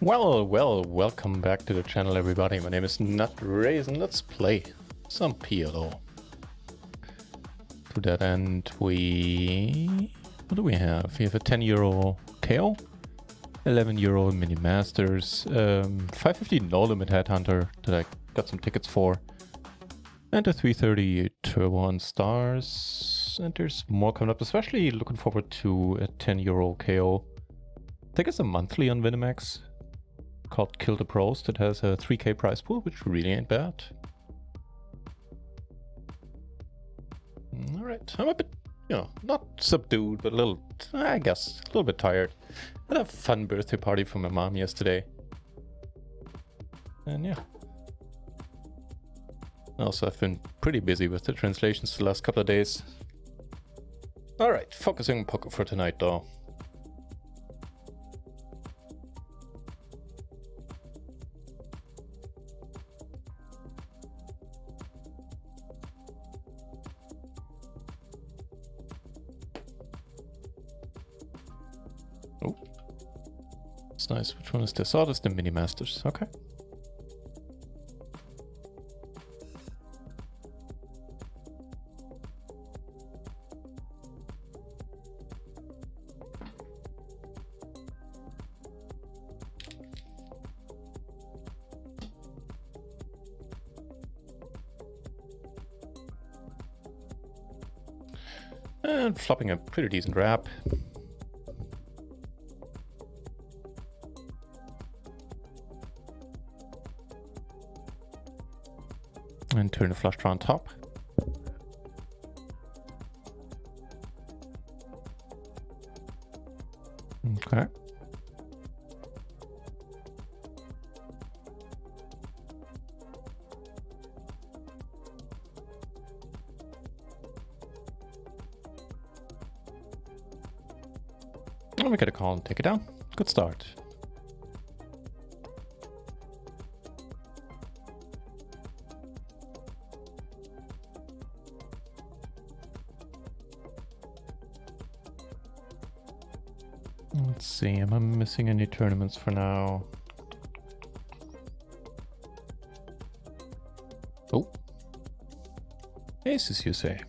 Welcome back to the channel, everybody. My name is NutRaisin. Let's play some PLO. To that end, what do we have? We have a €10 KO, €11 Mini Masters, 550 No Limit Headhunter that I got some tickets for, and a 330 Turbo on Stars. And there's more coming up, especially looking forward to a €10 KO. I think it's a monthly on Winamax, called Kill the Pros, that has a 3k prize pool, which really ain't bad. Alright, I'm a bit, not subdued, but a little, I guess, a little bit tired. Had a fun birthday party for my mom yesterday. And yeah. Also, I've been pretty busy with the translations the last couple of days. Alright, focusing on poker for tonight though. Oh, it's nice. Which one is this? Oh, that's the Mini Masters. Okay. And flopping a pretty decent wrap. And turn the flush draw on top. Okay. And we get a call and take it down. Good start. Let's see, am I missing any tournaments for now? Oh. Aces, you say?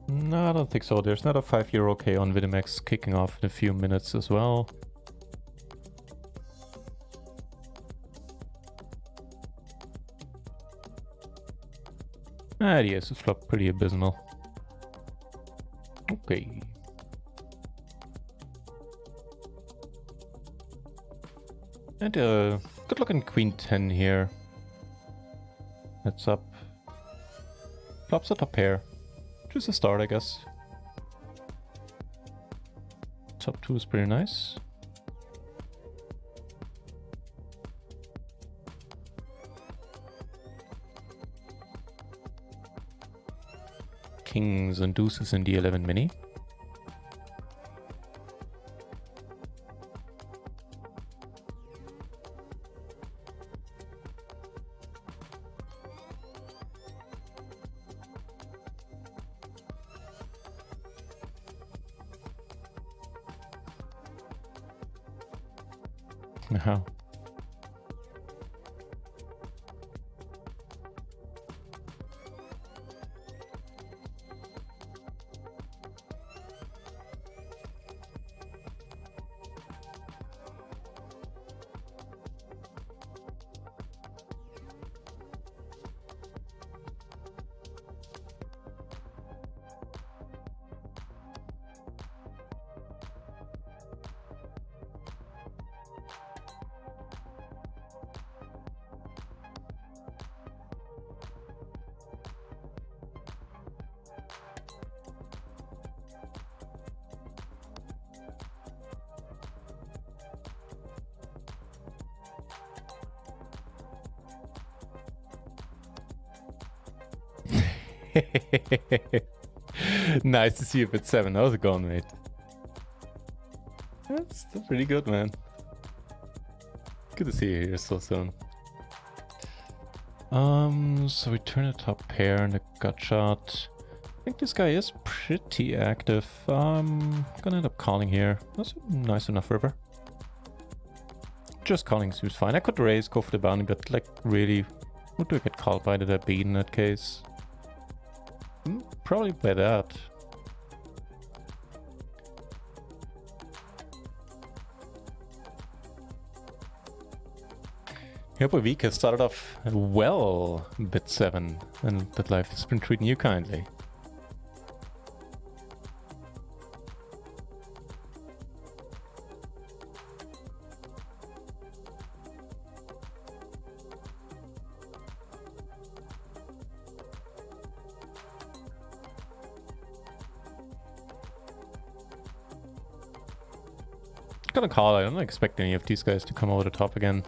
No, I don't think so. There's not a €5 K on Winamax kicking off in a few minutes as well. The aces flop pretty abysmal. Okay. And good looking Queen 10 here. Heads up. Flops a top pair. Just a start, I guess. Top 2 is pretty nice. Kings and deuces in the 11 mini. How? Nice to see you at 7. How's it going, mate? That's pretty good, man. Good to see you here so soon. So we turn a top pair and a gut shot. think this guy is pretty active. I'm gonna end up calling here. That's a nice enough river. Just calling seems fine. I could raise, go for the bounty, but like really, what do I get called by? Did I beat in that case? Probably by that. Hope a week has started off well, bit 7, and that life has been treating you kindly. Gonna call it. I don't expect any of these guys to come over the top again.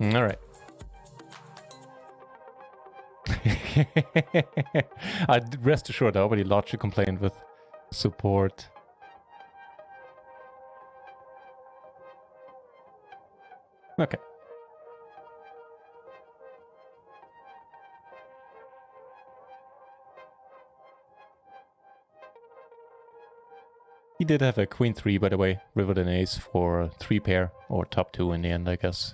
All right. Rest assured, I already lodged a complaint with support. Okay. He did have a queen 3, by the way, river and ace for 3 pair, or top 2 in the end, I guess.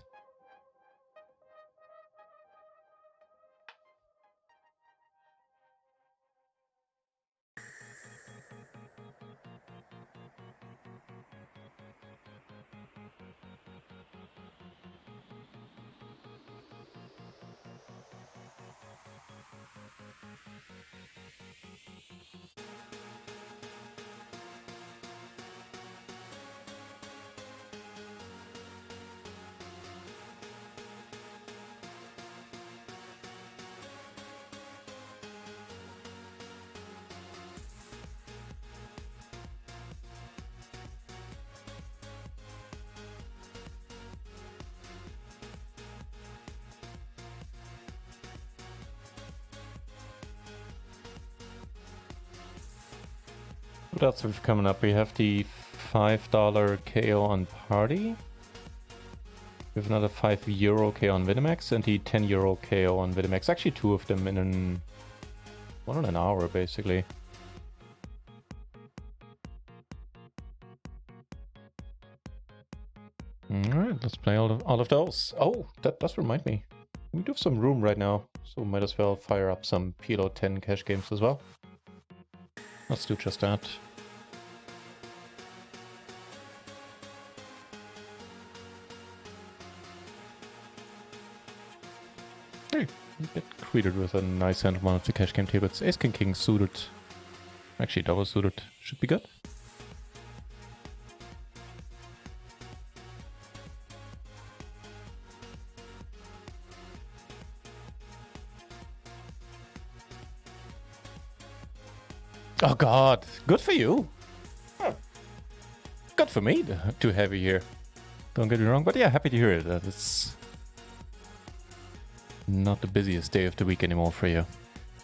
What else have we coming up? We have the $5 KO on Party. We have another €5 KO on Vinimax and the €10 KO on Vinimax. Actually, 2 of them in one in an hour, basically. Alright, let's play all of those. Oh, that does remind me. We do have some room right now, so might as well fire up some PLO 10 cash games as well. Let's do just that. Hey, you get greeted with a nice hand on one of the cash game tables. Ace King King suited. Actually, double suited. Should be good. Oh god, good for you. Huh. Good for me to have you here. Don't get me wrong, but yeah, happy to hear it. That it's not the busiest day of the week anymore for you.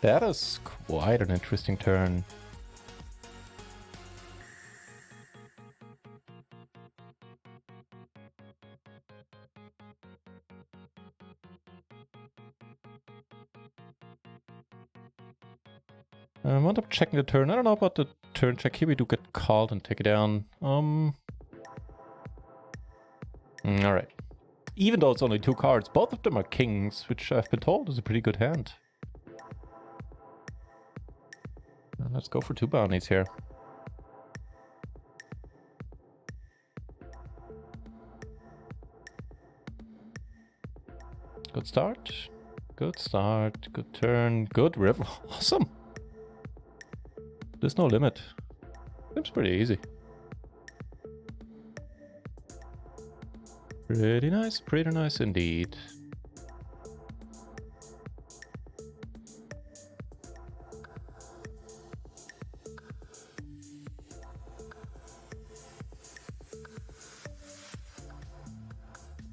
That is quite an interesting turn. I wound up checking the turn. I don't know about the turn check. Here we do get called and take it down. Alright. Even though it's only 2 cards, both of them are kings, which I've been told is a pretty good hand. Let's go for 2 bounties here. Good start. Good start. Good turn. Good river. Awesome. There's no limit. Seems pretty easy. Pretty nice indeed.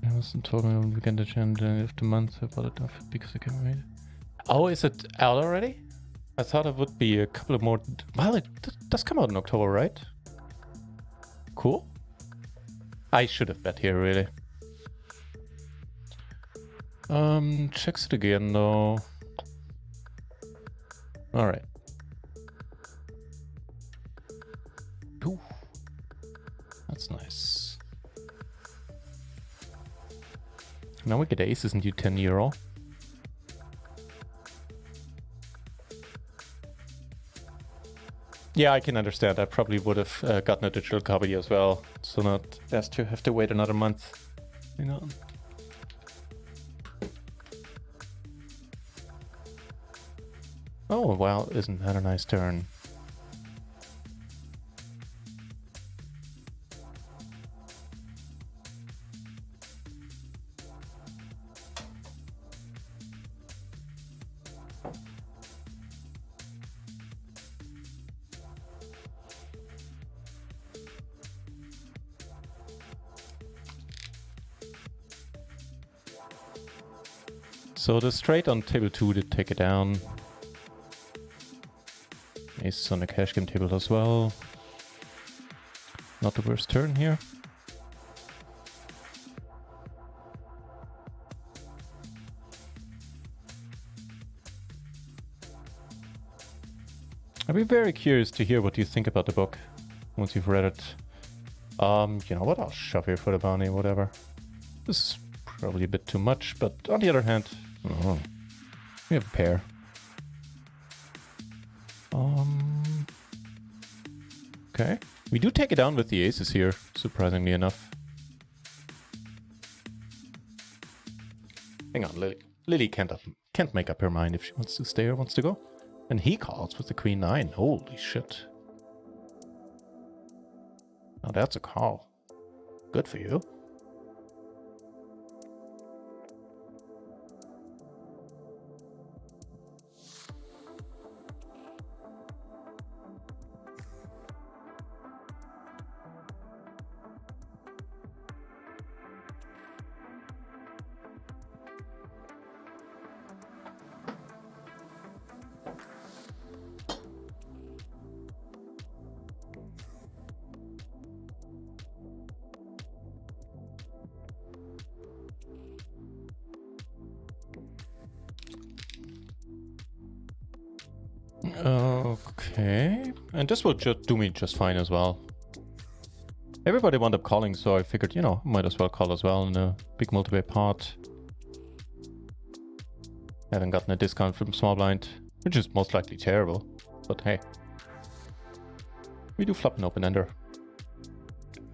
I wasn't told me when we get the chance of the month about it because I can't read. Oh, is it out already? I thought it would be a couple of more... Well, it does come out in October, right? Cool. I should have bet here, really. Checks it again, though. Alright. Ooh. That's nice. Now we get aces and do 10 euro. Yeah, I can understand. I probably would have gotten a digital copy as well, so not as to have to wait another month. You know. Oh wow, isn't that a nice turn? So the straight on table 2 did take it down. Aces on the cash game table as well. Not the worst turn here. I'd be very curious to hear what you think about the book once you've read it. You know what? I'll shove here for the bounty, whatever. This is probably a bit too much, but on the other hand, we have a pair. Okay. We do take it down with the aces here, surprisingly enough. Hang on, Lily. Lily can't make up her mind if she wants to stay or wants to go. And he calls with the queen 9. Holy shit. Now that's a call. Good for you. Okay, and this will just do me just fine as well. Everybody wound up calling, so I figured, you know, might as well call as well in a big multi-way pot. Haven't gotten a discount from small blind, which is most likely terrible, but hey. We do flop an open ender.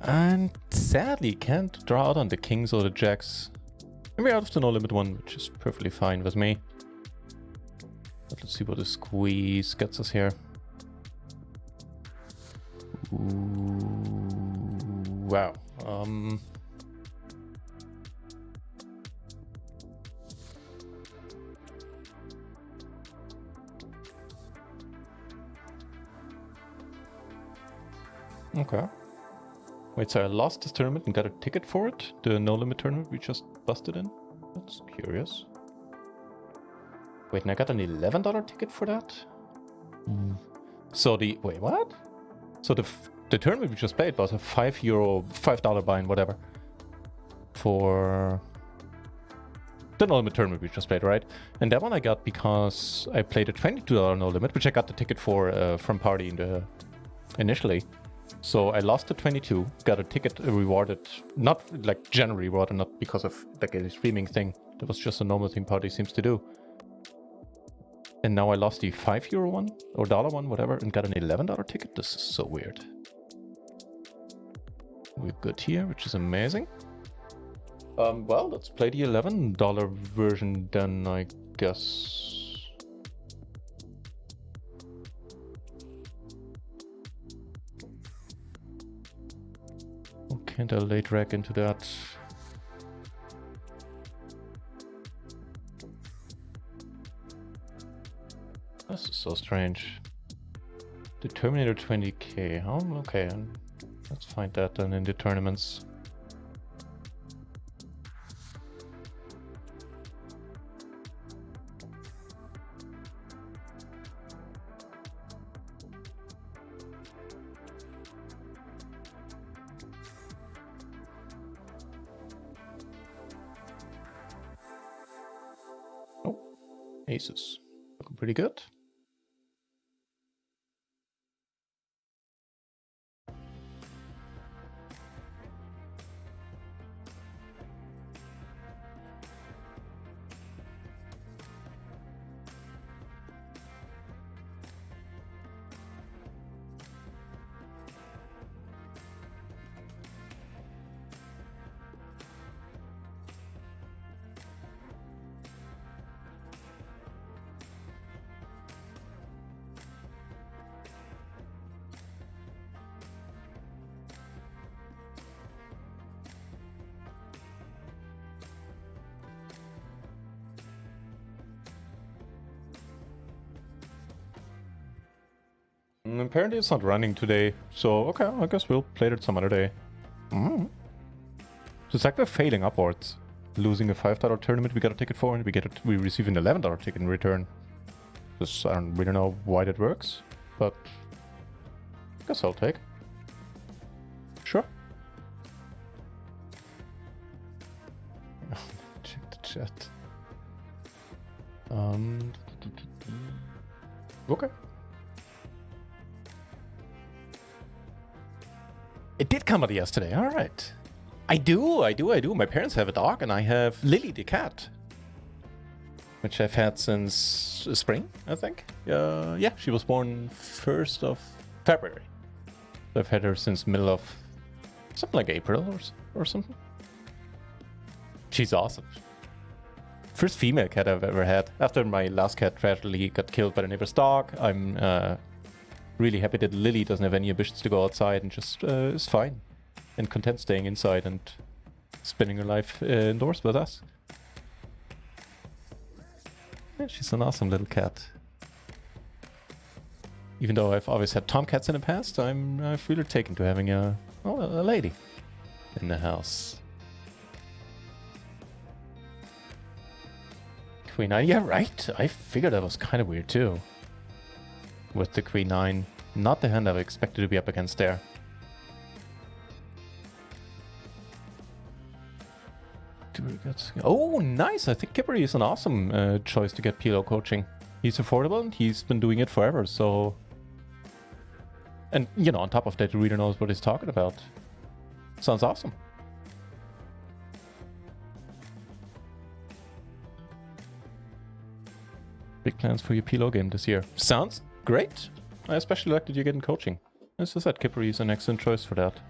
And sadly can't draw out on the kings or the jacks. And we're out of the no limit one, which is perfectly fine with me. But let's see what the squeeze gets us here. Ooh, wow. Okay. Wait, so I lost this tournament and got a ticket for it? The no limit tournament we just busted in? That's curious. Wait, and I got an $11 ticket for that? So the... Wait, what? So the tournament we just played was a $5 buy-in, whatever. For... the no limit tournament we just played, right? And that one I got because I played a $22 no limit, which I got the ticket for from Party initially. So I lost the 22, got a ticket rewarded, not like generally rewarded, not because of like a streaming thing. That was just a normal thing Party seems to do. And now I lost the €5 one, or dollar one, whatever, and got an $11 ticket. This is so weird. We're good here, which is amazing. Well, let's play the $11 version then, I guess. Oh, can't I late rack into that? This is so strange. The Terminator 20k. Oh, okay. Let's find that then in the tournaments. Aces. Looking pretty good. Apparently it's not running today, so okay, I guess we'll play it some other day. So it's like we're failing upwards. Losing a $5 tournament we got a ticket for, and we receive an $11 ticket in return. Just, I don't really know why that works, but I guess I'll take. Sure. Check the chat. Okay. It did come out yesterday, alright. I do. My parents have a dog and I have Lily the cat. Which I've had since spring, I think. Yeah, she was born 1st of February. So I've had her since middle of something like April or something. She's awesome. First female cat I've ever had. After my last cat tragically got killed by the neighbor's dog, I'm really happy that Lily doesn't have any ambitions to go outside and just is fine and content staying inside and spending her life indoors with us. Yeah, she's an awesome little cat. Even though I've always had tomcats in the past, I've really taken to having a lady in the house. Queen 9, yeah, right. I figured that was kind of weird too. With the Queen 9, not the hand I expected to be up against there. Oh, nice! I think Kippery is an awesome choice to get PLO coaching. He's affordable and he's been doing it forever, so... And, you know, on top of that, he really knows what he's talking about. Sounds awesome. Big plans for your PLO game this year. Sounds great. I especially like that you're getting coaching. As I said, Kippery is an excellent choice for that.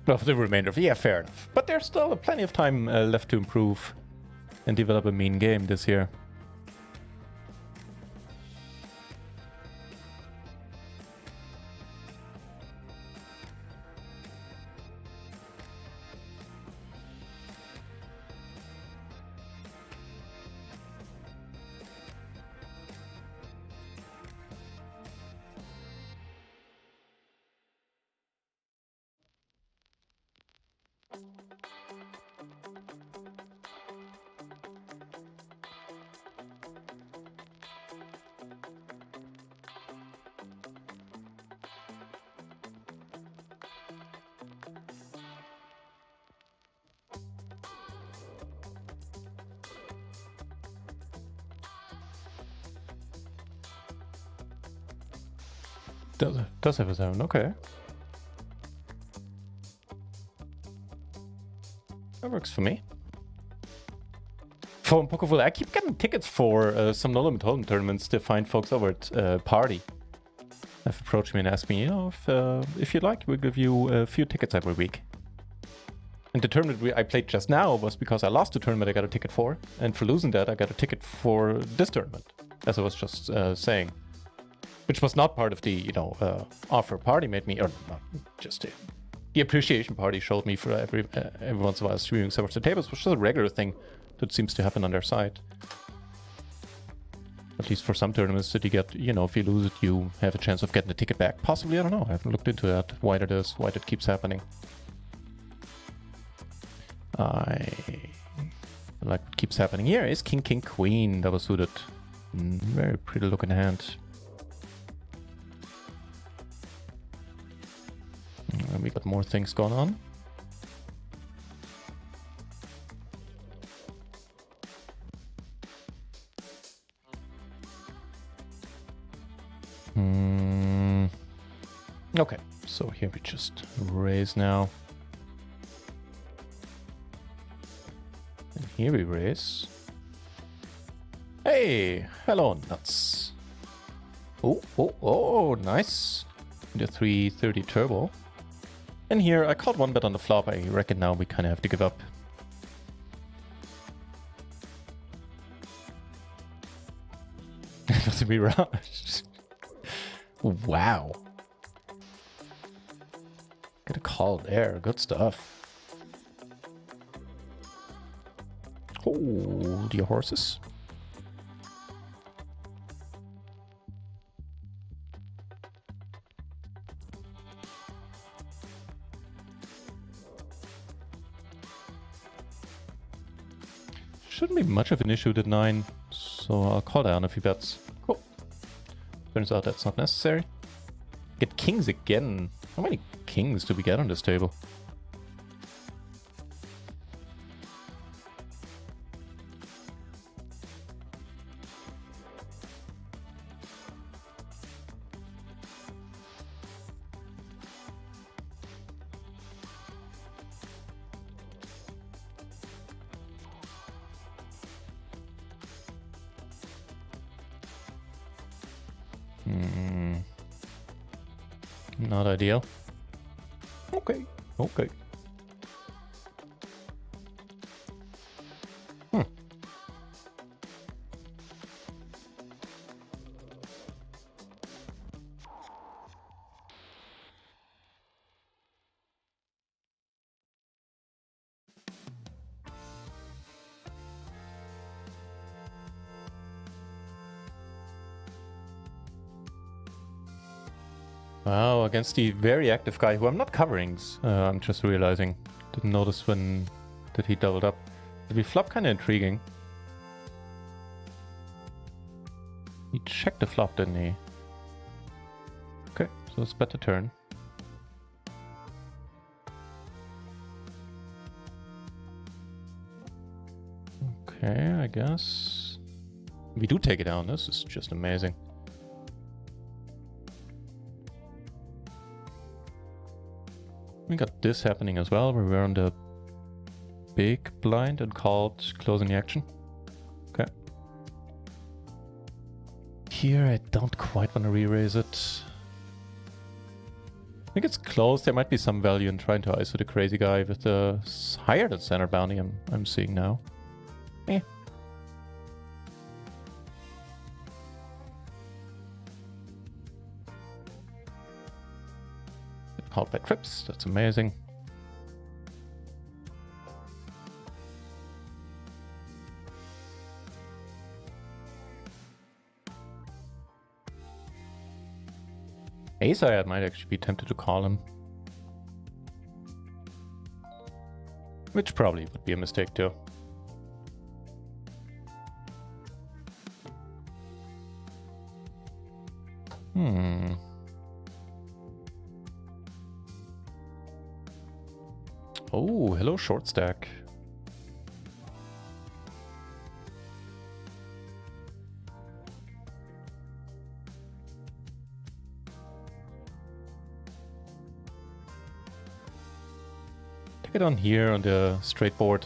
Well, for the remainder of... Yeah, fair enough. But there's still plenty of time left to improve and develop a mean game this year. Does have his own, okay. That works for me. For Pokeful, I keep getting tickets for some No Limit Hold'em tournaments to find folks over at Party. Have approached me and asked me, you know, if you'd like, we'll give you a few tickets every week. And the tournament I played just now was because I lost the tournament I got a ticket for, and for losing that I got a ticket for this tournament, as I was just saying. Which was not part of the, you know, offer Party made me, or not just the appreciation Party showed me for every once in a while streaming some of the tables, which is a regular thing that seems to happen on their side. At least for some tournaments that you get, you know, if you lose it, you have a chance of getting the ticket back. Possibly, I don't know, I haven't looked into that, why that is, why that keeps happening. I like what keeps happening here is King, King, Queen, double suited. Very pretty looking hand. We got more things going on. Okay, so here we just raise now. And here we raise. Hey, hello nuts. Oh, nice. The 330 turbo. And here I caught one bet on the flop. I reckon now we kind of have to give up. To be rushed. Wow. Get a call there. Good stuff. Hold your horses. Shouldn't be much of an issue at 9, so I'll call down a few bets. Cool. Turns out that's not necessary. Get kings again. How many kings do we get on this table? Not ideal. Okay. Wow, against the very active guy who I'm not covering. I'm just realizing. Didn't notice when that he doubled up. The flop kind of intriguing. He checked the flop, didn't he? Okay, so it's better turn. Okay, I guess. We do take it down. This is just amazing. We got this happening as well, where we're on the big blind and called closing the action. Okay. Here I don't quite want to re-raise it. I think it's close. There might be some value in trying to ISO the crazy guy with the higher than standard bounty I'm seeing now. Eh. Called by trips, that's amazing. Ace I might actually be tempted to call him. Which probably would be a mistake too. Oh, hello, short stack. Take it on here on the straight board.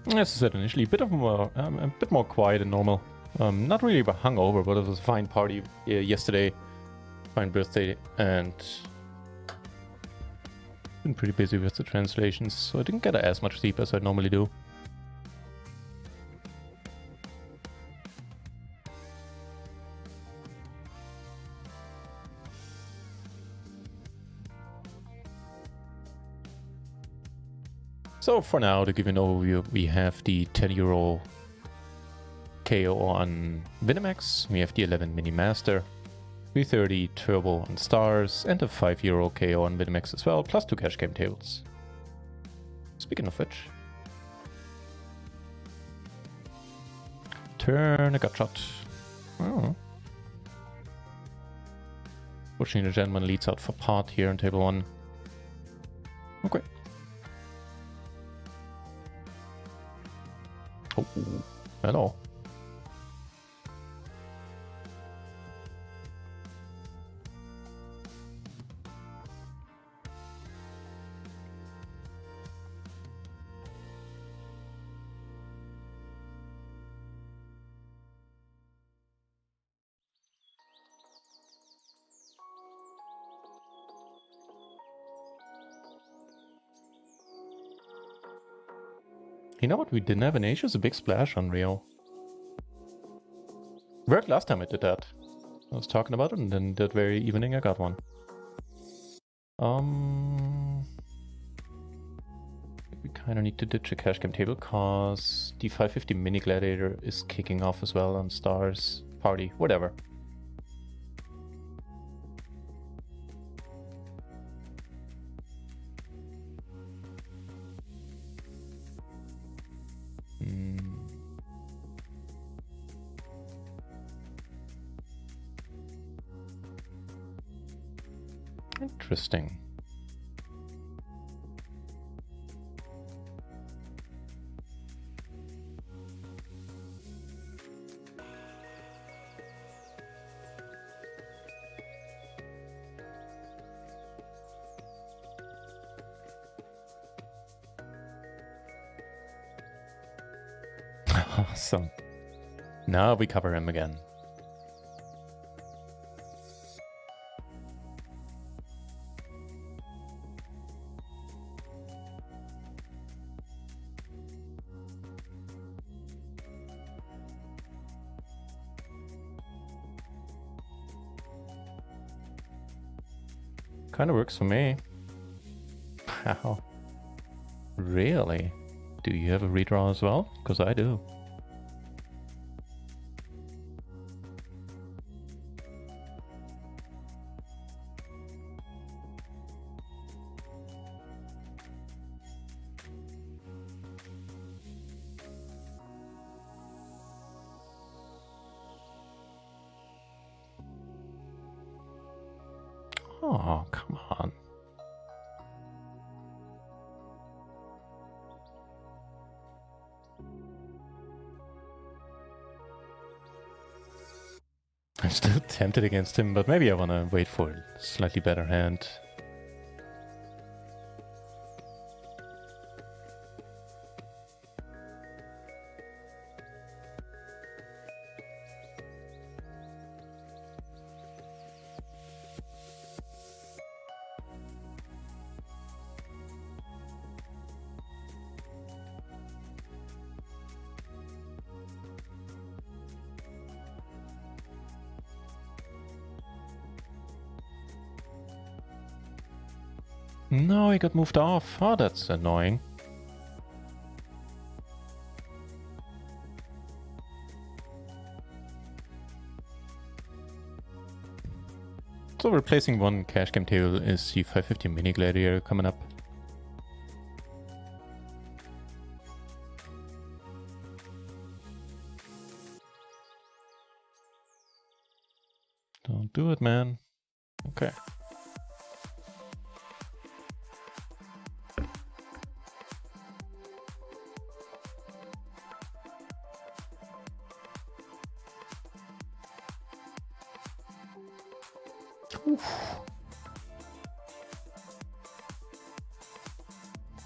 As I said initially, a bit more quiet than normal. Not really hungover, but it was a fine party yesterday, fine birthday, and been pretty busy with the translations, so I didn't get as much sleep as I normally do. So for now, to give you an overview, we have the €10 KO on Vinimax. We have the 11 Mini Master, 330 Turbo on Stars, and a €5 KO on Vinimax as well, plus 2 cash game tables. Speaking of which, turn a gut shot. Oh. Pushing the gentleman leads out for pot here on table 1. Okay. Oh, hello. You know what we didn't have an ace is a big splash on Rio. Worked last time I did that. I was talking about it, and then that very evening I got one. We kind of need to ditch a cash game table because the 550 Mini Gladiator is kicking off as well on Stars, Party, whatever. Interesting. Awesome. Now we cover him again. Kind of works for me. Wow. Really? Do you have a redraw as well? Because I do. Oh, come on. I'm still tempted against him, but maybe I want to wait for a slightly better hand. No, he got moved off. Oh, that's annoying. So replacing one cash game table is the 550 Mini Gladiator coming up. Don't do it, man. Okay.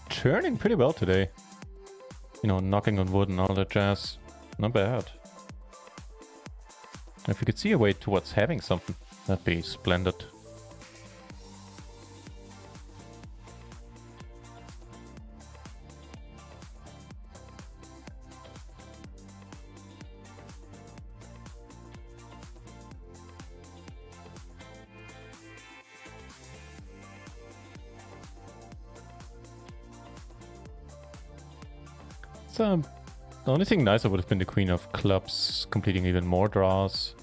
Turning pretty well today. You know, knocking on wood and all that jazz. Not bad. If we could see a way towards having something, that'd be splendid. The only thing nicer would have been the Queen of Clubs, completing even more draws.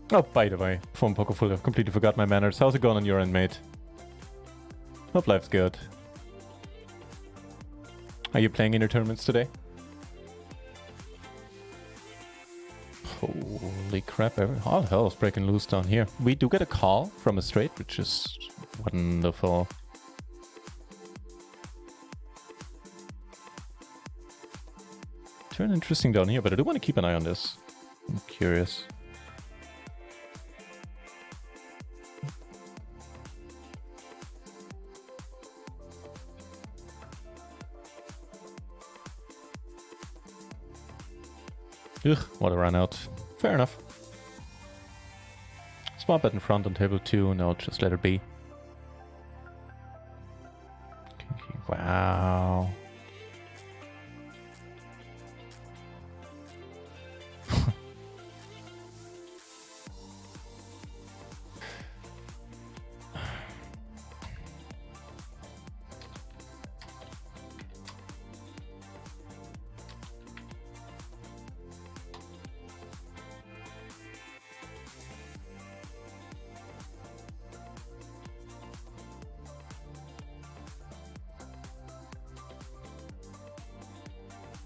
Oh, by the way, phone poker full, I've completely forgot my manners. How's it going on your end, mate? Hope life's good. Are you playing in your tournaments today? Holy crap, all hell is breaking loose down here. We do get a call from a straight, which is wonderful. Turn interesting down here, but I do want to keep an eye on this. I'm curious. Ugh, what a run out. Fair enough. Small bet in front on table 2, no, just let it be. Wow.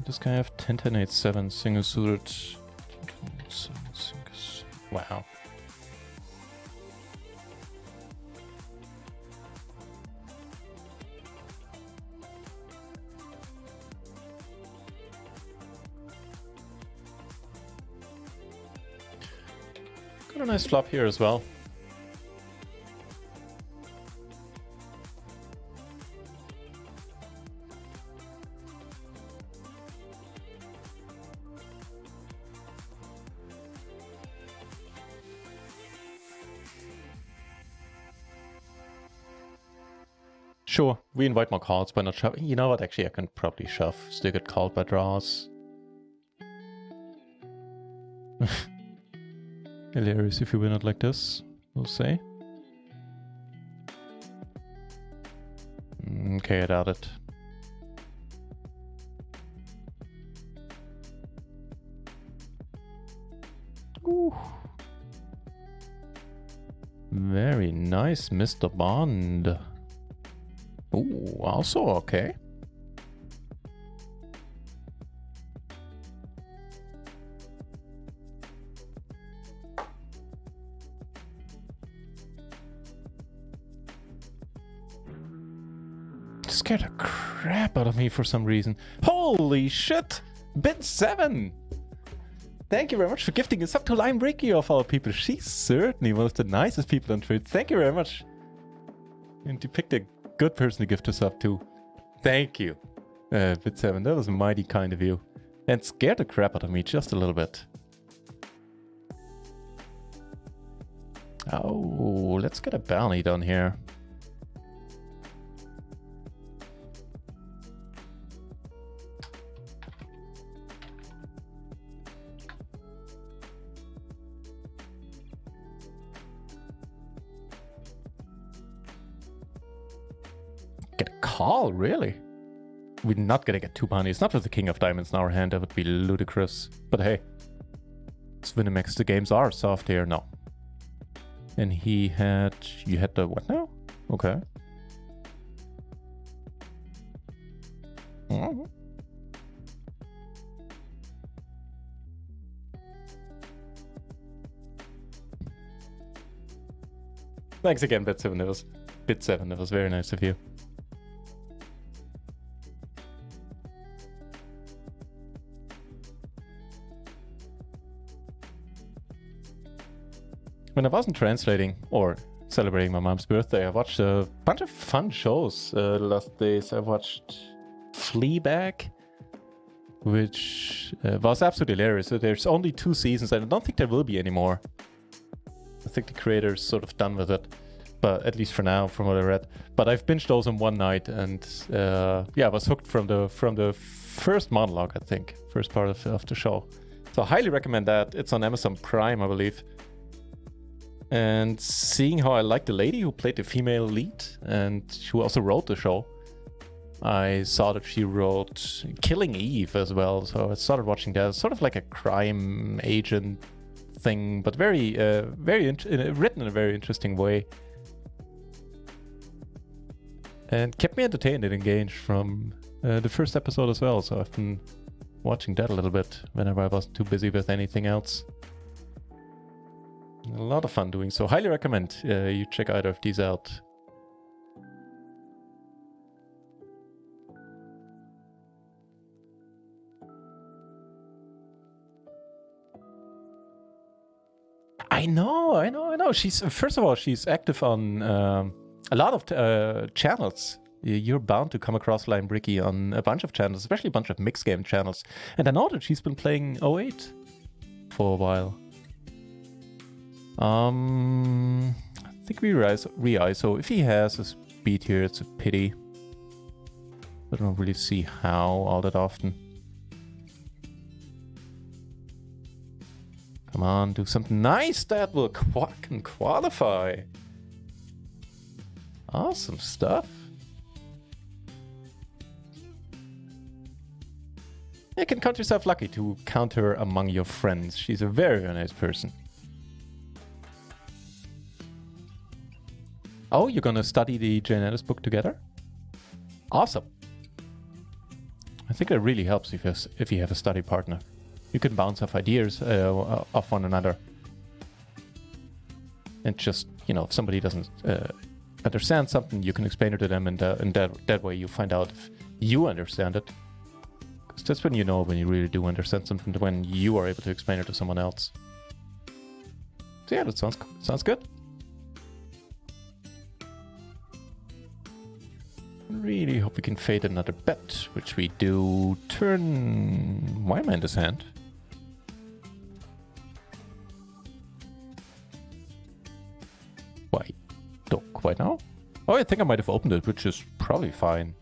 This guy have 10, 10, 8, 7, single suited. Wow. Got a nice flop here as well. Sure, we invite more calls by not shoving. You know what, actually I can probably shove. Still get called by draws. Hilarious if you win it like this, we'll say. Okay, I doubt it. Ooh. Very nice, Mr. Bond. Ooh, also okay. Scared the crap out of me for some reason. Holy shit! Bit 7! Thank you very much for gifting us up to Lime Ricky of all people. She's certainly one of the nicest people on Twitch. Thank you very much. And you picked a good person to gift us up to. Thank you, Bit 7. That was mighty kind of you. And scared the crap out of me just a little bit. Oh, let's get a bounty down here. Get a call, really? We're not gonna get 2 bounties. Not with the King of Diamonds in our hand. That would be ludicrous. But hey, Swinimax, the games are soft here. No. And he had... You had the what now? Okay. Mm-hmm. Thanks again, Bit 7. That was Bit 7. That was very nice of you. When I wasn't translating or celebrating my mom's birthday, I watched a bunch of fun shows the last days. I watched Fleabag, which was absolutely hilarious. So there's only 2 seasons, and I don't think there will be any more. I think the creator's sort of done with it. but at least for now, from what I read. But I've binged those in one night, and yeah, I was hooked from the first monologue, I think, first part of the show. So I highly recommend that. It's on Amazon Prime, I believe. And seeing how I like the lady who played the female lead and who also wrote the show, I saw that she wrote Killing Eve as well. So I started watching that. It's sort of like a crime agent thing, but very written in a very interesting way. And kept me entertained and engaged from the first episode as well. So I've been watching that a little bit whenever I wasn't too busy with anything else. A lot of fun doing so. Highly recommend you check either of these out. I know. She's first of all, she's active on a lot of channels. You're bound to come across Lime Bricky on a bunch of channels, especially a bunch of mixed game channels. And I know that she's been playing 08 for a while. I think we re-ISO. If he has a speed here, it's a pity. I don't really see how all that often. Come on, do something nice that will qualify. Awesome stuff. You can count yourself lucky to count her among your friends. She's a very, very nice person. Oh, you're gonna study the Jane Ellis book together? Awesome. I think it really helps if you have a study partner. You can bounce off ideas off one another. And just, you know, if somebody doesn't understand something, you can explain it to them, and that way you find out if you understand it. Because that's when you know when you really do understand something, when you are able to explain it to someone else. So yeah, that sounds good. Really hope we can fade another bet, which we do. Turn... Why am I in this hand? Why? Don't quite know. Oh, I think I might have opened it, which is probably fine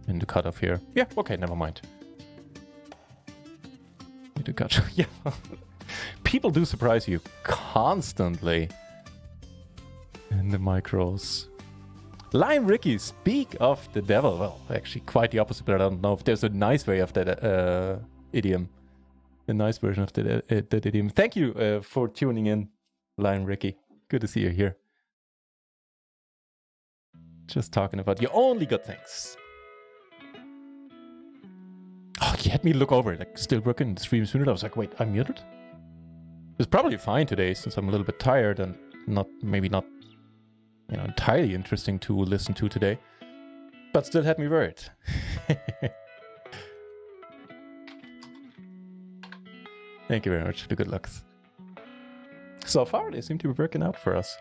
in the cutoff here. Yeah, okay, never mind. Need to cut. Yeah. People do surprise you constantly in the micros. Lime Ricky, speak of the devil. Well, actually, quite the opposite, but I don't know if there's a nice way of that idiom. A nice version of that idiom. Thank you for tuning in, Lime Ricky. Good to see you here. Just talking about your only good things. Oh, you had me look over, like, still working the stream sooner. I was like, wait, I'm muted? It's probably fine today, since I'm a little bit tired and maybe not, you know, entirely interesting to listen to today, but still had me worried. Thank you very much for the good lucks. So far, they seem to be working out for us.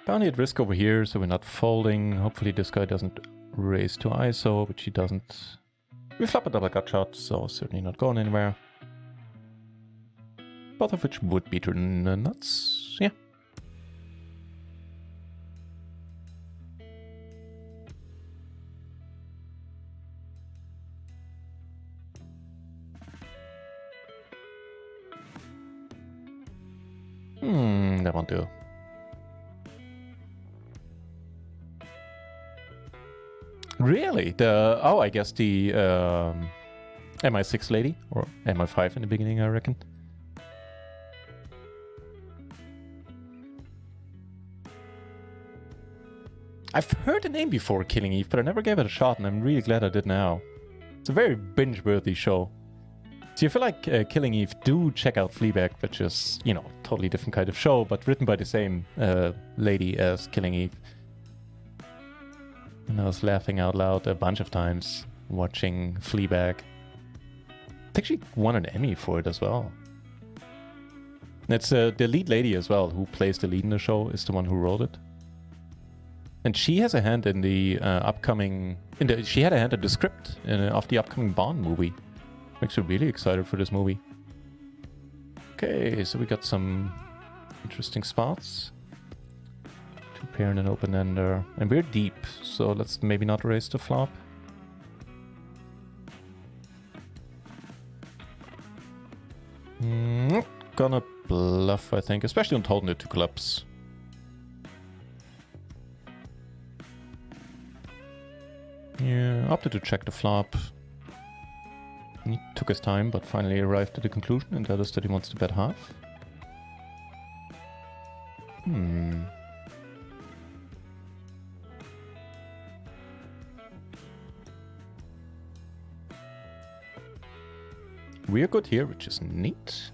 Bounty at risk over here, so we're not folding. Hopefully this guy doesn't raise to ISO, which he doesn't. We flop a double gut shot, so certainly not going anywhere. Both of which would be turn nuts. Yeah. That won't do. Really? I guess the MI6 lady, or MI5 in the beginning, I reckon. I've heard the name before, Killing Eve, but I never gave it a shot, and I'm really glad I did now. It's a very binge-worthy show. So if you feel like Killing Eve, do check out Fleabag, which is, you know, totally different kind of show, but written by the same lady as Killing Eve. And I was laughing out loud a bunch of times watching Fleabag. I think she won an Emmy for it as well. And it's the lead lady as well, who plays the lead in the show, is the one who wrote it. And she has a hand in the upcoming... she had a hand in the script of the upcoming Bond movie. Makes me really excited for this movie. Okay, so we got some interesting spots. Two pair and an open ender. And we're deep, so let's maybe not raise the flop. Gonna bluff, I think, especially on holding the two clubs. Yeah, opted to check the flop. He took his time, but finally arrived at the conclusion, and that is that he wants to bet half. We're good here, which is neat.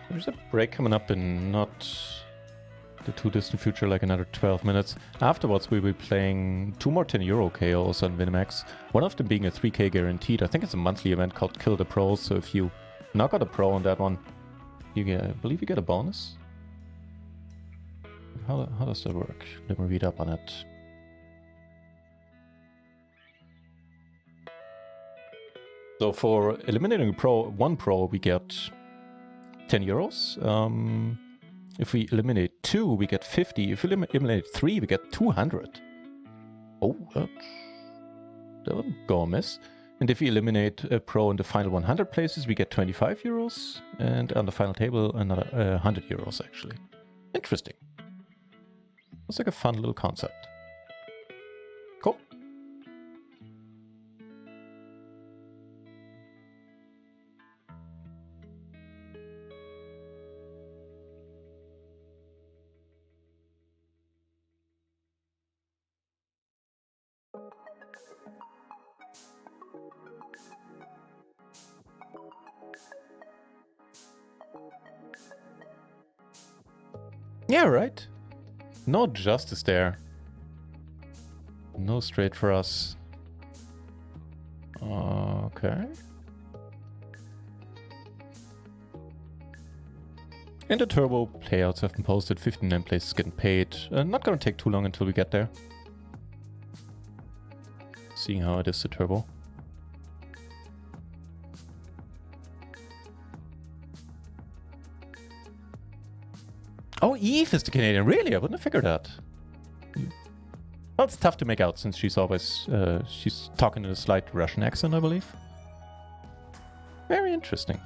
There's a break coming up in not the too distant future, like another 12 minutes. Afterwards, we'll be playing 2 more 10 euro KOs on Winamax. One of them being a 3k guaranteed. I think it's a monthly event called Kill the Pros. So if you knock out a pro on that one, you get, I believe you get a bonus. How does that work? Let me read up on it. So for eliminating one pro, we get 10 euros. If we eliminate 2, we get 50. If we eliminate 3, we get 200. Oh, that wouldn't go amiss. And if we eliminate a pro in the final 100 places, we get 25 euros. And on the final table, another 100 euros, actually. Interesting. Looks like a fun little concept. Cool. Yeah, right. No justice there. No straight for us. Okay. And the turbo playouts have been posted. 59 places getting paid. Not gonna take too long until we get there. Seeing how it is to turbo. Oh, Eve is the Canadian. Really? I wouldn't have figured that. Well, it's tough to make out since she's always... she's talking in a slight Russian accent, I believe. Very interesting.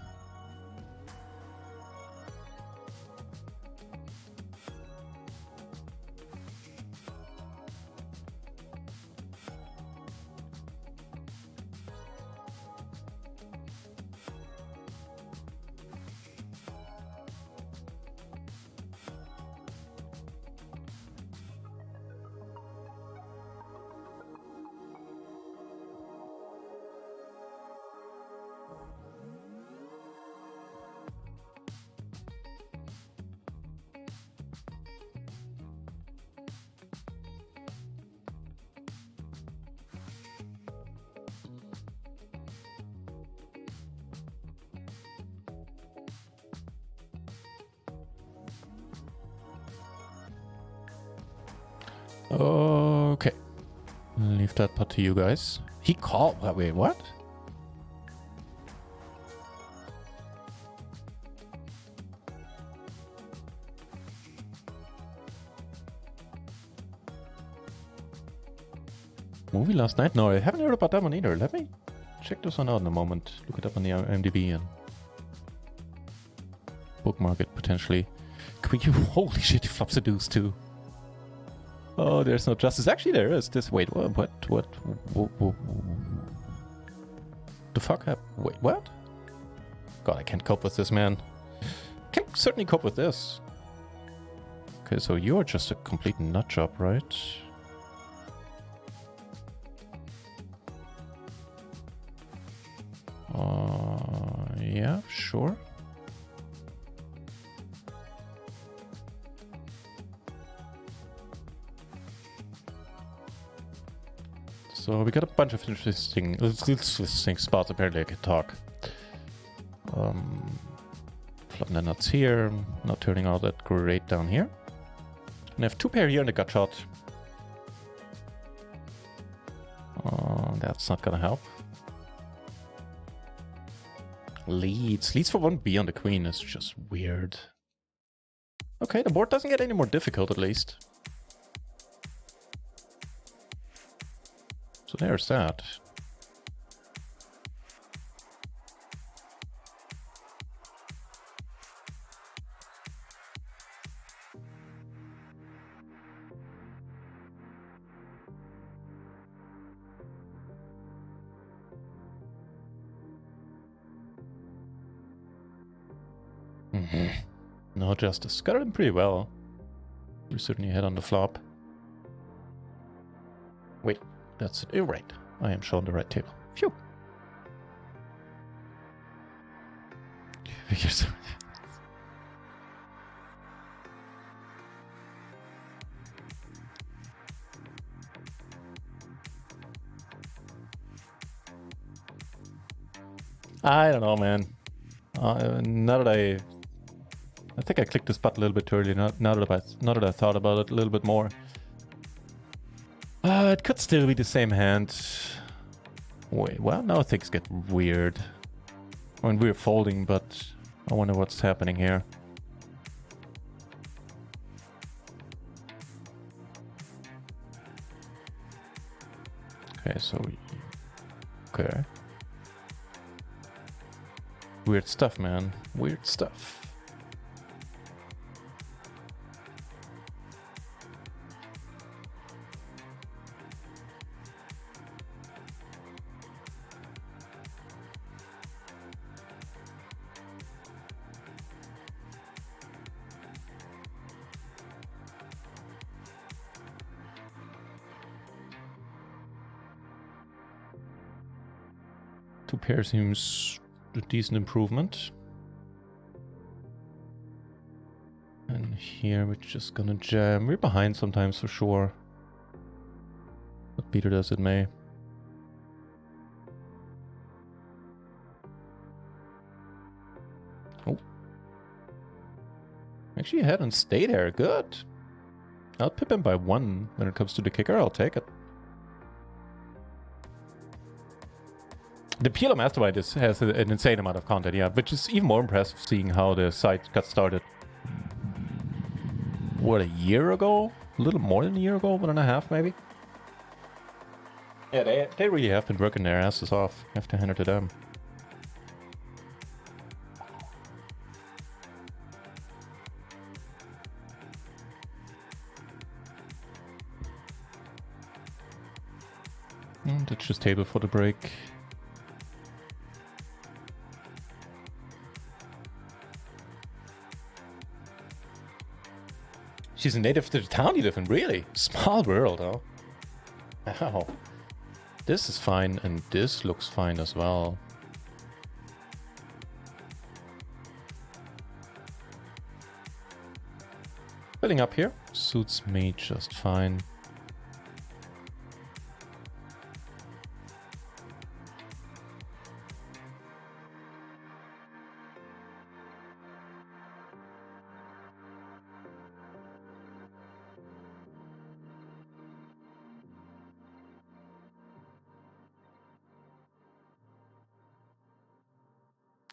Okay. I'll leave that part to you guys. He called... Wait, what? Movie last night? No, I haven't heard about that one either. Let me check this one out in a moment. Look it up on the IMDb and bookmark it potentially. Holy shit, he flops a deuce too. Oh, there's no justice. Actually, there is. Wait, what? The fuck happened? Wait, what? God, I can't cope with this, man. Can certainly cope with this. Okay, so you're just a complete nut job, right? Yeah, Sure. So we got a bunch of interesting spots. Apparently I can talk. Flatten the nuts here. Not turning out that great down here. And I have 2 pair here in the gut shot. That's not gonna help. Leads. Leads for 1B on the queen is just weird. Okay, the board doesn't get any more difficult at least. So there's that. No justice. Got it pretty well. We're certainly ahead on the flop. Wait, that's it. Oh, right. I am showing the right table. Phew. I don't know, man. Now that I think I clicked this button a little bit too early. Now that I thought about it a little bit more, it could still be the same hand. Wait, well, now things get weird. I mean, we're folding, but I wonder what's happening here. Okay, so okay. Weird stuff, man. Weird stuff. Two pair seems a decent improvement. And here we're just gonna jam. We're behind sometimes for sure. But be it as it may. Oh. Actually ahead and stay there. Good. I'll pip him by 1 when it comes to the kicker. I'll take it. The PLO Mastermind has an insane amount of content, yeah, which is even more impressive seeing how the site got started. What, a year ago? A little more than a year ago? 1.5 maybe? Yeah, they really have been working their asses off. I have to hand it to them. And it's just table for the break. She's a native to the town you live in, really? Small world, huh? Wow. This is fine, and this looks fine as well. Filling up here suits me just fine.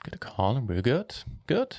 Get a call and we're good. Good.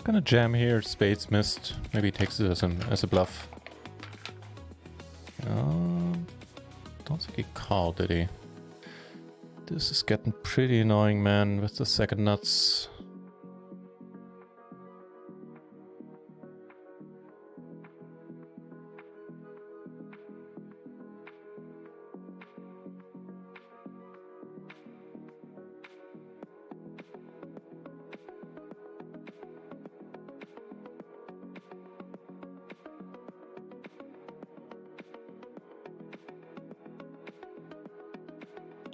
Gonna jam here, spades missed. Maybe he takes it as a bluff. Don't think he called, did he? This is getting pretty annoying, man, with the second nuts.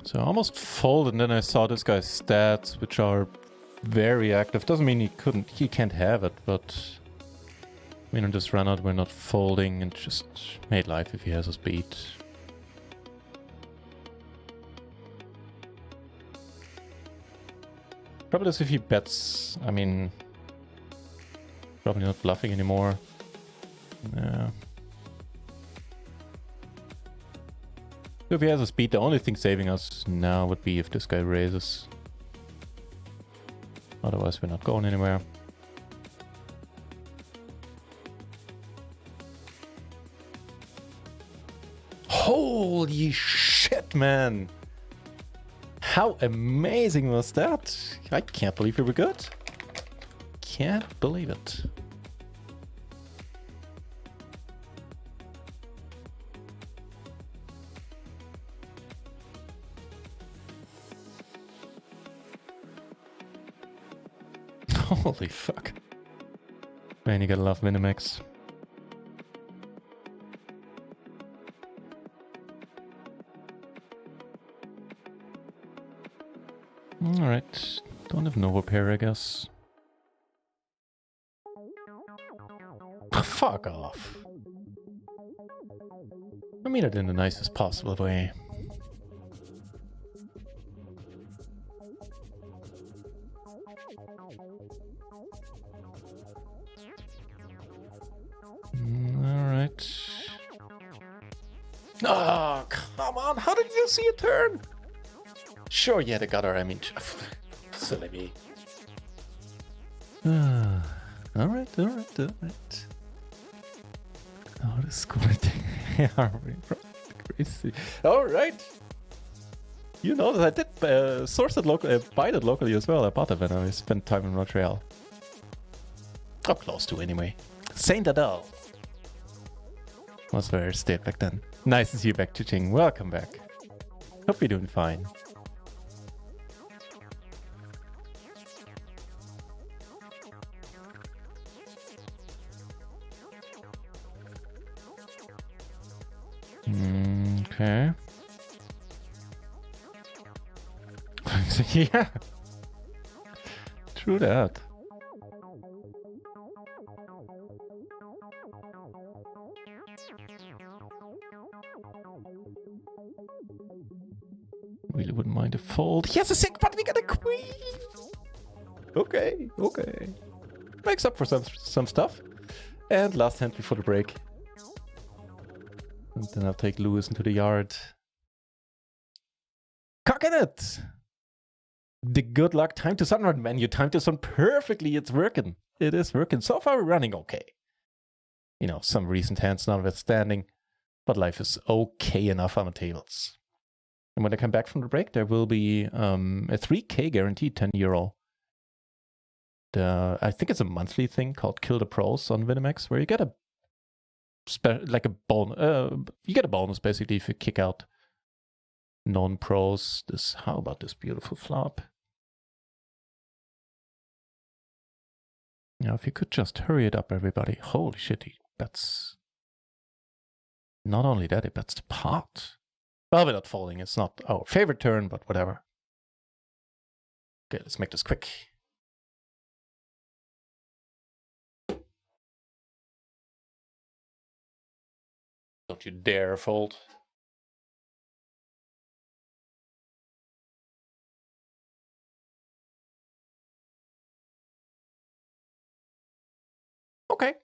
So I almost folded, and then I saw this guy's stats, which are very active. Doesn't mean he can't have it, but I mean, on this run out, we're not folding and just made life if he has us beat. Trouble is if he bets, I mean, probably not bluffing anymore. Yeah. If he has a speed, the only thing saving us now would be if this guy raises. Otherwise, we're not going anywhere. Holy shit, man! How amazing was that? I can't believe we were good. Can't believe it. Holy fuck. Man, you gotta love Minimax. Alright. Don't have Nova pair, I guess. Fuck off. I mean it in the nicest possible way. Alright. Oh, come on! How did you see a turn? Sure, yeah, the gutter, I mean... Silly me. Alright. Oh, the squirting. Yeah, crazy. Alright! You know that I did source it locally, buy it locally as well. I bought it when I spent time in Montreal. Or close to, anyway. Saint Adele. Was where I stayed back then. Nice to see you back, Chiching. Welcome back. Hope you're doing fine. Okay. Yeah. True that. Really wouldn't mind a fold. He has a sick, but we got a queen. Okay. Makes up for some stuff. And last hand before the break. And then I'll take Lewis into the yard. Cocking it! The good luck time to sunrun, man. You timed this one perfectly. It's working. It is working. So far, we're running okay. You know, some recent hands notwithstanding. But life is okay enough on the tables. And when I come back from the break, there will be a 3K guaranteed, €10. I think it's a monthly thing called Kill the Pros on Vinimax, where you get a you get a bonus basically if you kick out non-pros. How about this beautiful flop? Now, if you could just hurry it up, everybody. Holy shit, he bets. Not only that, he bets the pot. Well, we're not folding. It's not our favorite turn, but whatever. Okay, let's make this quick. Don't you dare fold. Okay.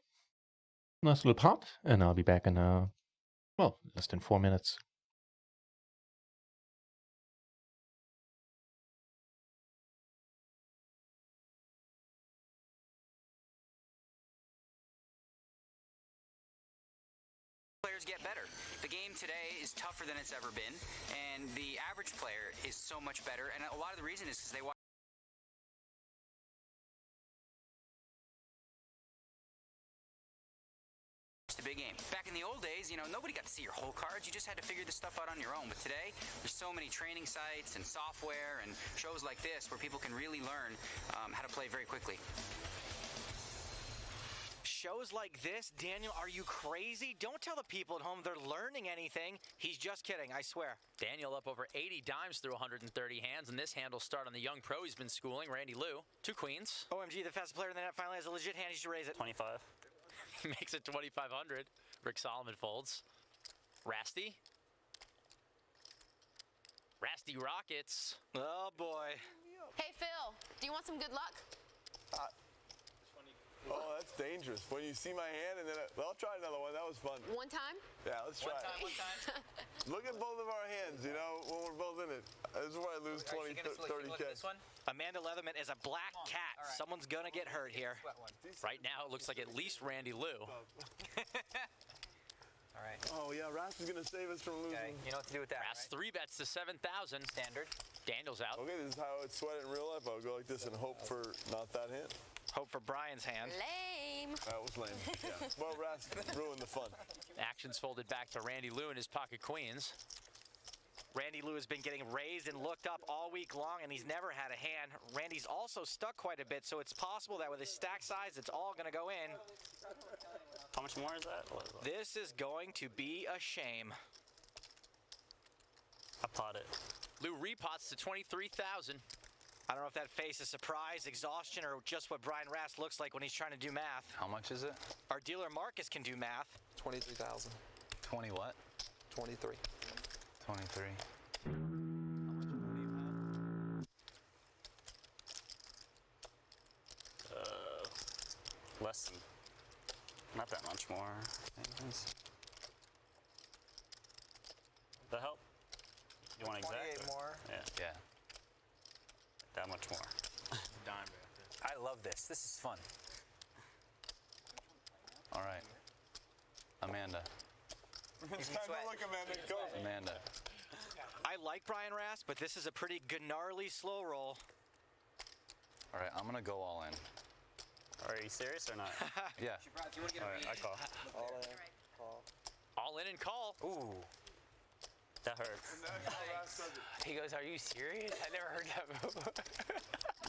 Nice little pot. And I'll be back in, well, less than 4 minutes. Players get better. The game today is tougher than it's ever been, and the average player is so much better, and a lot of the reason is because they watch the big game. Back in the old days, you know, nobody got to see your whole cards. You just had to figure this stuff out on your own. But today, there's so many training sites and software and shows like this where people can really learn how to play very quickly. Shows like this? Daniel, are you crazy? Don't tell the people at home they're learning anything. He's just kidding, I swear. Daniel up over 80 dimes through 130 hands, and this hand will start on the young pro he's been schooling, Randy Liu. 2 queens. OMG, the fastest player in the net finally has a legit hand. He should raise it. 25. He makes it 2,500. Rick Solomon folds. Rasty. Rasty Rockets. Oh, boy. Hey, Phil, do you want some good luck? Oh, that's dangerous. When you see my hand and then I'll try another one. That was fun. One time? Yeah, let's try it. One time. Look at both of our hands, you know, when we're both in it. This is where I lose 20, 30K. Amanda Leatherman is a black cat. Right. Someone's going to get hurt here. Right now, it looks like at least Randy Liu. All right. Oh, yeah, Ras is going to save us from losing. Okay, you know what to do with that, Ras 3 bets to 7,000. Standard. Daniel's out. Okay, this is how I would sweat it in real life. I would go like this and hope for not that hand. Hope for Brian's hand. Lame. That was lame. Yeah. Well, Ras ruined the fun. Action's folded back to Randy Liu in his pocket queens. Randy Liu has been getting raised and looked up all week long, and he's never had a hand. Randy's also stuck quite a bit, so it's possible that with his stack size, it's all going to go in. How much more is that? This is going to be a shame. I pot it. Liu repots to 23,000. I don't know if that face is surprise, exhaustion, or just what Brian Rast looks like when he's trying to do math. How much is it? Our dealer Marcus can do math. 23,000. 20 what? 23. 23. Less than, not that much more. That help? You want exact? more. Yeah, Yeah. that much more. I love this. This is fun. All right. Amanda. It's time to look, Amanda. Go. Amanda. I like Brian Rast, but this is a pretty gnarly slow roll. All right, I'm going to go all in. Are you serious or not? Yeah. All right, I call. All in and call. Ooh. That hurts. He goes, are you serious? I never heard that before.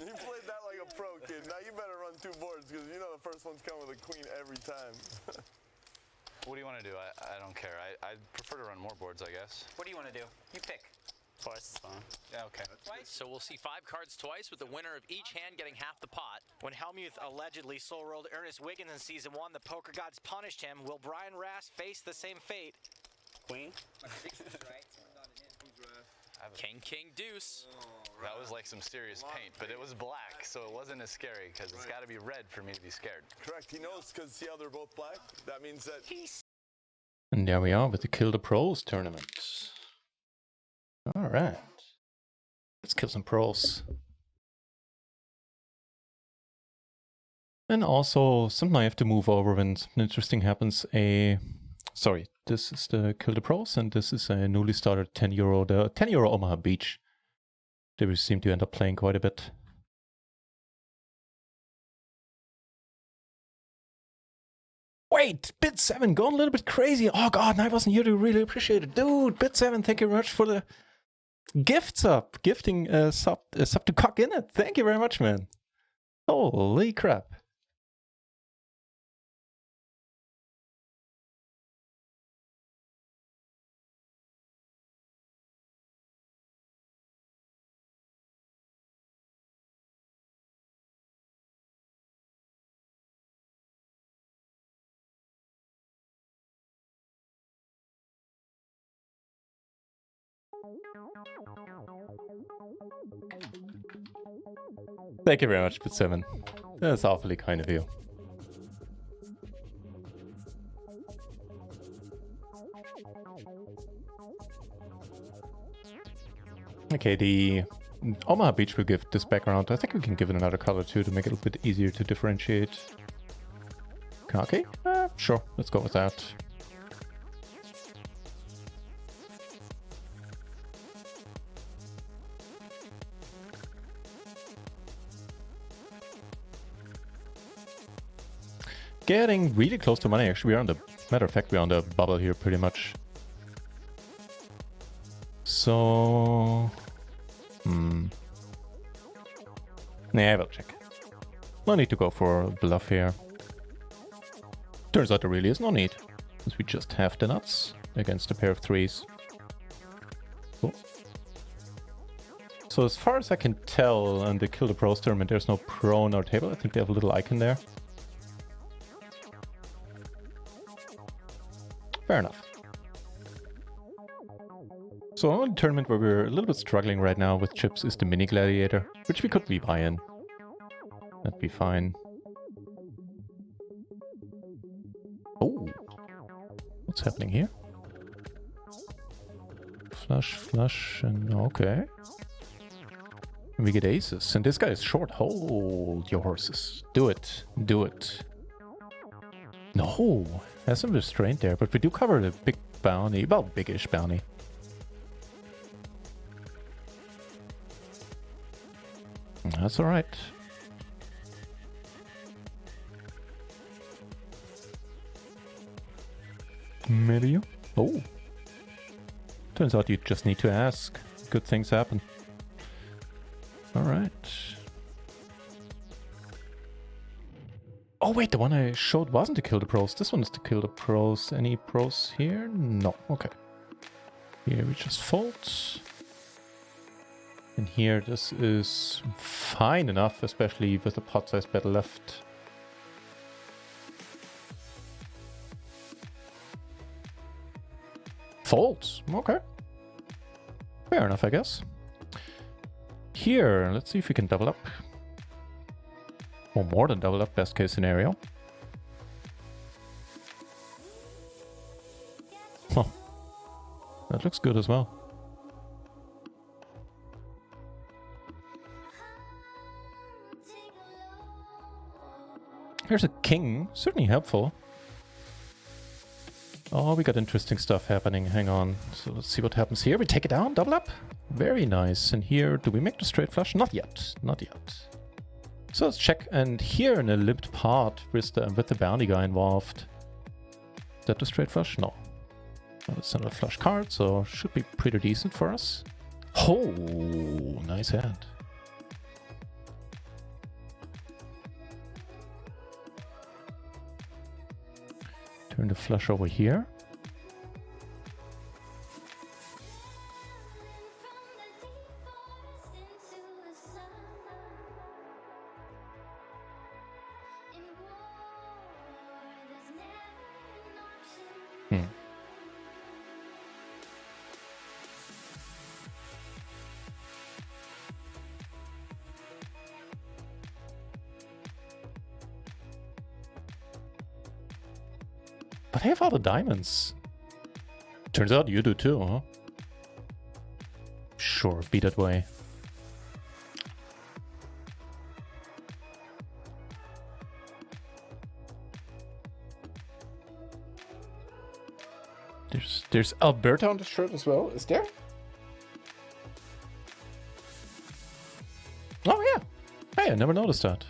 You played that like a pro, kid. Now you better run 2 boards because you know the first one's coming with a queen every time. What do you want to do? I don't care. I'd prefer to run more boards, I guess. What do you want to do? You pick. Twice is fine. Yeah, okay. So we'll see 5 cards twice, with the winner of each hand getting half the pot. When Helmuth allegedly slow rolled Ernest Wiggins in season 1, the poker gods punished him. Will Brian Rast face the same fate? Queen? King, king, deuce. That was like some serious paint, but it was black, so it wasn't as scary because it's got to be red for me to be scared. Correct. He knows because see how they're both black? That means that And there we are with the Kill the Pros tournament. Alright. Let's kill some pros. And also, something I have to move over when something interesting happens. Sorry, this is the Kill the Pros, and this is a newly started €10, the €10 Omaha Beach. They will seem to end up playing quite a bit. Wait, Bit7 going a little bit crazy. Oh god, I wasn't here to really appreciate it. Dude, Bit7, thank you very much for the gift sub. Gifting a sub to cock in it. Thank you very much, man. Holy crap. Thank you very much, Bit7. That's awfully kind of you. Okay, the Omaha Beach will give this background. I think we can give it another color too to make it a bit easier to differentiate. Okay, sure, let's go with that. getting really close to money. Actually, we're on the... Matter of fact, we're on the bubble here pretty much. So... Nah, we'll check. No need to go for bluff here. Turns out there really is no need. Because we just have the nuts against a pair of threes. Cool. So as far as I can tell, on the Kill the Pros tournament, there's no pro on our table. I think they have a little icon there. Fair enough. So only tournament where we're a little bit struggling right now with chips is the Mini Gladiator, which we could rebuy in. That'd be fine. Oh, what's happening here? Flush, flush, and okay. And we get aces, and this guy is short. Hold your horses. Do it. Do it. No, has some restraint there, but we do cover the big bounty. Well, big-ish bounty. That's alright. Maybe you? Oh. Turns out you just need to ask. Good things happen. Alright. Oh wait, the one I showed wasn't to Kill the Pros. This one is to Kill the Pros. Any pros here? No. Okay. Here we just fold. And here this is fine enough, especially with the pot size bet left. Folds. Okay. Fair enough, I guess. Here, let's see if we can double up. Or more than double up, best case scenario. Huh. That looks good as well. Here's a king, certainly helpful. Oh, we got interesting stuff happening. Hang on. So let's see what happens here. We take it down, double up. Very nice. And here, do we make the straight flush? Not yet. Not yet. So let's check. And here in a limped pot with the bounty guy involved. Is that the straight flush? No. Well, it's not a flush card, so should be pretty decent for us. Oh, nice hand. Turn the flush over here. But I have all the diamonds. Turns out you do too, huh? Sure, be that way. There's Alberta on the shirt as well, is there? Oh yeah. Hey, I never noticed that.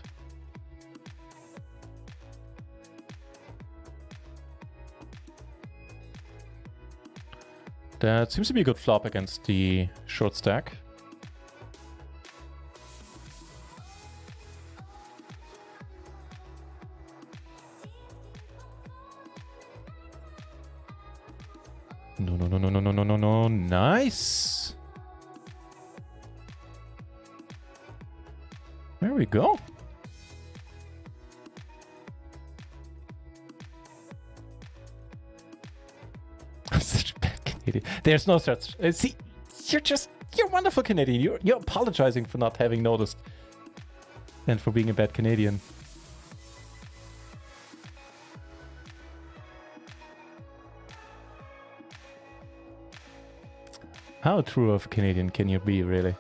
That seems to be a good flop against the short stack. No, no, no, no, no, no, no, no, no. Nice. There we go. Such a bad Canadian. There's no such. See, you're wonderful Canadian. You're apologizing for not having noticed and for being a bad Canadian. How true of a Canadian can you be, really?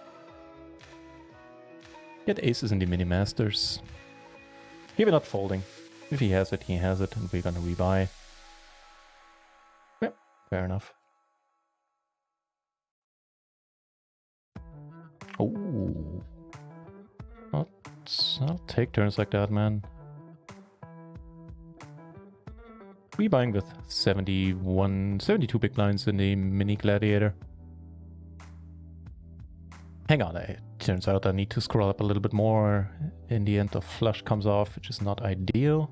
Get aces in the mini masters. Here we're not folding. If he has it, he has it, and we're gonna rebuy. Yep, fair enough. Oh, I'll take turns like that, man. Rebuying with 72 big blinds in the mini gladiator. Hang on, it turns out I need to scroll up a little bit more. In the end, the flush comes off, which is not ideal.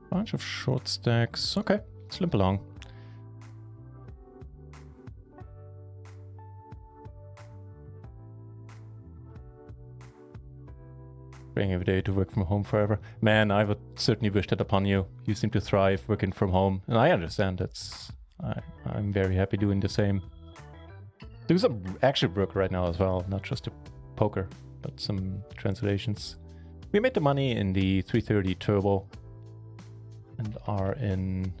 Bunch of short stacks. Okay, let's limp along. Praying every day to work from home forever. Man, I would certainly wish that upon you. You seem to thrive working from home, and I understand. I'm very happy doing the same. Do some actual work right now as well, not just a poker, but some translations. We made the money in the 330 Turbo and are in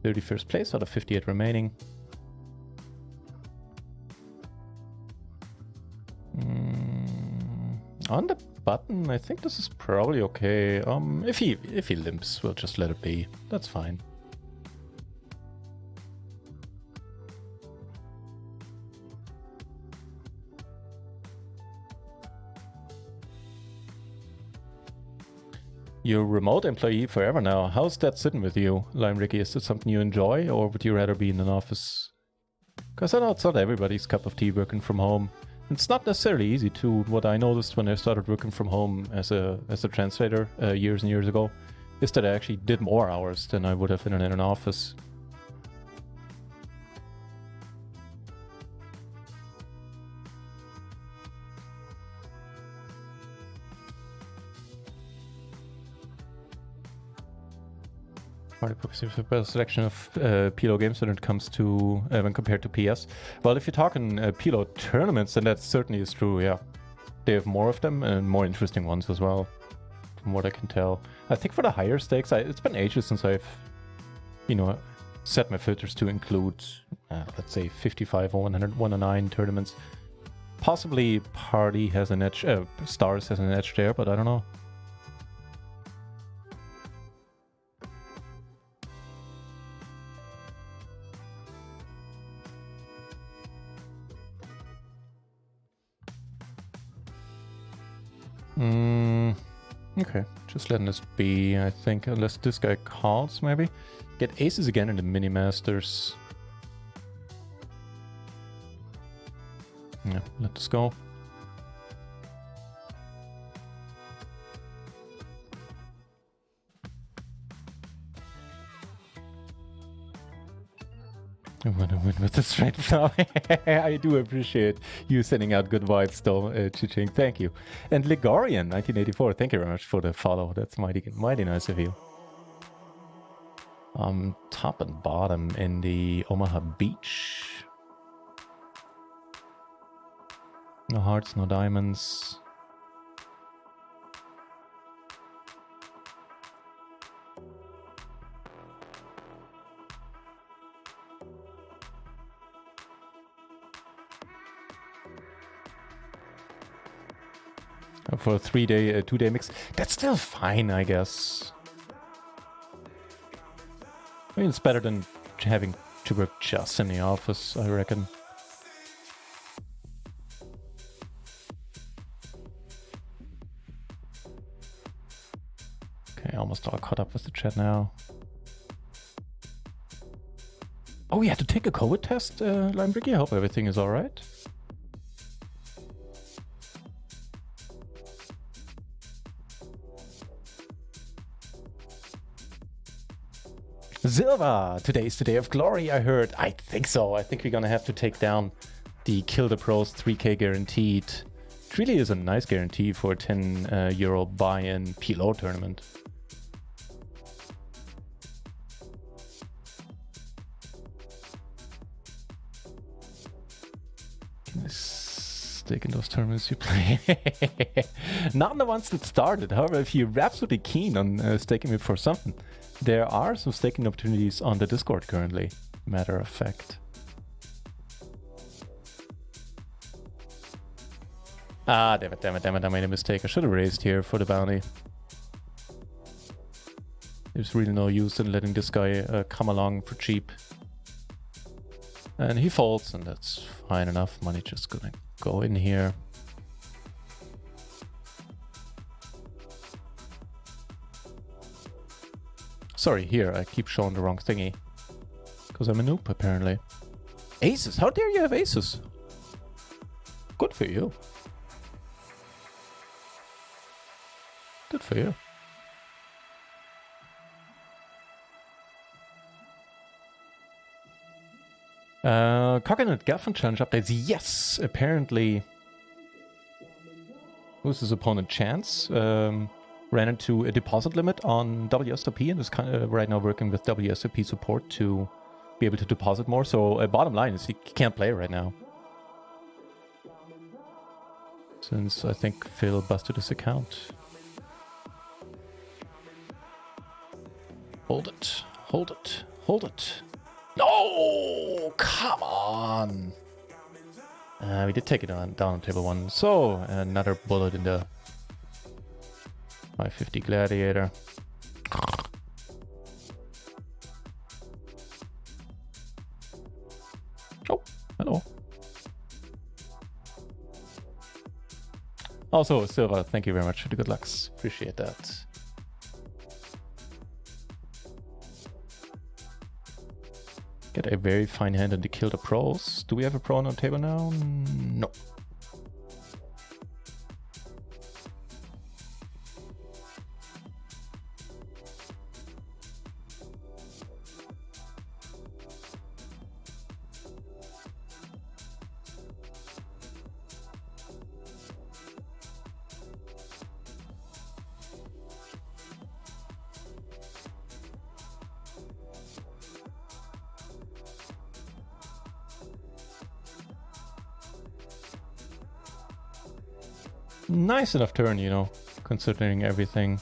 31st place out of 58 remaining. On the button, I think this is probably okay. If he limps, we'll just let it be. That's fine. You're a remote employee forever now. How's that sitting with you, Lime Ricky? Is it something you enjoy, or would you rather be in an office? Because I know it's not everybody's cup of tea working from home. It's not necessarily easy too. What I noticed when I started working from home as a translator years and years ago is that I actually did more hours than I would have in an office. Party Poker is a better selection of PLO games when it comes to when compared to PS. Well, if you're talking PLO tournaments, then that certainly is true. Yeah, they have more of them and more interesting ones as well, from what I can tell. I think for the higher stakes, it's been ages since I've, set my filters to include, let's say, 55 or 109 tournaments. Possibly Party has an edge, Stars has an edge there, but I don't know. Okay, just letting this be, I think, unless this guy calls, maybe. Get aces again in the mini-masters. Yeah, let this go. I want to win with the straight now. I do appreciate you sending out good vibes still, Chiching. Thank you. And Ligorian, 1984, thank you very much for the follow. That's mighty nice of you. Top and bottom in the Omaha Beach. No hearts, no diamonds. For a 2-day mix. That's still fine, I guess. I mean, it's better than having to work just in the office, I reckon. Okay, almost all caught up with the chat now. Oh, we had to take a COVID test, Lime Ricky? I hope everything is alright. Silva! Today is the day of glory, I heard. I think so. I think we're gonna have to take down the Kill the Pros 3K guaranteed. It really is a nice guarantee for a 10 euro buy-in PLO tournament. Can I stake in those tournaments you play? Not the ones that started. However, if you're absolutely keen on staking me for something, there are some staking opportunities on the Discord currently, matter of fact. Ah, damn it, I made a mistake. I should have raised here for the bounty. There's really no use in letting this guy come along for cheap. And he folds, and that's fine enough. Money just gonna go in here. Sorry, here, I keep showing the wrong thingy. Because I'm a noob, apparently. Aces! How dare you have aces? Good for you. Good for you. Coconut Gaffin challenge updates. Yes, apparently. Who's his opponent? Chance ran into a deposit limit on WSOP and is kind of right now working with WSOP support to be able to deposit more. So bottom line is he can't play right now. Since I think Phil busted his account. Hold it. Hold it. Hold it. No! Come on! We did take it down on table 1. So, another bullet in the 550 Gladiator. Oh, hello. Also, Silva, thank you very much for the good lucks. Appreciate that. Get a very fine hand and to kill the pros. Do we have a pro on the table now? No. Nice enough turn, you know, considering everything.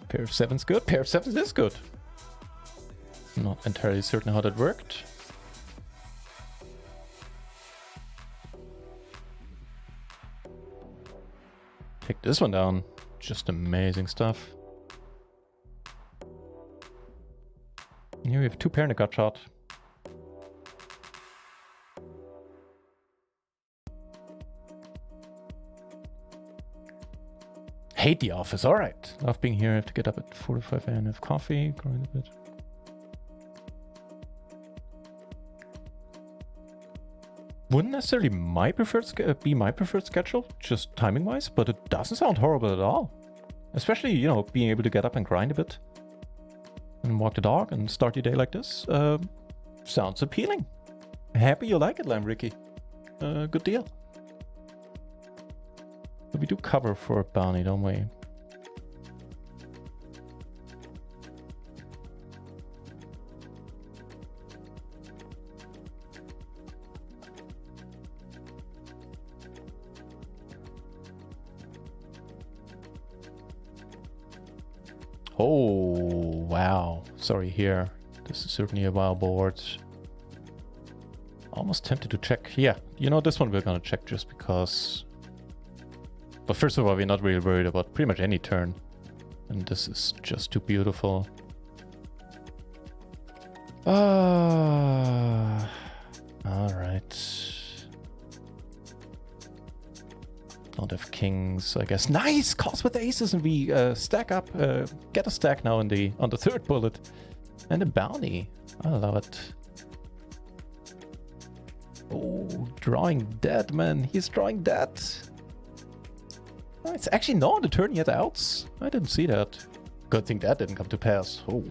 Pair of 7's good. Pair of 7's is good. Not entirely certain how that worked. Take this one down. Just amazing stuff. Here we have 2 pair in a gut shot. Hate the office, alright. Love being here, I have to get up at 4 to 5 a.m. have coffee, grind a bit. Wouldn't necessarily be my preferred schedule, just timing wise, but it doesn't sound horrible at all. Especially, you know, being able to get up and grind a bit. And walk the dog and start your day like this. Sounds appealing. Happy you like it, Lime Ricky. Good deal. But we do cover for a bounty, don't we? Oh, wow. Sorry here. This is certainly a wild board. Almost tempted to check. Yeah, you know, this one we're gonna check just because. But first of all, we're not really worried about pretty much any turn. And this is just too beautiful. Alright. Don't have kings, I guess. Nice! Calls with aces, and we stack up. Get a stack now on the 3rd bullet. And a bounty. I love it. Oh, drawing dead, man. He's drawing dead. Oh, it's actually not on the turn yet outs. I didn't see that. Good thing that didn't come to pass. Oh.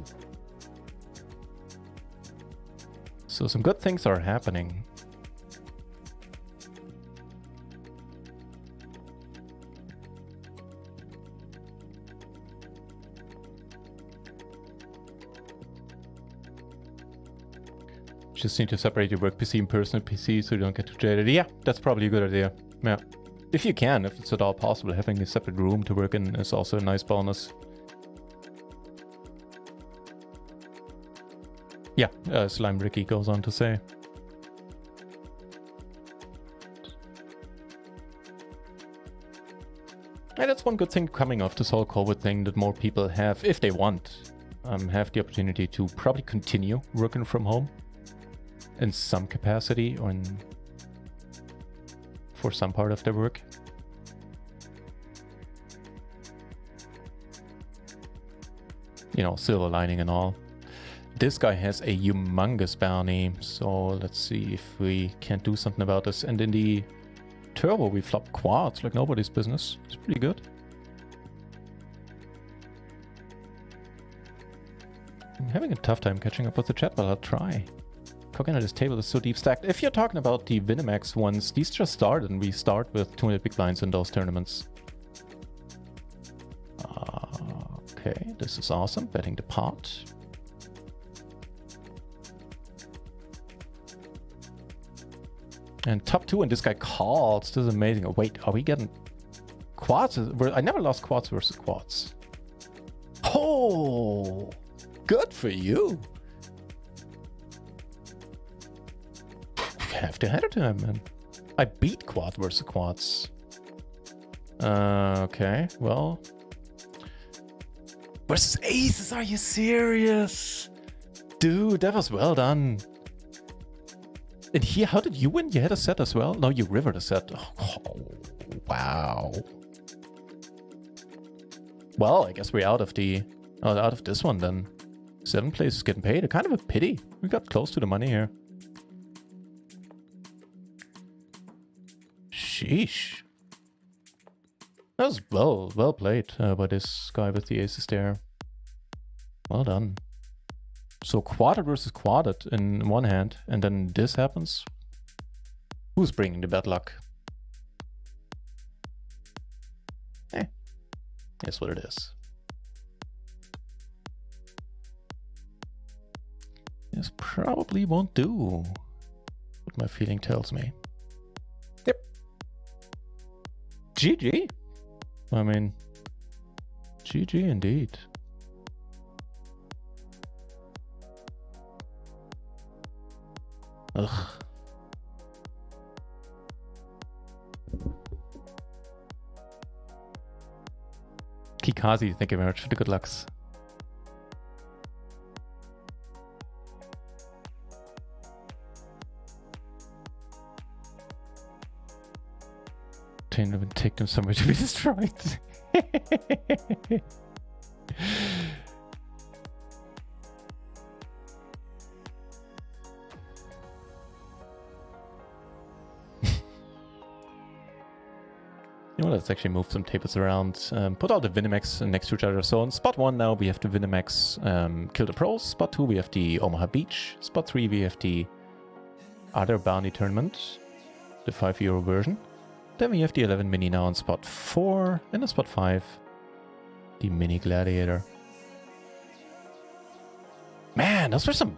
So some good things are happening. Just need to separate your work PC and personal PC so you don't get too jaded. Yeah, that's probably a good idea. Yeah. If you can, if it's at all possible, having a separate room to work in is also a nice bonus. Yeah, Slime Ricky goes on to say. And that's one good thing coming off this whole COVID thing, that more people have, if they want, have the opportunity to probably continue working from home in some capacity or for some part of their work. You know, silver lining and all. This guy has a humongous bounty, so let's see if we can't do something about this. And in the turbo, we flop quads like nobody's business. It's pretty good. I'm having a tough time catching up with the chat, but I'll try. Coconut, this table is so deep stacked. If you're talking about the Winamax ones, these just started, and we start with 200 big blinds in those tournaments. Okay, this is awesome. Betting the pot. And top 2, and this guy calls. This is amazing. Oh, wait, are we getting quads? I never lost quads versus quads. Oh, good for you. Have to hand it to him, man. I beat quad versus quads. Okay, well. Versus aces, are you serious? Dude, that was well done. And here, how did you win? You had a set as well? No, you rivered a set. Oh, wow. Well, I guess we're out of this one then. 7th place is getting paid. A kind of a pity. We got close to the money here. Sheesh. That was well played by this guy with the aces there. Well done. So quadded versus quadded in one hand, and then this happens. Who's bringing the bad luck? That's what it is. This probably won't do, what my feeling tells me. Yep. GG. I mean, GG indeed. Ugh. Kikazi, thank you very much for the good lucks. Take them somewhere to be destroyed. You know, let's actually move some tables around. Put all the Winamax next to each other. So on spot 1 now we have the Winamax Kill the Pros. Spot 2 we have the Omaha Beach. Spot 3 we have the other bounty tournament, the €5 version. Then we have the 11 mini now on spot 4. And on spot 5, the mini gladiator. Man, those were some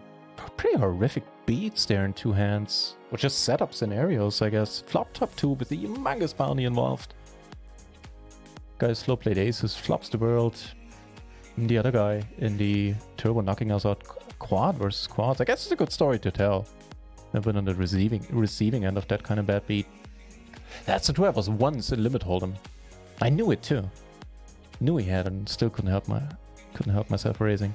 pretty horrific beats there in 2 hands. Or just setup scenarios, I guess. Flop top 2 with the humongous bounty involved. Guy slow played aces, flops the world. And the other guy in the turbo knocking us out quad versus quads. I guess it's a good story to tell. I've been on the receiving end of that kind of bad beat. That's the two I was once in limit hold'em. I knew it too. Knew he had and still couldn't help myself raising.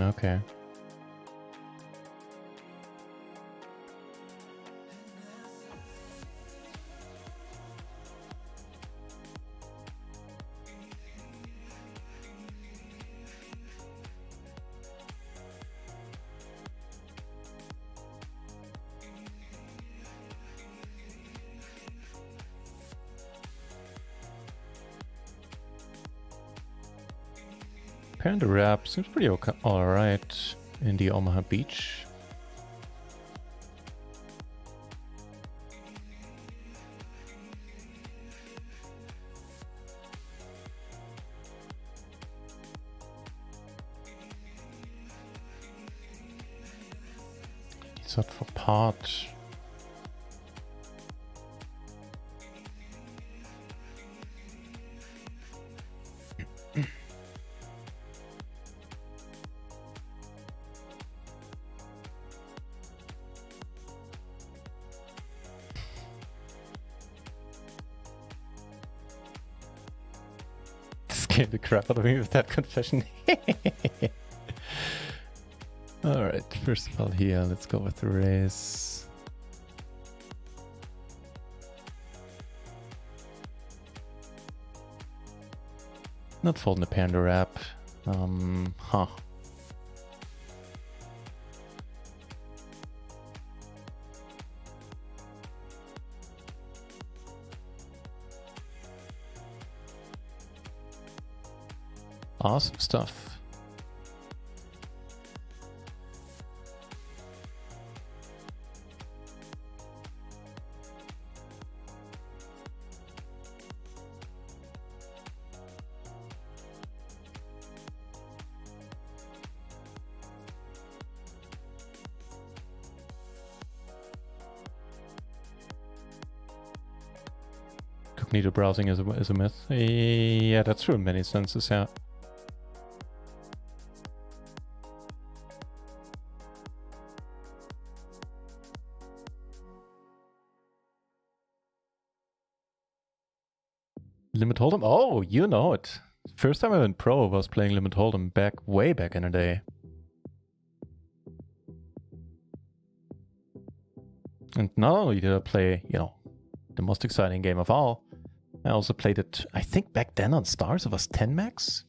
Okay. Panda Wrap seems pretty okay. Alright. In the Omaha Beach. It's not for pot. Scared the crap out of me with that confession. Alright, first of all here, let's go with the raise. Not folding the Panda Wrap. Huh. Awesome stuff. Incognito browsing is a myth. Yeah, that's true in many senses, yeah. Limit Hold'em? Oh, you know it. First time I went pro was playing Limit Hold'em way back in the day. And not only did I play, you know, the most exciting game of all, I also played it, I think back then on Stars it was 10 max?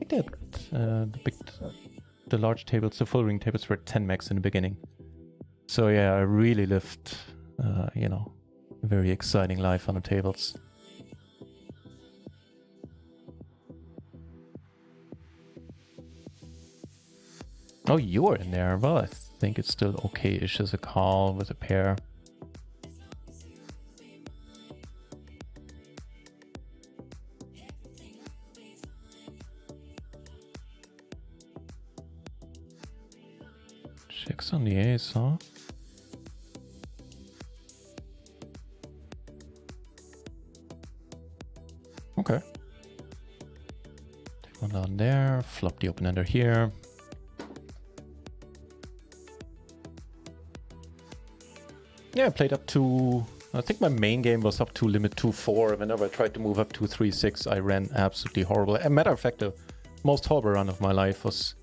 I think that the large tables, the full ring tables were 10 max in the beginning. So yeah, I really lived, you know, a very exciting life on the tables. Oh, you're in there. Well, I think it's still okay-ish as a call with a pair. Checks on the ace, huh? Okay. Take one down there, flop the open-ender here. Yeah, I played up to, I think my main game was up to limit 2-4. Whenever I tried to move up to 3-6, I ran absolutely horrible. As a matter of fact, the most horrible run of my life was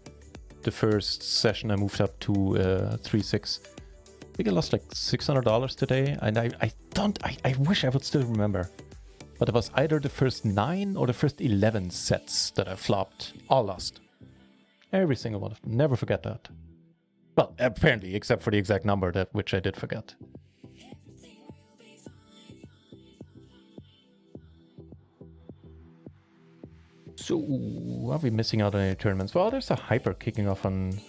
the first session I moved up to 3-6. I think I lost like $600 today, and I wish I would still remember. But it was either the first 9 or the first 11 sets that I flopped. All lost. Every single one of them. Never forget that. Well, apparently, except for the exact number, that which I did forget. So, are we missing out on any tournaments? Well, there's a hyper kicking off on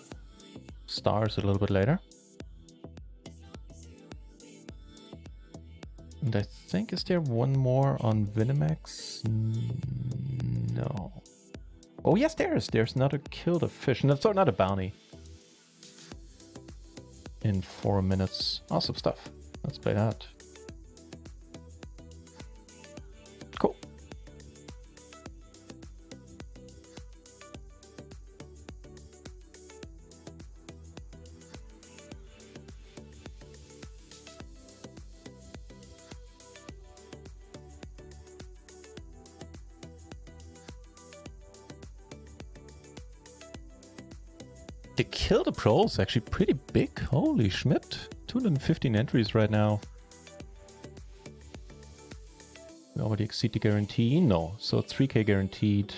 Stars a little bit later. And I think, is there one more on Vinimax? No. Oh, yes, there is. There's another Kill the Fish. No, sorry, not a bounty. In 4 minutes. Awesome stuff. Let's play that. Cool. The Kill the Pro is actually pretty big. Holy Schmidt. 215 entries right now. We already exceed the guarantee? No. So 3k guaranteed.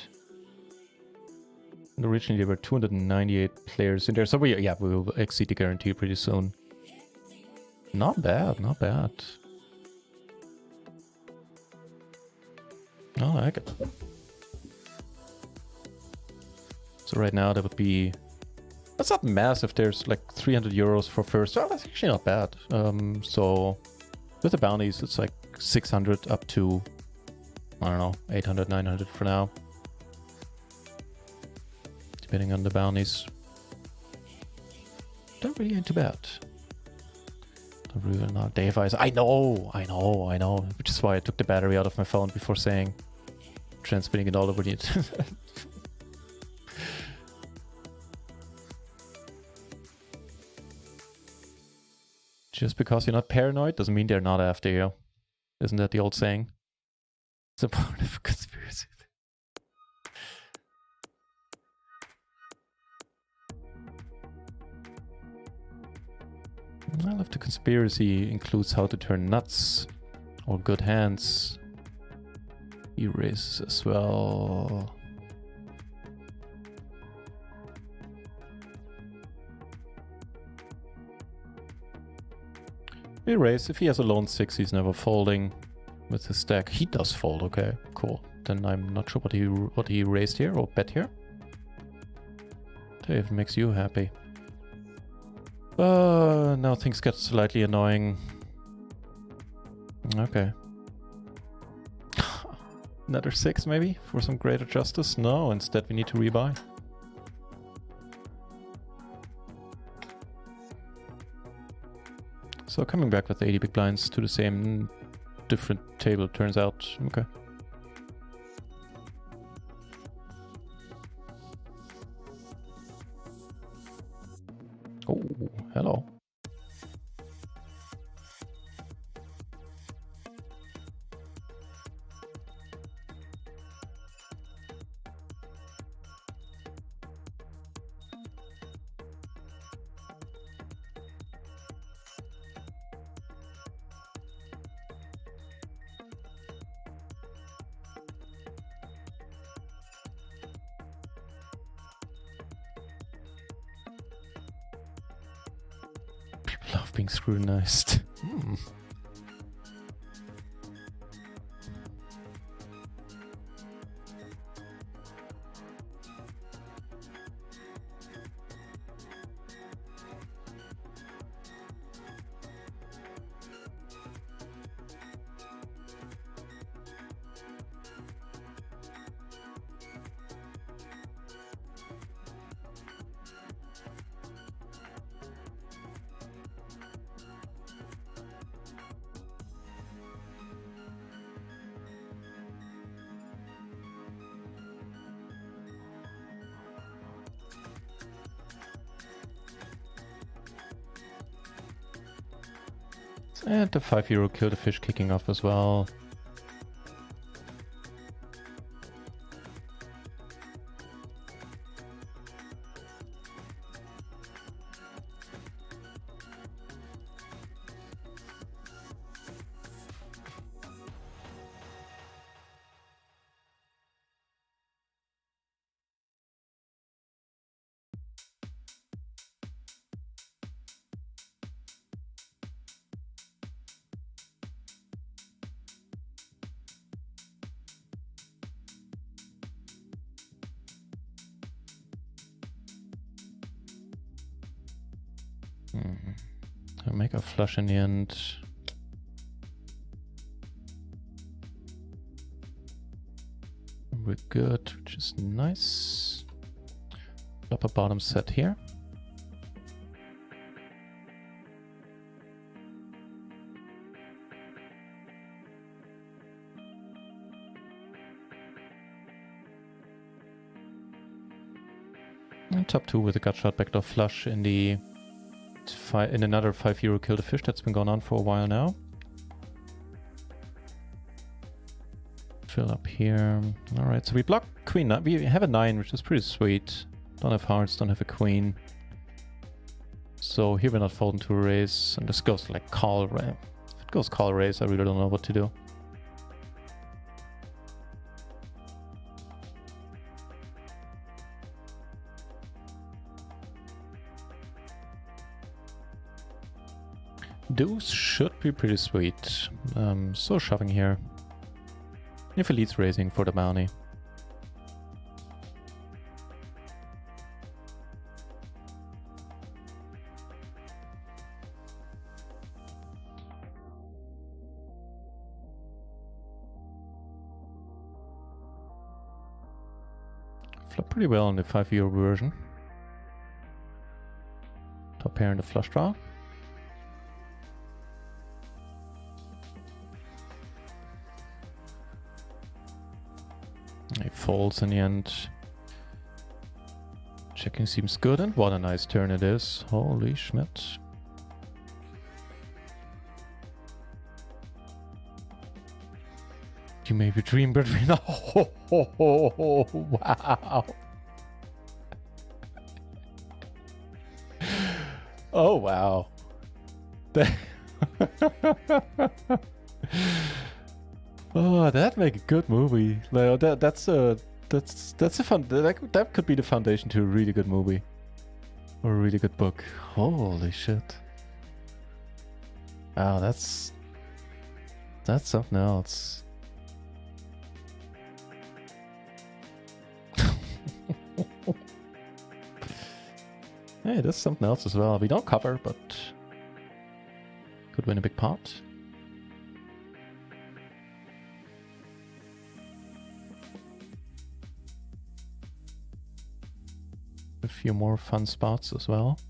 And originally there were 298 players in there. So we will exceed the guarantee pretty soon. Not bad, not bad. I like it. So right now that would be... That's not massive. There's like 300 euros for first. Oh, that's actually not bad. So with the bounties, it's like 600 up to, I don't know, 800, 900 for now. Depending on the bounties. Don't really ain't too bad. Don't really not. Device. I know. Which is why I took the battery out of my phone before saying transmitting it all over the internet. Just because you're not paranoid doesn't mean they're not after you. Isn't that the old saying? It's a part of a conspiracy. Well, if the conspiracy includes how to turn nuts or good hands, erase as well. Erase. If he has a lone 6, he's never folding with his stack. He does fold, okay, cool. Then I'm not sure what he raised here or bet here. If it makes you happy. Now things get slightly annoying. Okay. Another 6 maybe for some greater justice? No, instead we need to rebuy. So coming back with 80 big blinds to the same different table turns out. Okay. Oh, hello. Love being scrutinized. And the €5 kill the fish kicking off as well. I'll make a flush in the end. We're good, which is nice. Flop a bottom set here. And top 2 with a gut shot backdoor flush in the in another €5 kill the fish that's been going on for a while now. Fill up here. Alright, so we block queen. We have a 9, which is pretty sweet. Don't have hearts, don't have a queen. So here we're not folding to a raise. And this goes like call raise. If it goes call raise, I really don't know what to do. Deuce should be pretty sweet. So shoving here. If he leads raising for the bounty. Flop pretty well in the 5-euro version. Top pair in the flush draw. He folds in the end. Checking seems good, and what a nice turn it is. Holy Schmidt. You may be dream between. Oh, wow. Oh, wow. Oh, that'd make a good movie. Like, that's a fun. That could be the foundation to a really good movie or a really good book. Holy shit! Wow, that's something else. Hey, that's something else as well. We don't cover, but could win a big pot. A few more fun spots as well.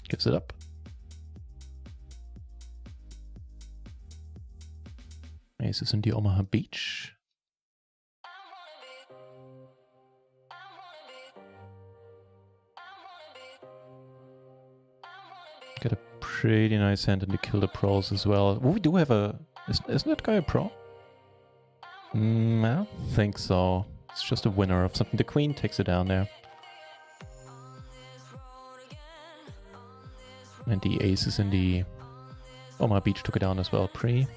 Gives it up. Aces in the Omaha Beach. Got a pretty nice hand in the Kill the Pros as well. Oh, we do have a... Isn't that guy a pro? I don't think so. It's just a winner of something. The Queen takes it down there. And the aces in the Omaha Beach took it down as well, pre.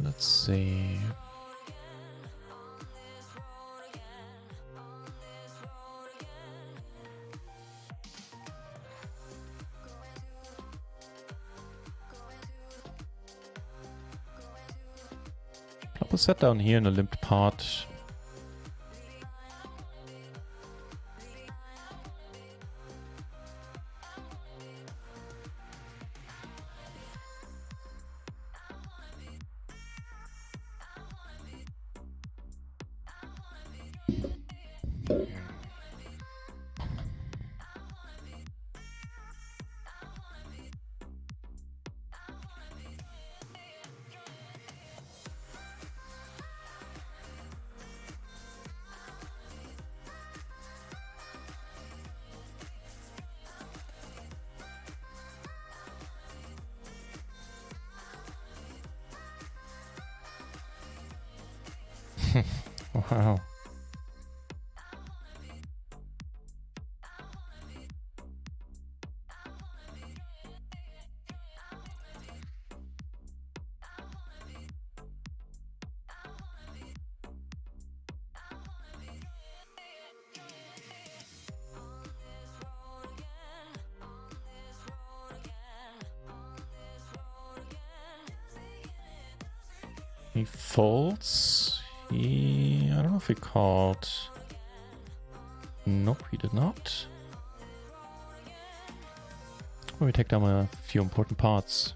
Let's see. I will set down here in a limped pot. Wow. He folds. I don't know if he called. Nope, he did not. Well, we take down a few important parts.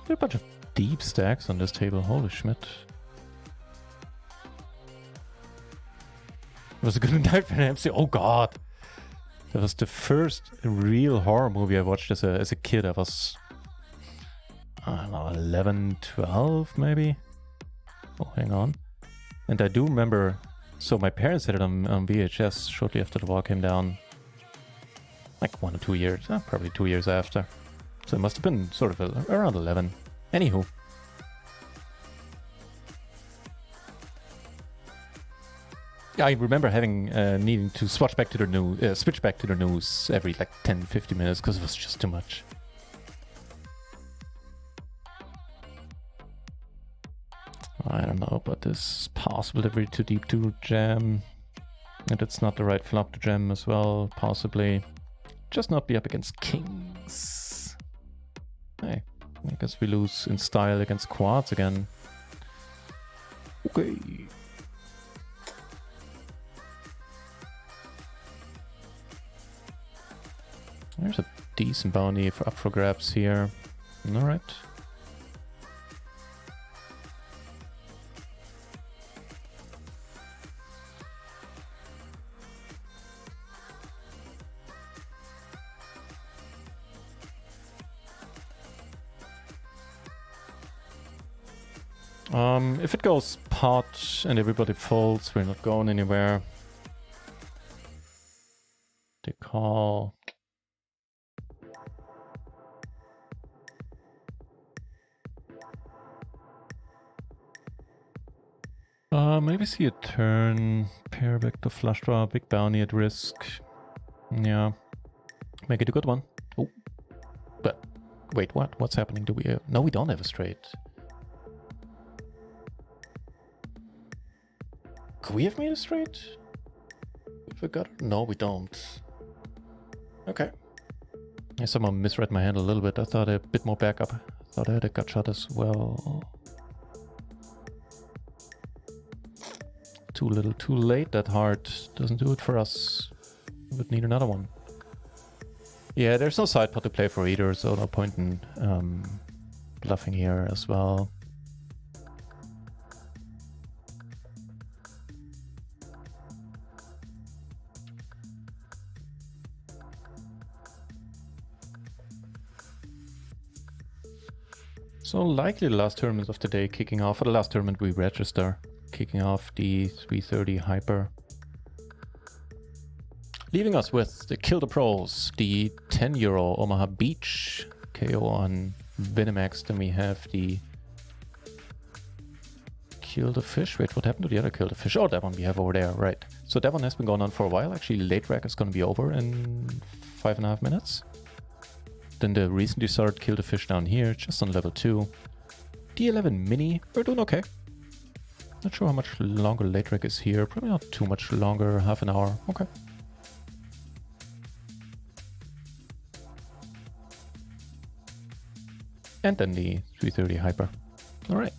There are a bunch of deep stacks on this table. Holy Schmidt. It was a good night for an MC. Oh god. That was the first real horror movie I watched as a kid. I was, I don't know, 11, 12 maybe? Oh, hang on. And I do remember, so my parents had it on VHS shortly after the wall came down. Like 1 or 2 years, probably 2 years after. So it must have been sort of around 11. Anywho. I remember having needing to switch back to the news every like 10-15 minutes because it was just too much. I don't know, but this is possible to be too deep to jam. And it's not the right flop to jam as well, possibly. Just not be up against kings. Hey, I guess we lose in style against quads again. Okay. There's a decent bounty for up for grabs here. Alright. If it goes pot and everybody folds, we're not going anywhere. They call. Maybe see a turn, pair back to flush draw, big bounty at risk. Yeah, make it a good one. Oh, but wait, what? What's happening? Do we? No, we don't have a straight. Could we have made a straight? If we got it? No, we don't. Okay. I somehow misread my hand a little bit. I thought a bit more backup. I thought I had a gut shot as well. Too little, too late. That heart doesn't do it for us. We would need another one. Yeah, there's no side pot to play for either, so no point in bluffing here as well. So likely the last tournament of the day kicking off, or the last tournament we register, kicking off the 330 Hyper. Leaving us with the Kill the Pros, the €10 Omaha Beach KO on Vinimax. Then we have the Kill the Fish. Wait, what happened to the other Kill the Fish? Oh, that one we have over there, right. So that one has been going on for a while. Actually, late rack is going to be over in 5.5 minutes. Then the recently started Kill the Fish down here, just on level 2. D11 Mini, we're doing okay. Not sure how much longer late rack is here. Probably not too much longer, half an hour. Okay. And then the 330 Hyper. Alright.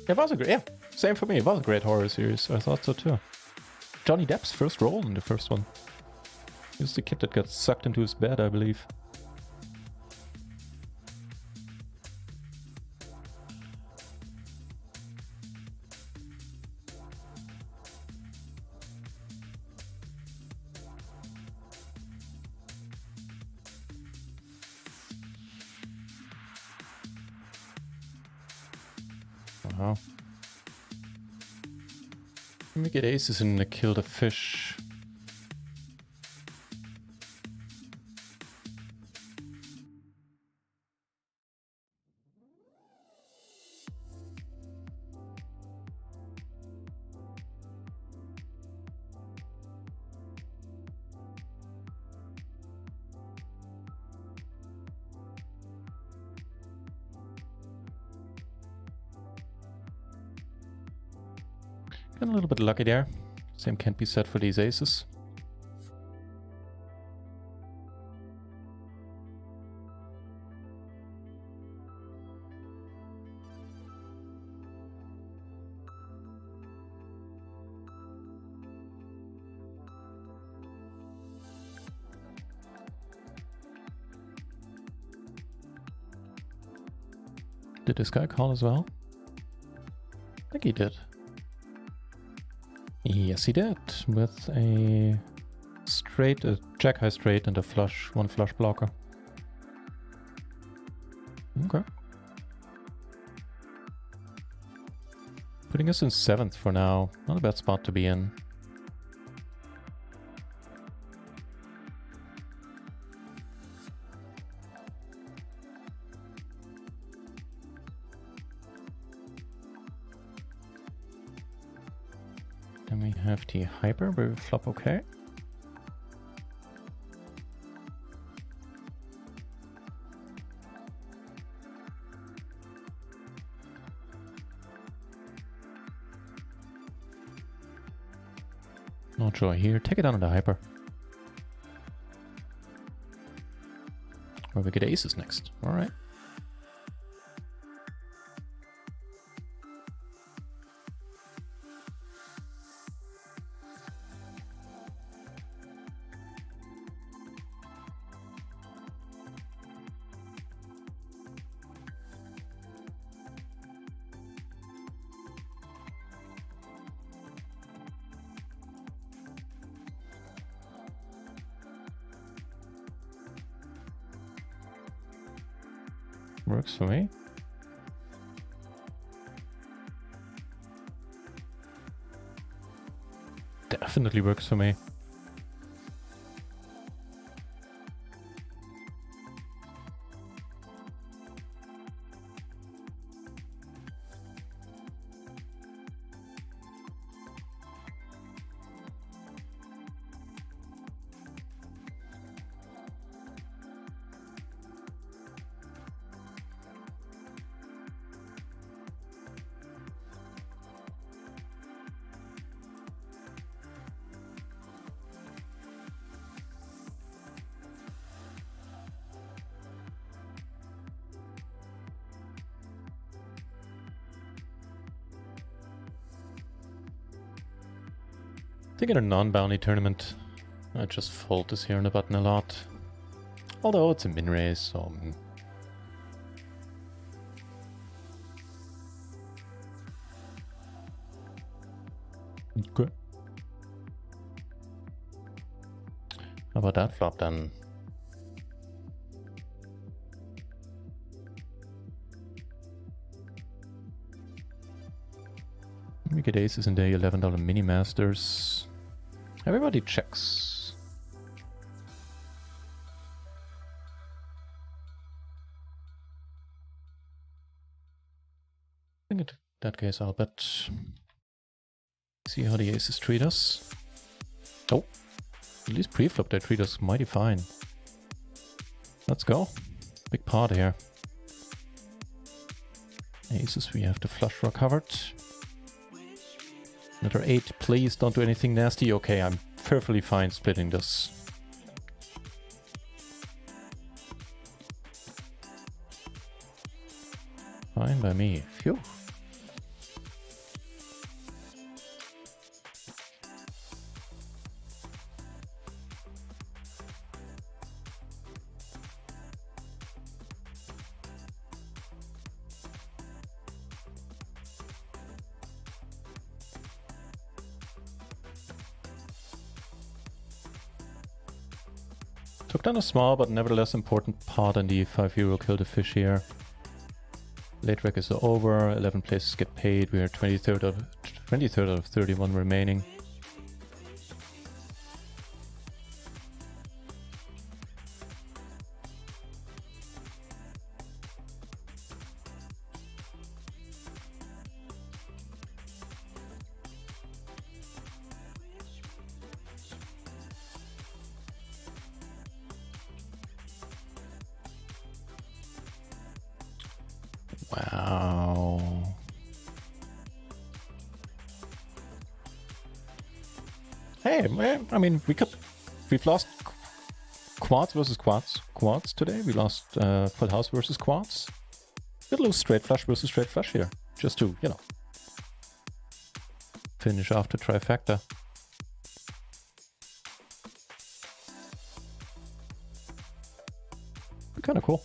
It was a great, yeah, same for me. It was a great horror series. I thought so too. Johnny Depp's first role in the first one. He was the kid that got sucked into his bed, I believe. Wow. Let me get aces in the Kill the Fish. Got a little bit lucky there. Same can't be said for these aces. Did this guy call as well? I think he did. Yes, he did, with a straight, a jack high straight and a flush, one flush blocker. Okay. Putting us in 7th for now. Not a bad spot to be in. Then we have the hyper, where we flop okay. No joy here. Take it down on the hyper. Where we get aces next. Alright. Works for me. Definitely works for me. I think in a non-bounty tournament, I just fold this here on the button a lot. Although it's a min raise, so... Okay. How about that flop then? We get aces in the $11 mini masters. Everybody checks. I think in that case I'll bet. See how the aces treat us. Oh, at least pre-flop they treat us mighty fine. Let's go. Big pot here. Aces, we have the flush draw covered. Another 8, please don't do anything nasty. Okay, I'm perfectly fine splitting this. Fine by me. Phew. Took down a small but nevertheless important pot in the €5 kill the fish here. Late rec is over, 11 places get paid, we are 23rd out of 31 remaining. Wow. Hey, man, I mean, we've lost quads versus quads today. We lost full house versus quads. We'll lose straight flush versus straight flush here, just to, you know, finish off the trifecta. Kind of cool.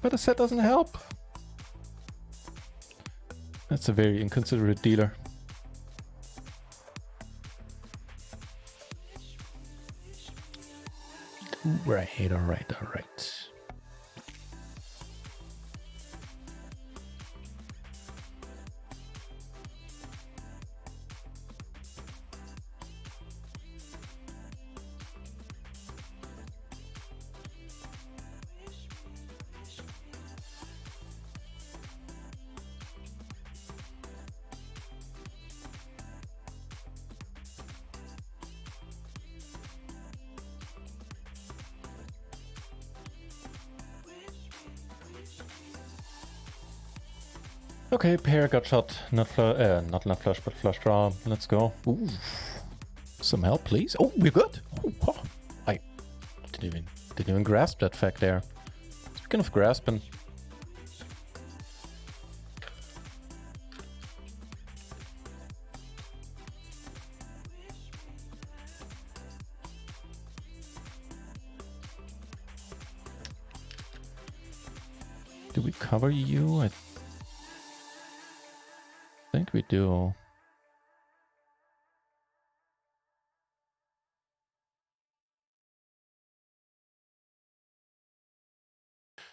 But the set doesn't help. That's a very inconsiderate dealer. Right, alright. Okay, pair got shot. Not flush, but flush draw. Let's go. Ooh. Some help, please. Oh, we're good. Ooh, oh. I didn't even grasp that fact there. Speaking of grasping. Do we cover you? I think we do.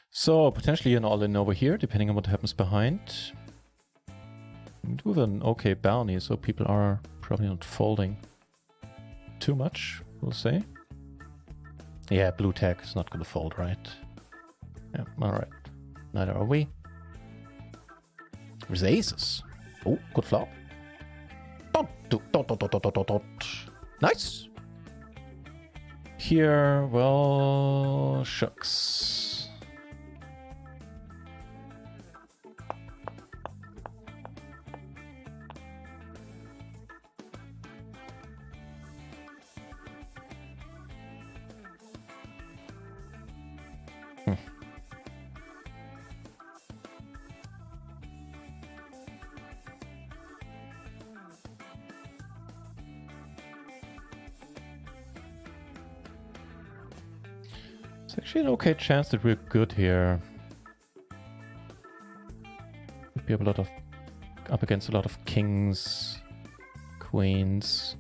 So, potentially an all-in over here, depending on what happens behind. We do have an okay bounty, so people are probably not folding too much, we'll say. Yeah, blue tag is not gonna fold, right? Yeah, alright. Neither are we. There's aces. Oh, good flop. Don't. Nice. Here, well, shucks. It's actually an okay chance that we're good here. We'd be up against a lot of kings, queens.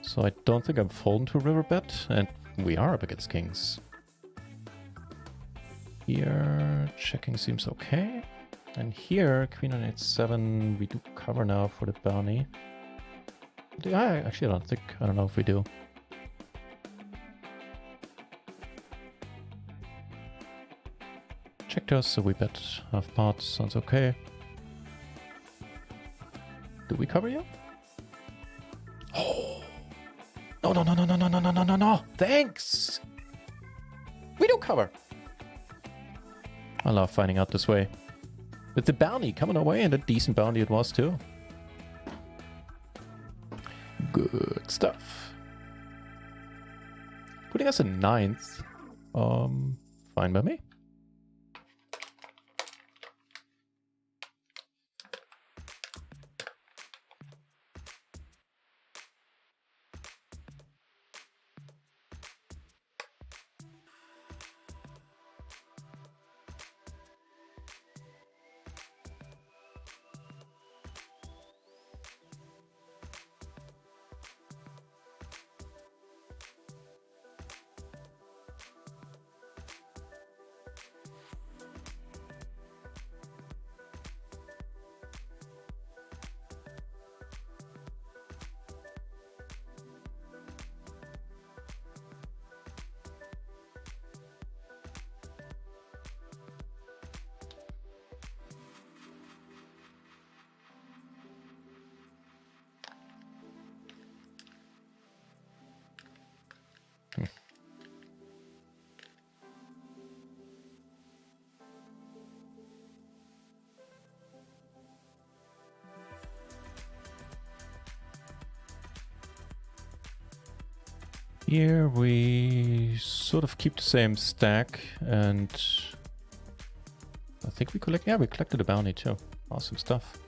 So I don't think I'm folding to river bet, and we are up against kings. Here, checking seems okay. And here, queen on h7, we do cover now for the bounty. Actually, I don't know if we do. Checked us, so we bet half pot. Sounds okay. Do we cover you? Oh! No. Thanks! We do cover. I love finding out this way. With the bounty coming our way, and a decent bounty it was too. Good stuff. Putting us in 9th. Fine by me. Here we sort of keep the same stack, and I think we collected a bounty too. Awesome stuff.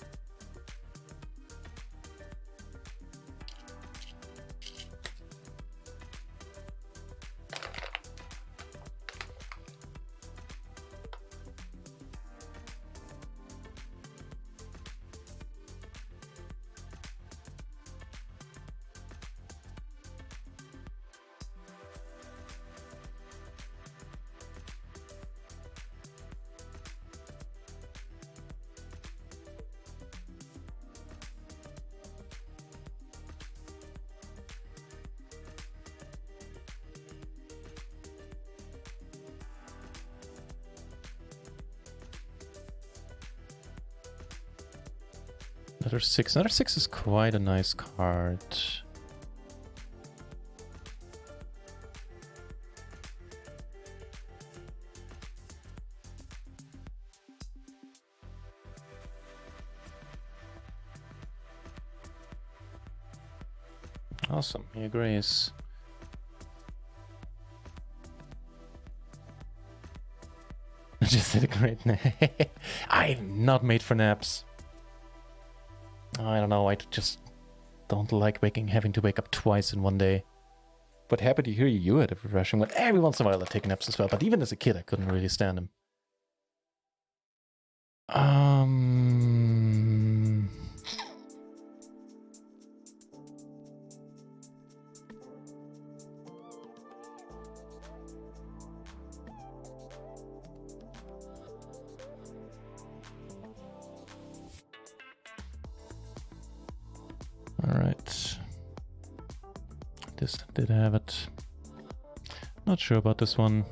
Another 6. Another 6 is quite a nice card. Awesome, he agrees. I just did a great nap. I'm not made for naps. I don't know, I just don't like having to wake up twice in one day. But happy to hear you had a refreshing one. Every once in a while I take naps as well, but even as a kid I couldn't really stand them. Alright. This did have it. Not sure about this one.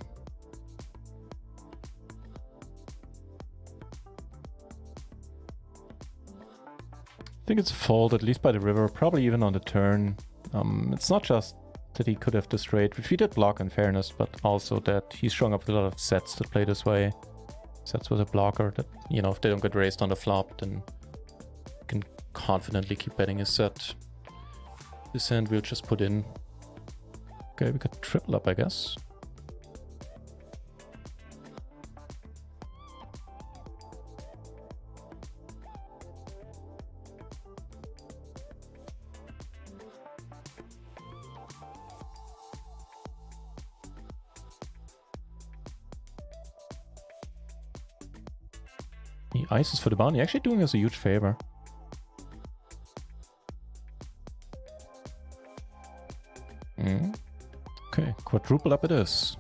I think it's a fault, at least by the river, probably even on the turn. It's not just that he could have the straight, which he did block in fairness, but also that he's showing up with a lot of sets that play this way. Sets with a blocker that, you know, if they don't get raised on the flop, then you can confidently keep betting his set. This hand we'll just put in. Okay, we got triple up, I guess. He ices for the bounty, actually doing us a huge favor. Okay, quadruple up it is.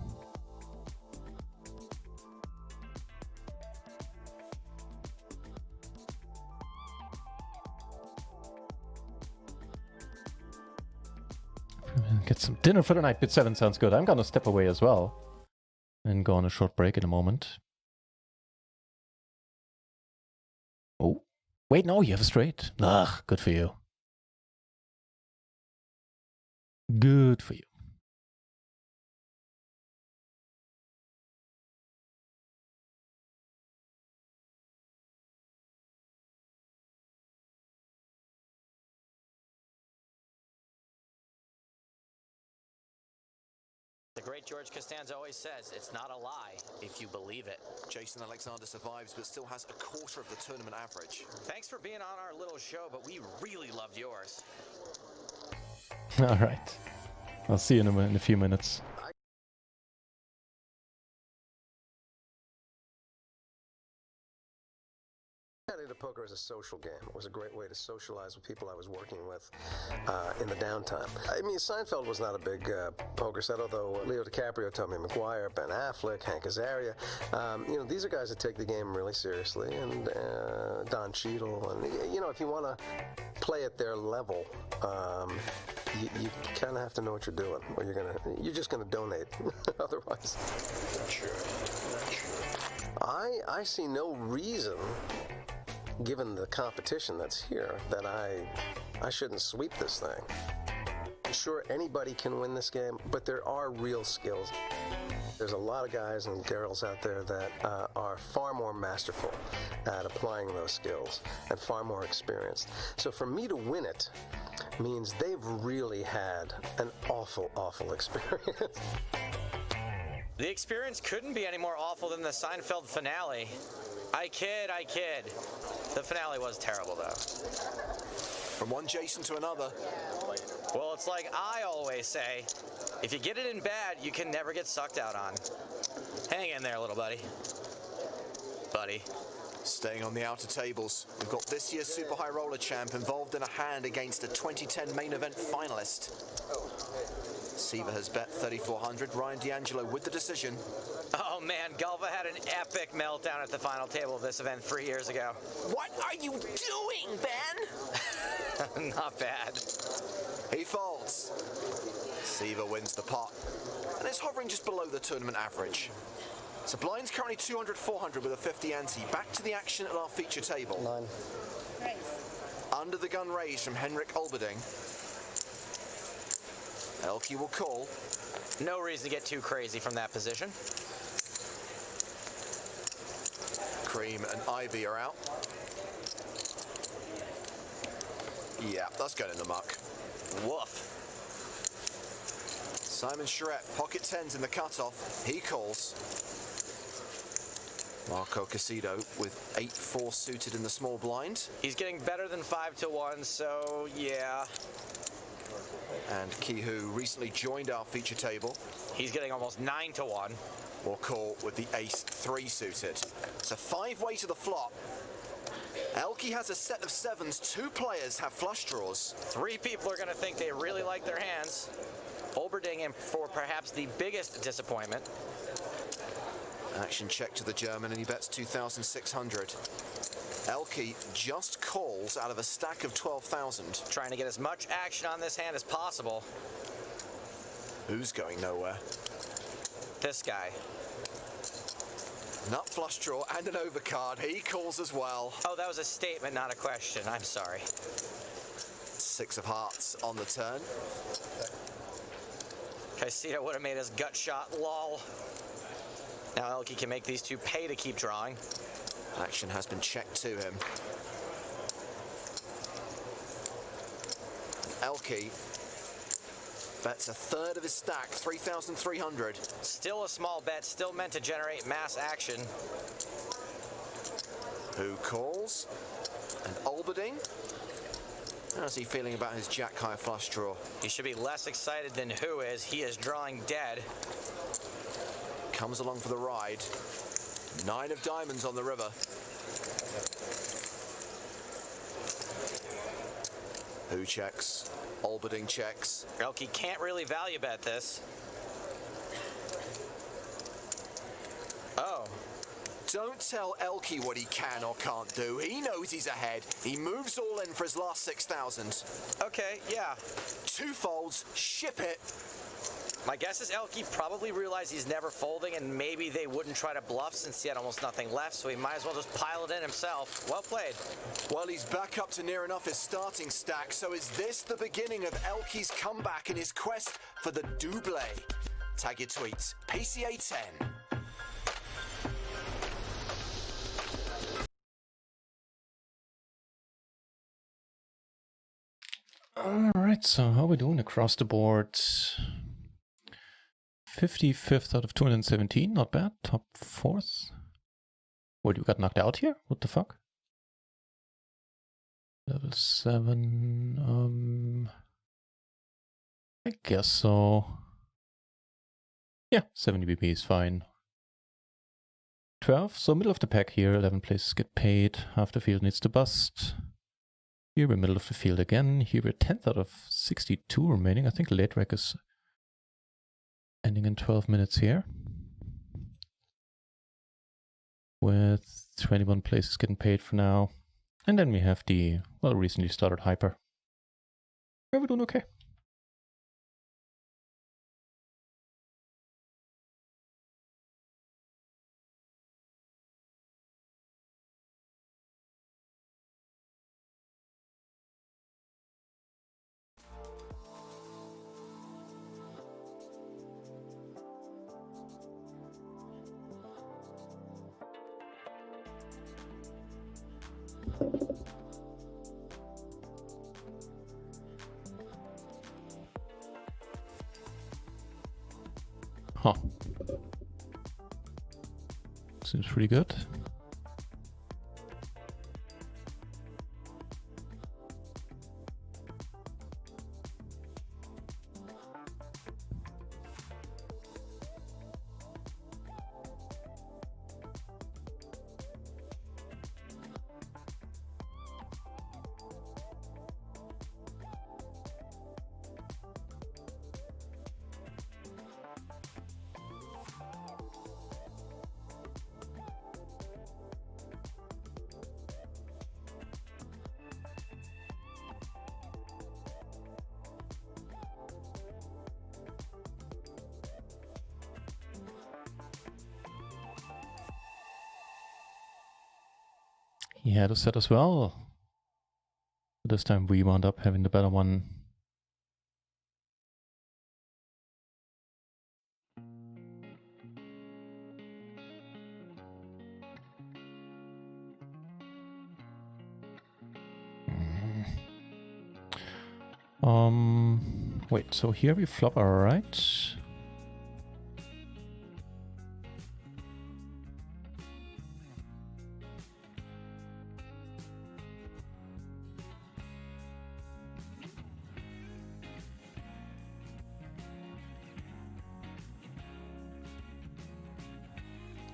Get some dinner for the night. Bit 7 sounds good. I'm gonna step away as well and go on a short break in a moment. Oh, wait, no, you have a straight. Ugh, good for you. Good for you. The great George Costanza always says, it's not a lie if you believe it. Jason Alexander survives, but still has a quarter of the tournament average. Thanks for being on our little show, but we really loved yours. All right. I'll see you in a few minutes. I got into poker as a social game. It was a great way to socialize with people I was working with in the downtime. I mean, Seinfeld was not a big poker set, although Leo DiCaprio, Tommy McGuire, Ben Affleck, Hank Azaria, you know, these are guys that take the game really seriously, and Don Cheadle, and, you know, if you want to play at their level, you kind of have to know what you're doing, or you're just gonna donate otherwise. I see no reason, given the competition that's here, that I shouldn't sweep this thing. Sure, anybody can win this game, but there are real skills. There's a lot of guys and girls out there that are far more masterful at applying those skills and far more experienced. So for me to win it means they've really had an awful, awful experience. The experience couldn't be any more awful than the Seinfeld finale. I kid. The finale was terrible, though. From one Jason to another. Well, it's like I always say, if you get it in bad, you can never get sucked out on. Hang in there, little buddy. Staying on the outer tables, we've got this year's Super High Roller champ involved in a hand against a 2010 main event finalist. Siva has bet 3,400. Ryan D'Angelo with the decision. Oh man, Gulva had an epic meltdown at the final table of this event 3 years ago. What are you doing, Ben? Not bad. He folds. Siva wins the pot and is hovering just below the tournament average. So blind's currently 200, 400 with a 50 ante. Back to the action at our feature table. 9. Under the gun raise from Henrik Olberding. Elke will call. No reason to get too crazy from that position. Cream and Ivy are out. Yeah, that's going in the muck. Woof. Simon Charette, pocket tens in the cutoff. He calls. Marco Casido with 8-4 suited in the small blind. He's getting better than 5-1, so yeah. And Kihu recently joined our feature table. He's getting almost 9-1. Will call with the ace-3 suited. It's a 5-way to the flop. Elke has a set of sevens. 2 players have flush draws. 3 people are going to think they really like their hands. Olberding in for perhaps the biggest disappointment. Action check to the German, and he bets 2,600. Elke just calls out of a stack of 12,000. Trying to get as much action on this hand as possible. Who's going nowhere? This guy. Nut flush draw and an overcard. He calls as well. Oh, that was a statement, not a question. I'm sorry. 6 of hearts on the turn. Casido would have made his gut shot, lol. Now Elke can make these 2 pay to keep drawing. Action has been checked to him. Elke bets a third of his stack, 3,300. Still a small bet, still meant to generate mass action. Who calls? And Olberding? How's he feeling about his jack-high flush draw? He should be less excited than Who is. He is drawing dead. Comes along for the ride. 9 of diamonds on the river. Who checks? Olberding checks. Elke can't really value bet this. Oh. Don't tell Elke what he can or can't do. He knows he's ahead. He moves all in for his last 6,000. Okay, yeah. 2 folds, ship it. My guess is Elke probably realized he's never folding, and maybe they wouldn't try to bluff since he had almost nothing left, so he might as well just pile it in himself. Well played. Well, he's back up to near enough his starting stack, so is this the beginning of Elke's comeback in his quest for the double? Tag your tweets, PCA 10. Alright, so how are we doing across the board? 55th out of 217, not bad. Top 4th. What, you got knocked out here? What the fuck? Level 7, I guess so. Yeah, 70 BP is fine. 12, so middle of the pack here, 11 places get paid, half the field needs to bust. Here we're middle of the field again, here we're 10th out of 62 remaining, I think late rec is ending in 12 minutes here. With 21 places getting paid for now. And then we have the, well, recently started hyper. Yeah, we're doing okay. Huh. Seems pretty good. He had a set as well. This time we wound up having the better one. Wait, so here we flop, alright.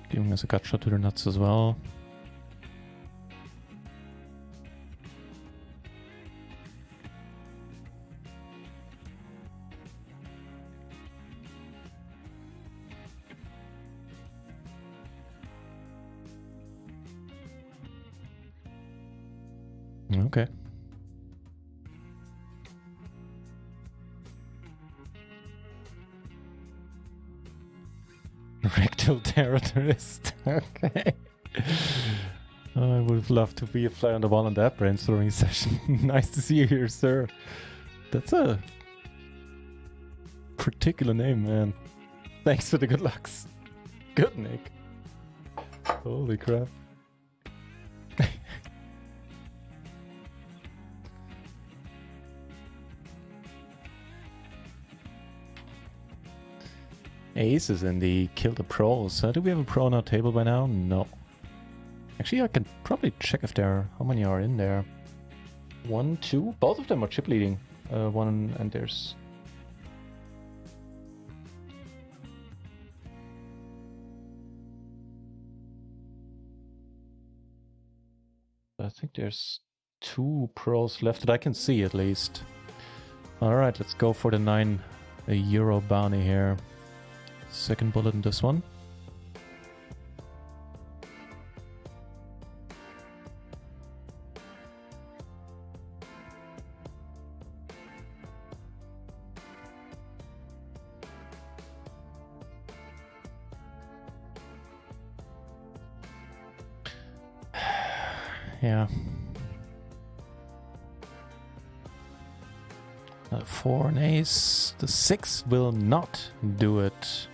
Giving us a gut shot to the nuts as well. Okay. Rectal terrorist. Okay. I would have loved to be a fly on the wall on that brainstorming session. Nice to see you here, sir. That's a particular name, man. Thanks for the good lucks. Good, Nick. Holy crap. Ace is in the Kill the Pros. Do we have a pro on our table by now? No. Actually, I can probably check if there how many are in there. 1, 2. Both of them are chip leading. One and there's... I think there's 2 pros left that I can see at least. Alright, let's go for the €9 bounty here. Second bullet in this one. Yeah. 4 and ace. The 6 will not do it.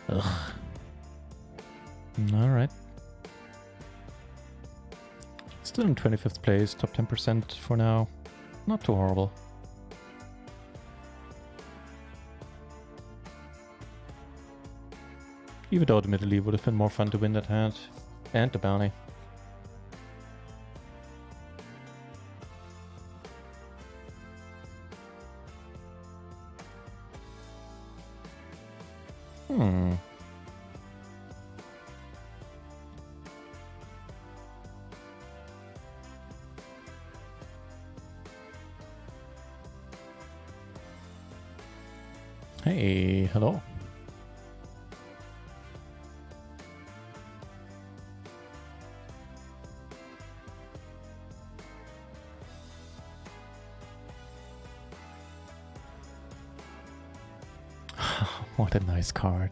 Ugh. Alright. Still in 25th place, top 10% for now. Not too horrible. Even though admittedly it would have been more fun to win that hand. And the bounty. Hey, hello. What a nice card.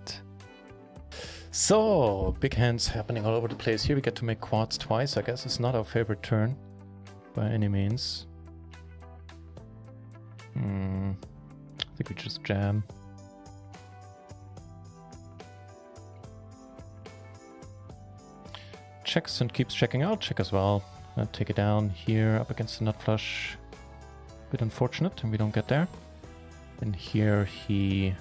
So, big hands happening all over the place. Here we get to make quads twice. I guess it's not our favorite turn by any means. I think we just jam. Checks and keeps checking out. Check as well. Take it down here up against the nut flush. Bit unfortunate, and we don't get there. And here he...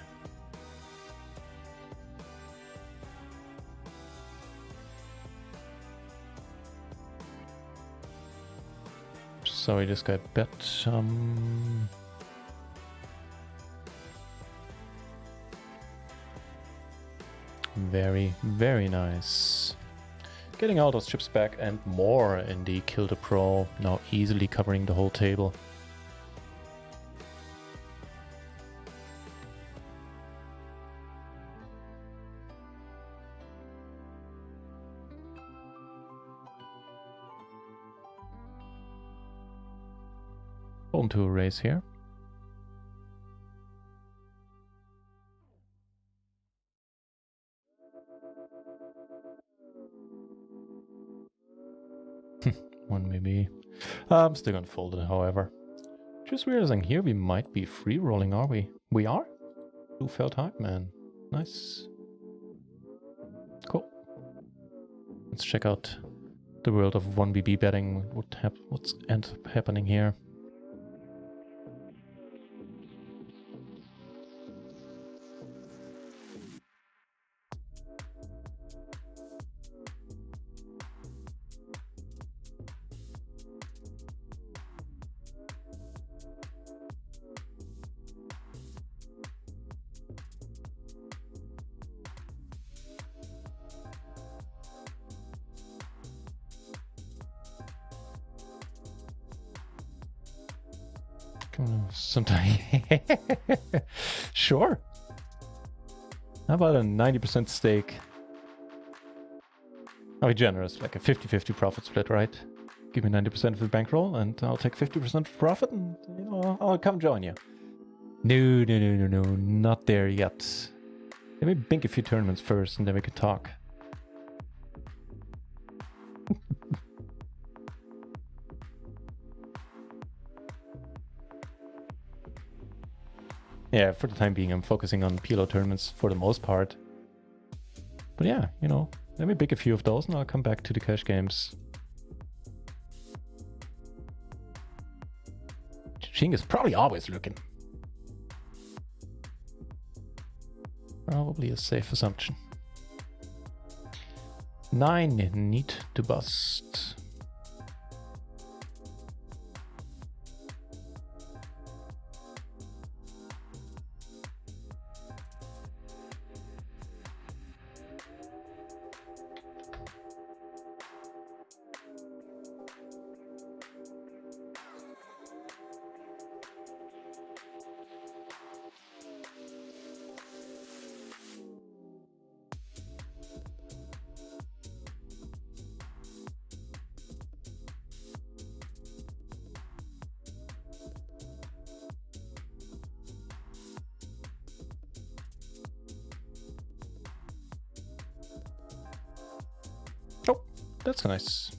So he just got bet. Very, very nice. Getting all those chips back and more in the Kill the Pro, now easily covering the whole table. On to a race here. One maybe. I'm still gonna fold it, however. Just realizing here we might be free rolling, are we? We are? Blue felt hype, man. Nice. Cool. Let's check out the world of 1BB betting. What's ends up happening here? Sometime. Sure. How about a 90% stake? I'll be generous, like a 50-50 profit split, right? Give me 90% of the bankroll and I'll take 50% of profit and I'll come join you. No, not there yet. Let me bink a few tournaments first and then we can talk. Yeah, for the time being, I'm focusing on PLO tournaments for the most part. But yeah, let me pick a few of those and I'll come back to the cash games. Ching is probably always looking. Probably a safe assumption. 9 need to bust. Oh, that's nice.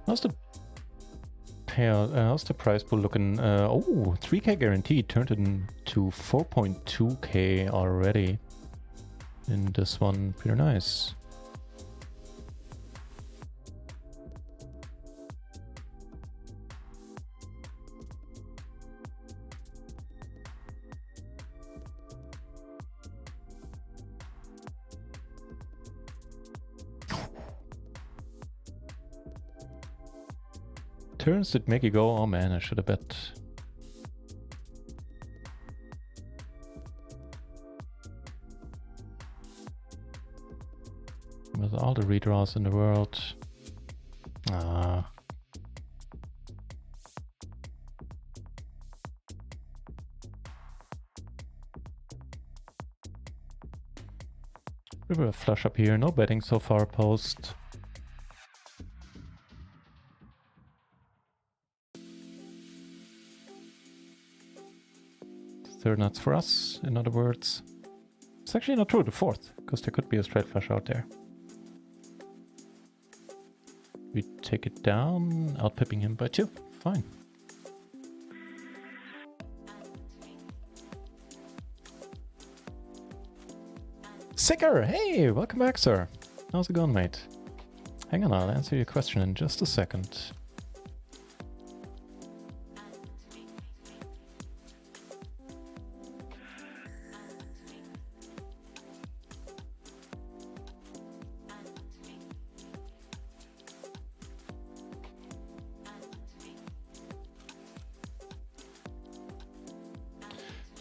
How's the payout? How's the prize pool looking? 3K guaranteed turned into 4.2K already in this one. Pretty nice. Turns that make you go, oh man, I should have bet. With all the redraws in the world. Ah. We will flush up here, no betting so far post. Third nuts for us, in other words. It's actually not true, the fourth, because there could be a straight flush out there. We take it down, outpipping him by 2. Fine. Sicker! Hey, welcome back, sir. How's it going, mate? Hang on, I'll answer your question in just a second.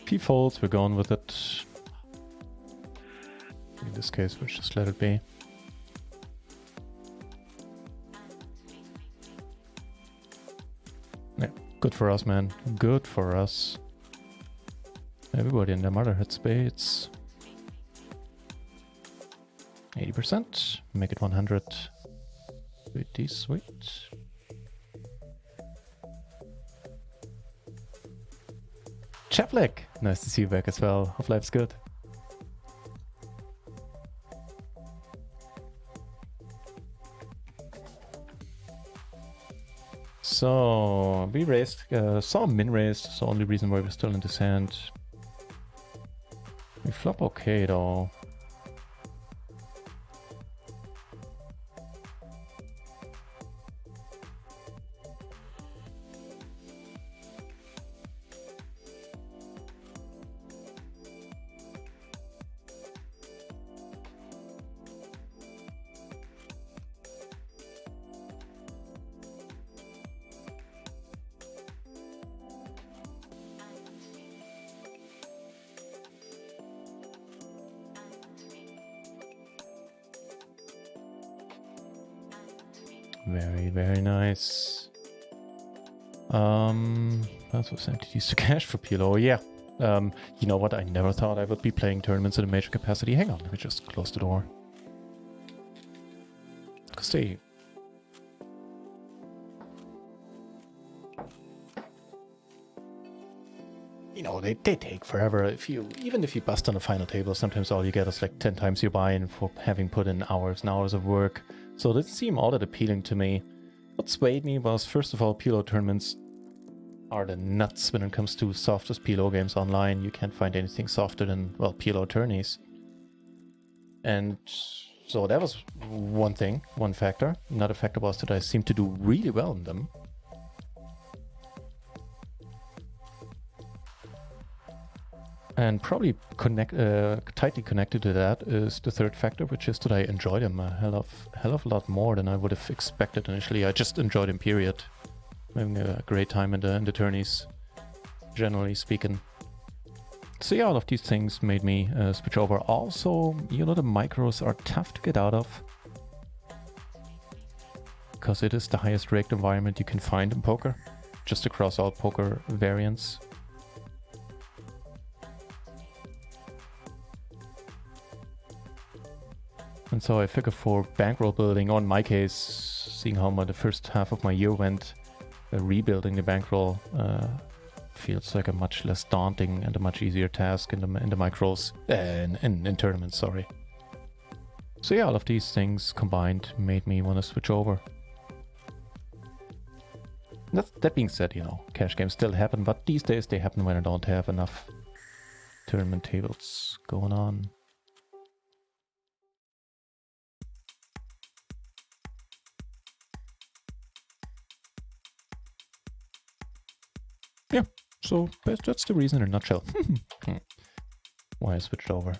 P folds, we're going with it. In this case, we'll just let it be. Yeah, good for us, man. Good for us. Everybody in their mother had spades. 80%. Make it 100. Pretty sweet. Chaplik, nice to see you back as well. Hope life's good. So we raised, saw min raised. It's the only reason why we're still in this hand. We flop okay though. Very, very nice. That's what MTTs to cash for PLO. Yeah. You know what? I never thought I would be playing tournaments in a major capacity. Hang on, let me just close the door. Because they... You know, they take forever. Even if you bust on a final table, sometimes all you get is like 10 times your buy-in for having put in hours and hours of work. So it didn't seem all that appealing to me. What swayed me was, first of all, PLO tournaments are the nuts when it comes to softest PLO games online. You can't find anything softer than, well, PLO tourneys. And so that was one thing, one factor. Another factor was that I seemed to do really well in them. And probably tightly connected to that is the third factor, which is that I enjoyed them a hell of a lot more than I would have expected initially. I just enjoyed them, period. Having a great time in the tourneys, generally speaking. So yeah, all of these things made me switch over. Also, you know, the micros are tough to get out of, because it is the highest raked environment you can find in poker, just across all poker variants. And so I figure for bankroll building, or in my case, seeing how the first half of my year went, rebuilding the bankroll feels like a much less daunting and a much easier task in the micros, in tournaments, sorry. So yeah, all of these things combined made me want to switch over. That being said, you know, cash games still happen, but these days they happen when I don't have enough tournament tables going on. Yeah, so that's the reason in a nutshell. Why I switched over.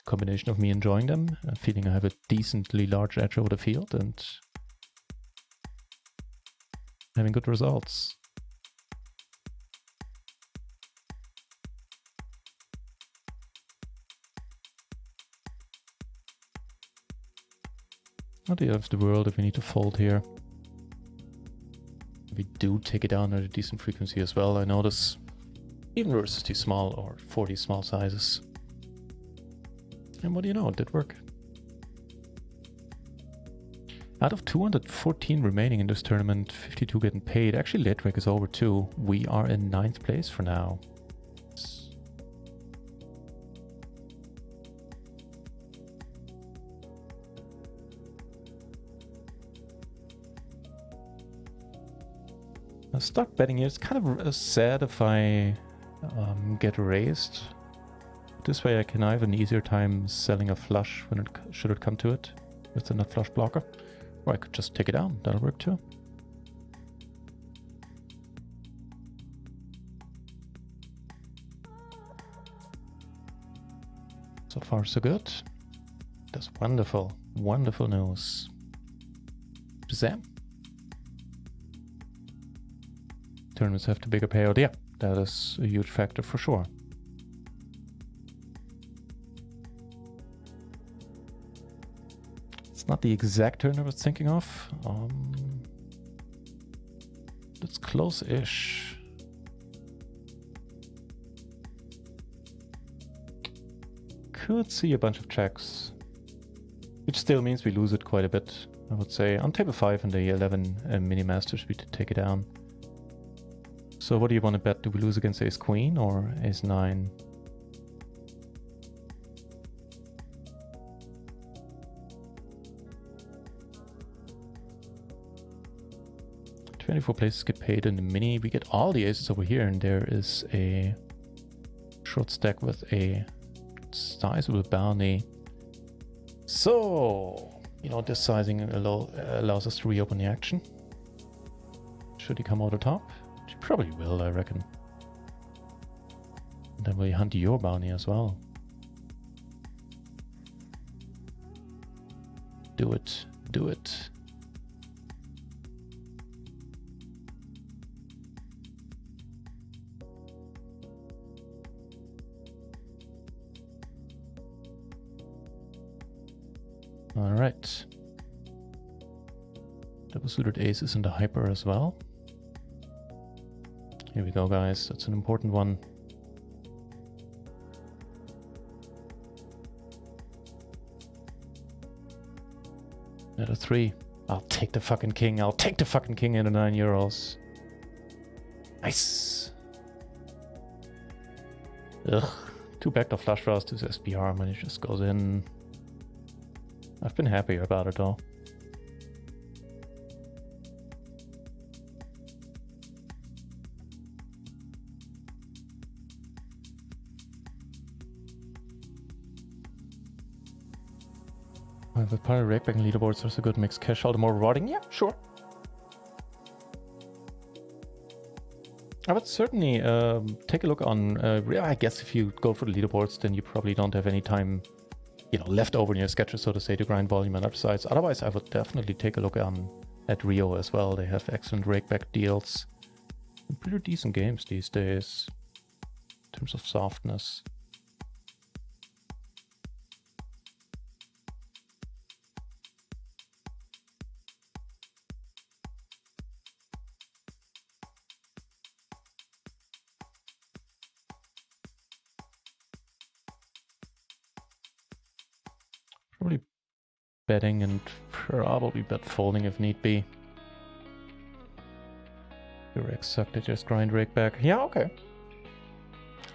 Combination of me enjoying them, feeling I have a decently large edge over the field, and having good results. Not the end of the world if we need to fold here. We do take it down at a decent frequency as well, I notice. Even versus these small or 40 small sizes. And what do you know, it did work. Out of 214 remaining in this tournament, 52 getting paid. Actually, late rake is over too. We are in 9th place for now. Stock betting here, it's kind of sad if I get raised. This way I can have an easier time selling a flush when it should it come to it with the nut flush blocker. Or I could just take it down, that'll work too. So far so good. That's wonderful, wonderful news. Shazam. Tournaments have the bigger payout. Yeah, that is a huge factor for sure. It's not the exact turn I was thinking of. That's close-ish. Could see a bunch of checks, which still means we lose it quite a bit, I would say. On table 5 and the 11 mini-masters, we did take it down. So what do you want to bet? Do we lose against ace queen or ace 9? $24 places get paid in the mini. We get all the aces over here, and there is a short stack with a sizable bounty. So, you know, this sizing allows us to reopen the action. Should he come over the top? She probably will, I reckon. And then we hunt your bounty as well. Do it. Do it. All right. Double suited aces in the hyper as well. Here we go, guys. That's an important one. Another 3. I'll take the fucking king. I'll take the fucking king in the €9. Nice. Ugh. 2 backdoor flush draws, 2 SPR. Money just goes in. I've been happier about it though. With pirate rakeback and leaderboards, there's a good mix. Cash out, the more rewarding. Yeah, sure. I would certainly take a look on. I guess if you go for the leaderboards, then you probably don't have any time, you know, left over in your sketches, so to say, to grind volume on other sides. Otherwise, I would definitely take a look at Rio as well. They have excellent rakeback deals. Pretty decent games these days in terms of softness. Probably betting and probably bet folding if need be. Your reg sucked, just grind rake back. Yeah, okay.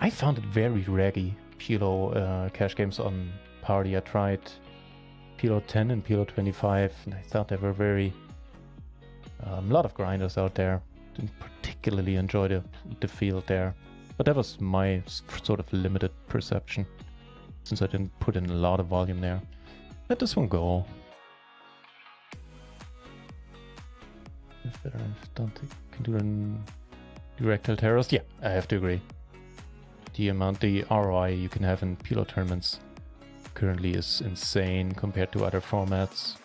I found it very raggy, PLO cash games on Party. I tried PLO 10 and PLO 25, and I thought they were very... a lot of grinders out there. Didn't particularly enjoy the field there. But that was my sort of limited perception, since I didn't put in a lot of volume there. Let this one go. If better, I don't think I can do an erectile terrorist. Yeah, I have to agree. The ROI you can have in PLO tournaments currently is insane compared to other formats.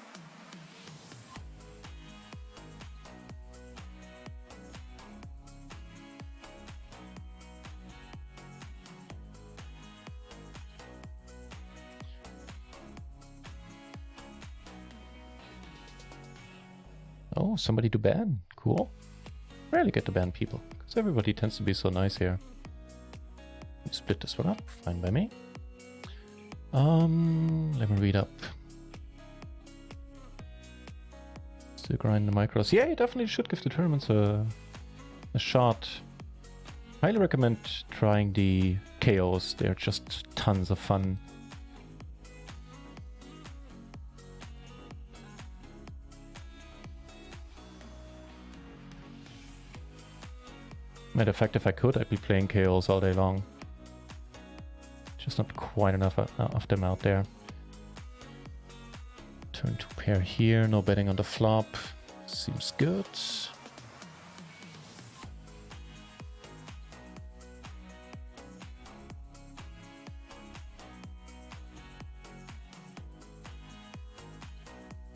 Oh, somebody to ban. Cool. Rarely get to ban people, because everybody tends to be so nice here. Split this one up. Fine by me. Let me read up. Still grind the micros. Yeah, you definitely should give the tournaments a shot. Highly recommend trying the KOs. They're just tons of fun. Matter of fact, if I could, I'd be playing KOs all day long. Just not quite enough of them out there. Turn to pair here, no betting on the flop. Seems good.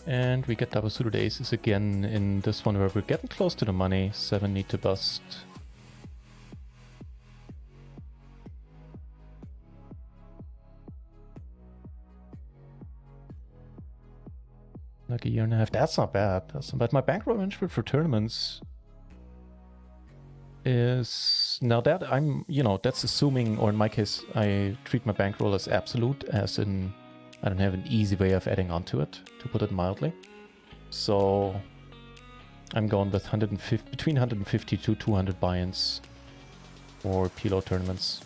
And we get double suited aces again in this one where we're getting close to the money. 7 need to bust. Like a year and a half. That's not bad. That's not bad. My bankroll arrangement for tournaments is now that I'm, you know, that's assuming, or in my case, I treat my bankroll as absolute, as in I don't have an easy way of adding onto it, to put it mildly. So I'm going with between 150 to 200 buy-ins for PLO tournaments.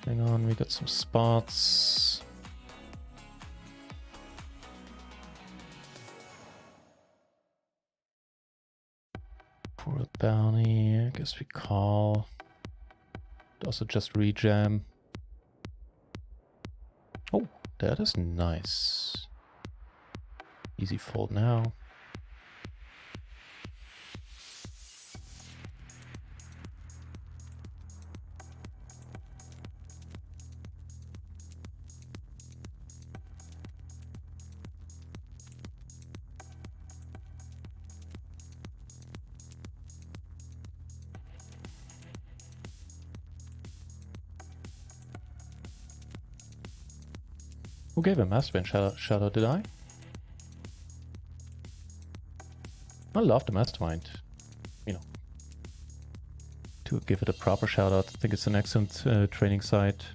Hang on, we got some spots. For a bounty, I guess we call. Also just rejam. Oh, that is nice. Easy fold now. Who gave a Mastermind shout out, did I? I love the Mastermind. You know, to give it a proper shout out. I think it's an excellent training site.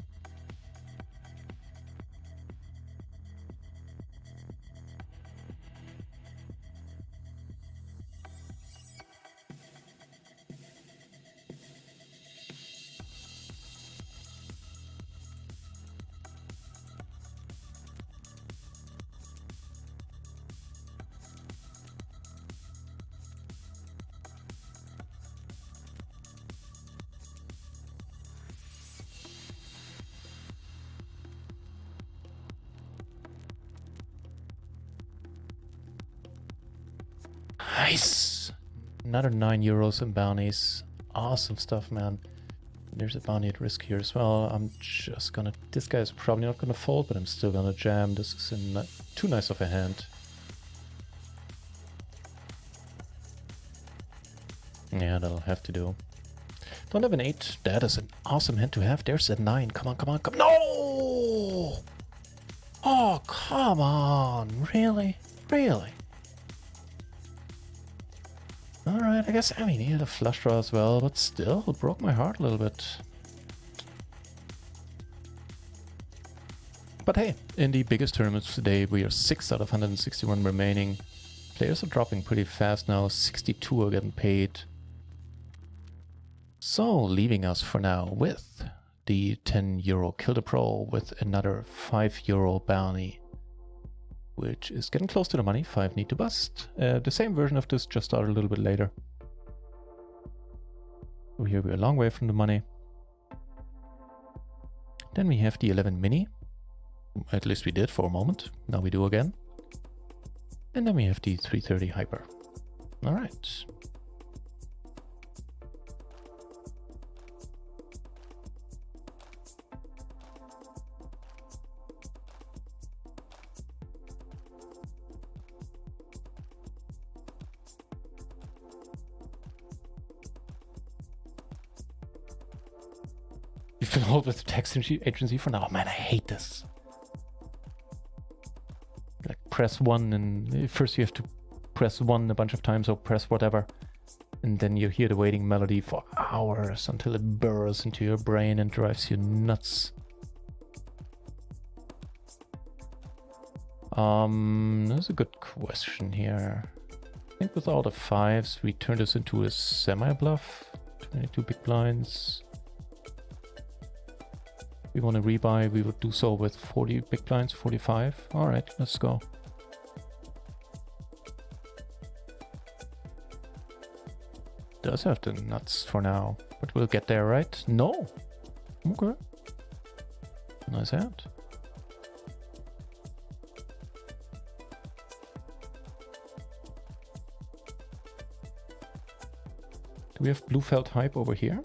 Nice! Another 9 euros in bounties. Awesome stuff, man. There's a bounty at risk here as well. I'm just gonna... This guy is probably not gonna fold, but I'm still gonna jam. This is in too nice of a hand. Yeah, that'll have to do. Don't have an 8. That is an awesome hand to have. There's a 9. Come on, come on, come... No! Oh, come on. Really? Really? Alright, I guess I mean, he had a flush draw as well, but still, it broke my heart a little bit. But hey, in the biggest tournaments today, we are 6 out of 161 remaining. Players are dropping pretty fast now, 62 are getting paid. So, leaving us for now with the 10 euro Kill the Pro with another 5 euro bounty, which is getting close to the money. 5 need to bust. The same version of this, just started a little bit later. So here we're a long way from the money. Then we have the 11 mini. At least we did for a moment. Now we do again. And then we have the 330 hyper. Alright. You've been hold with the text agency for now. Oh man, I hate this. Like press 1 and first you have to press 1 a bunch of times or press whatever. And then you hear the waiting melody for hours until it burrows into your brain and drives you nuts. That's a good question here. I think with all the 5s we turn this into a semi-bluff. 22 big blinds. We want to rebuy, we would do so with 40 big blinds, 45. Alright, let's go. Does have the nuts for now, but we'll get there, right? No! Okay. Nice hand. Do we have blue felt hype over here?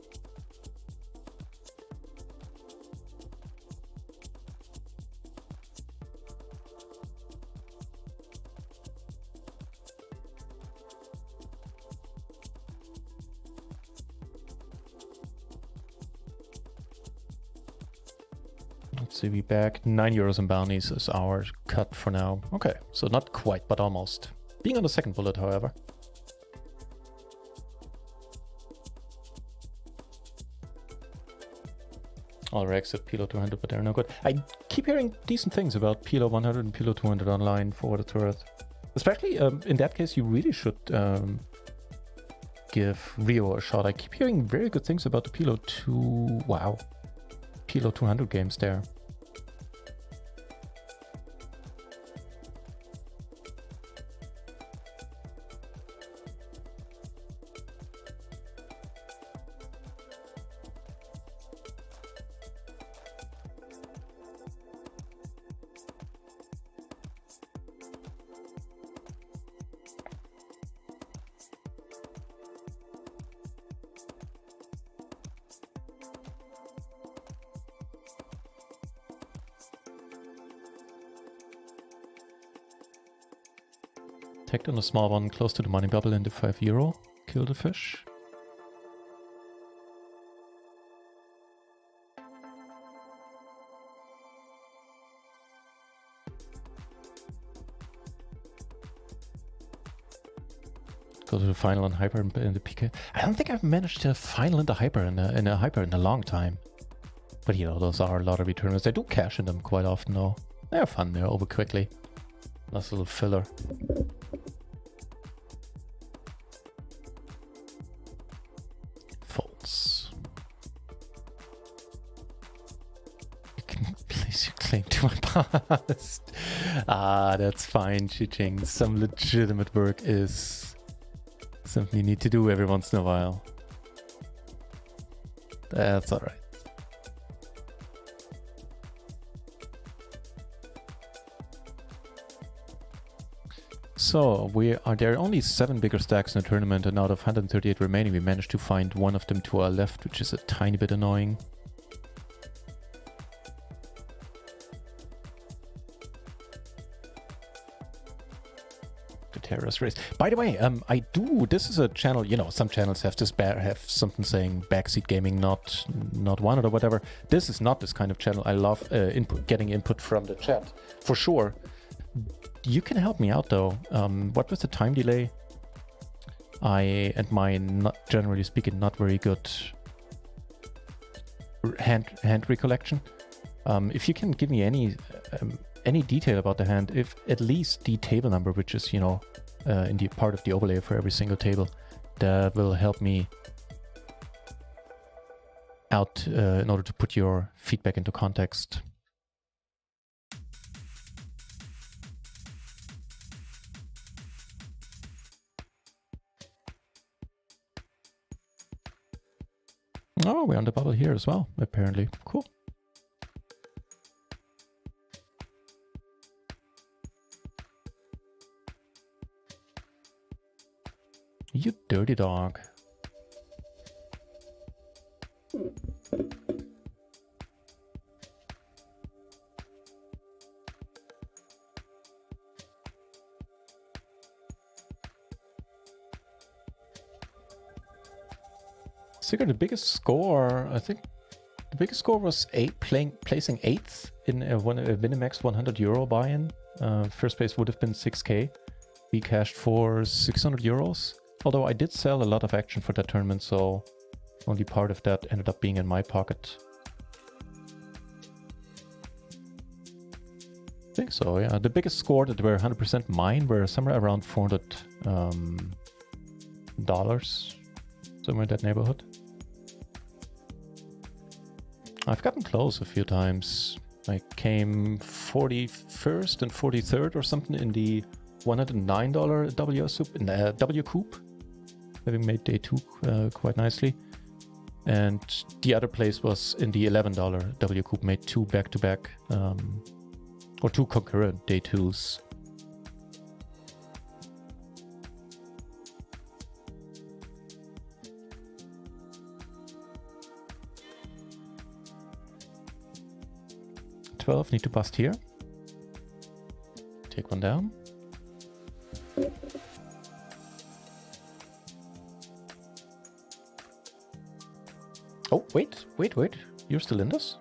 Let's see, we back 9 euros in bounties is our cut for now. Okay, so not quite, but almost. Being on the second bullet, however. All regs at PLO 200, but they're no good. I keep hearing decent things about PLO 100 and PLO 200 online for what it's worth. Especially in that case, you really should give Rio a shot. I keep hearing very good things about the PLO 2... Wow. PLO 200 games there. Tagged on a small one close to the money bubble in the 5 euro. Kill the fish. Go to the final and hyper in the PK. I don't think I've managed to final in the hyper in a hyper in a long time. But you know, those are lottery tournaments. I do cash in them quite often though. They're fun, they're over quickly. Nice little filler. Folds. You can place your claim to my past. Ah, that's fine, Chiching. Some legitimate work is something you need to do every once in a while. That's alright. So there are only 7 bigger stacks in the tournament, and out of 138 remaining we managed to find one of them to our left, which is a tiny bit annoying. The terrorist race. By the way, this is a channel, you know, some channels have something saying backseat gaming not wanted or whatever. This is not this kind of channel. I love getting input from the chat, for sure. You can help me out though. What was the time delay? And my, generally speaking, not very good hand recollection. If you can give me any detail about the hand, if at least the table number, which is, you know, in the part of the overlay for every single table, that will help me out in order to put your feedback into context. Oh, we're on the bubble here as well, apparently. Cool. You dirty dog. Sigurd, the biggest score, I think the biggest score was placing 8th in a Winamax 100 euro buy-in. First place would have been 6k. We cashed for 600 euros. Although I did sell a lot of action for that tournament, so only part of that ended up being in my pocket. I think so, yeah. The biggest score that were 100% mine were somewhere around $400, somewhere in that neighborhood. I've gotten close a few times. I came 41st and 43rd or something in the $109 W Coupe, having made day 2 quite nicely. And the other place was in the $11 W Coupe, made 2 back-to-back, or 2 concurrent day 2s. Need to bust here. Take one down. Oh, wait. You're still in this?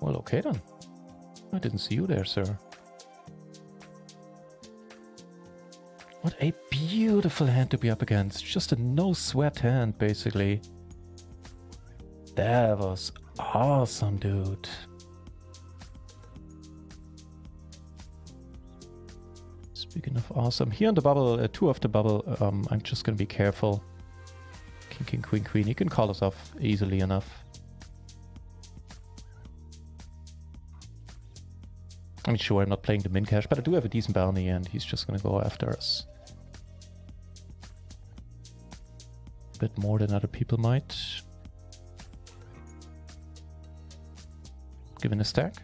Well, okay then. I didn't see you there, sir. What a beautiful hand to be up against. Just a no-sweat hand, basically. That was awesome, dude. Speaking of awesome, here on the bubble, 2 of the bubble, I'm just gonna be careful. King, queen. You can call us off easily enough. I mean, sure, I'm not playing the min cash, but I do have a decent bounty, and he's just gonna go after us. A bit more than other people might. Given a stack.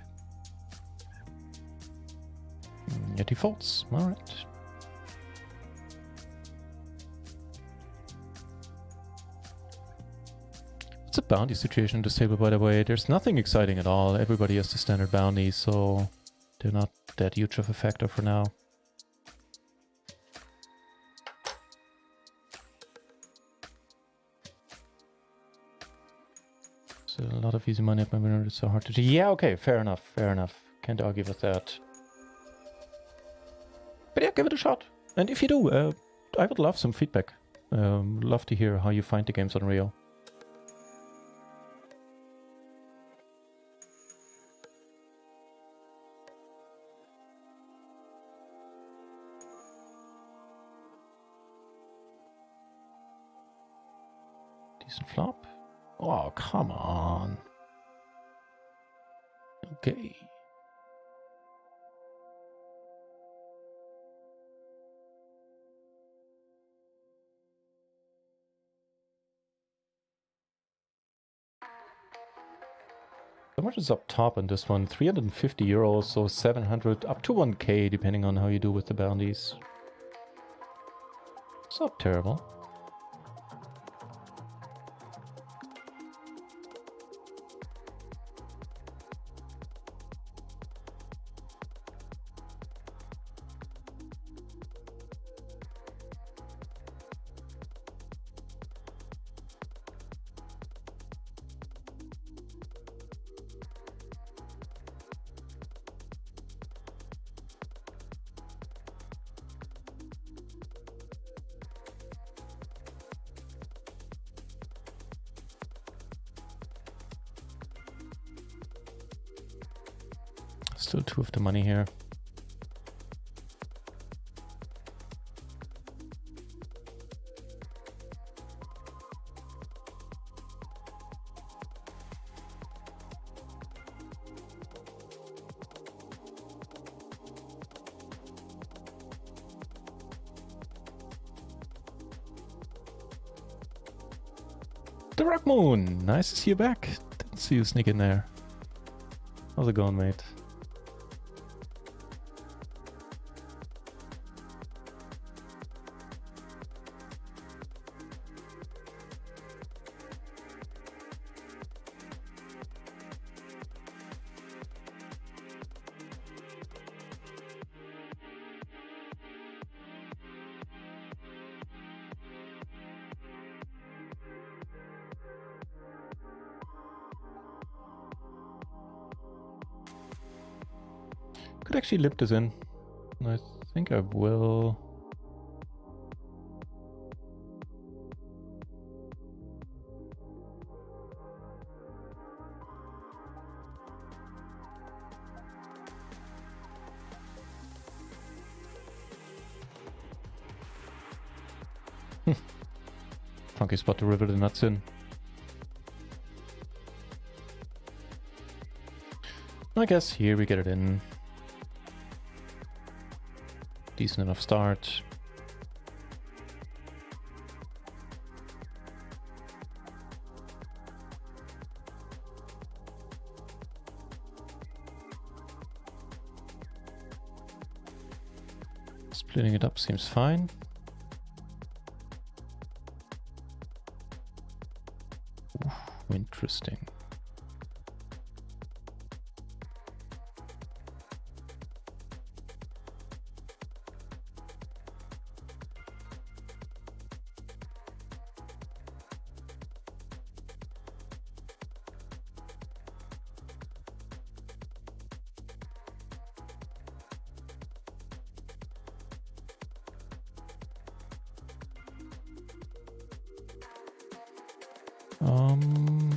Yet he folds. Alright. It's a bounty situation in this table, by the way. There's nothing exciting at all. Everybody has the standard bounty, so they're not that huge of a factor for now. So a lot of easy money at my winner. It's so hard to do. Yeah, okay, fair enough. Can't argue with that. But yeah, give it a shot. And if you do, I would love some feedback. Love to hear how you find the games on Rio. Decent flop. Oh, come on. Okay. How much is up top on this one? 350 euros, so 700 up to 1k, depending on how you do with the bounties. It's not terrible. Still 2 of the money here. The Rock Moon! Nice to see you back. Didn't see you sneak in there. How's it going, mate? Could actually lip this in. I think I will. Funky spot to river the nuts in. I guess here we get it in. Decent enough start. Splitting it up seems fine. Ooh, interesting.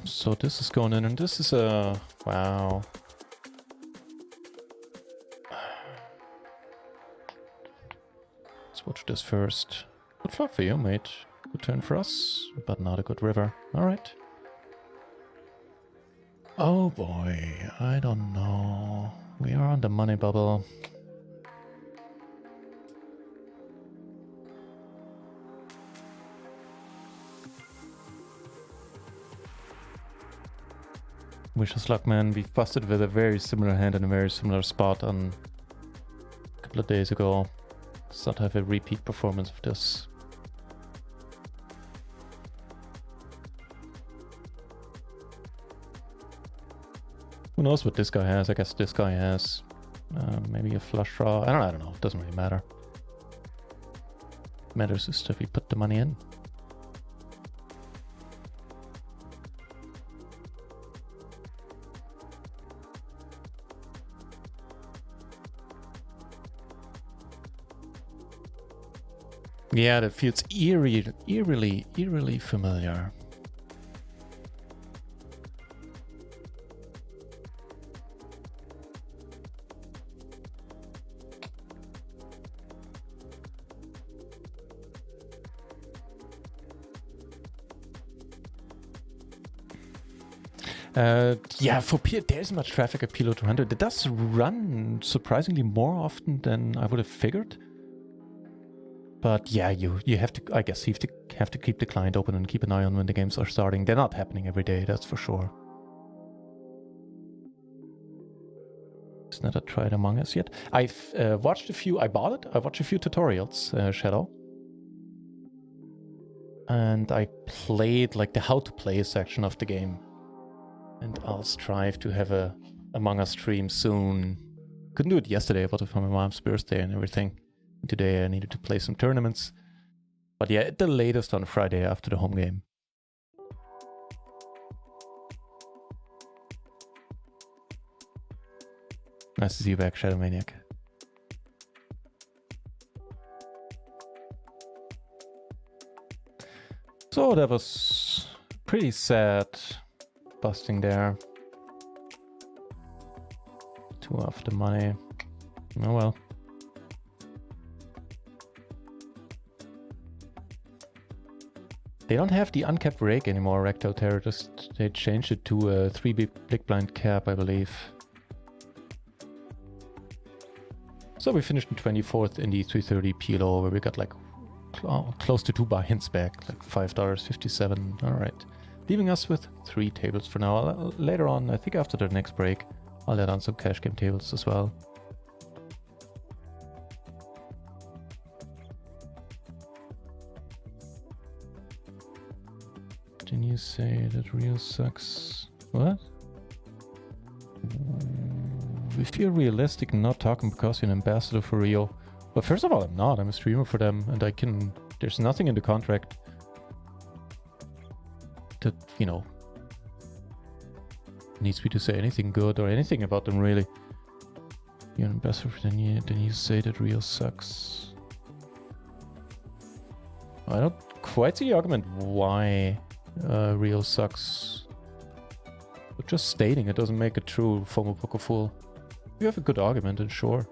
So this is going in, and this is a wow. Let's watch this first. Good flop for you, mate. Good turn for us, but not a good river. All right. Oh boy, I don't know. We are on the money bubble. Wish us luck, man. We've busted with a very similar hand in a very similar spot on a couple of days ago. Let's not have a repeat performance of this. Who knows what this guy has? I guess this guy has maybe a flush draw. I don't know. It doesn't really matter. What matters is that we put the money in. Yeah, that feels eerily familiar. Yeah, for there's much traffic at PLO 200. It does run surprisingly more often than I would have figured. But yeah, you have to, I guess, you have to keep the client open and keep an eye on when the games are starting. They're not happening every day, that's for sure. It's not tried Among Us yet. I've watched a few. I bought it. I watched a few tutorials, Shadow. And I played like the how to play section of the game. And I'll strive to have a Among Us stream soon. Couldn't do it yesterday, but for my mom's birthday and everything. Today I needed to play some tournaments. But yeah, at the latest on Friday after the home game. Nice to see you back, Shadow Maniac. So that was pretty sad busting there. 2 off the money. Oh well. They don't have the uncapped rake anymore, Rectal Terrorist. They changed it to a 3 big blind cap, I believe. So we finished in 24th in the 330 PLO, where we got like close to 2 buy-ins back, like $5.57. All right, leaving us with 3 tables for now. Later on, I think after the next break, I'll add on some cash game tables as well. Didn't you say that Rio sucks? What? If you're realistic and not talking because you're an ambassador for Rio. Well, first of all, I'm not. I'm a streamer for them, and I can... There's nothing in the contract that, you know, needs me to say anything good or anything about them, really. You're an ambassador, then you say that Rio sucks. I don't quite see the argument why Rio sucks. But just stating it doesn't make a true FOMO poker fool. If you have a good argument, then sure.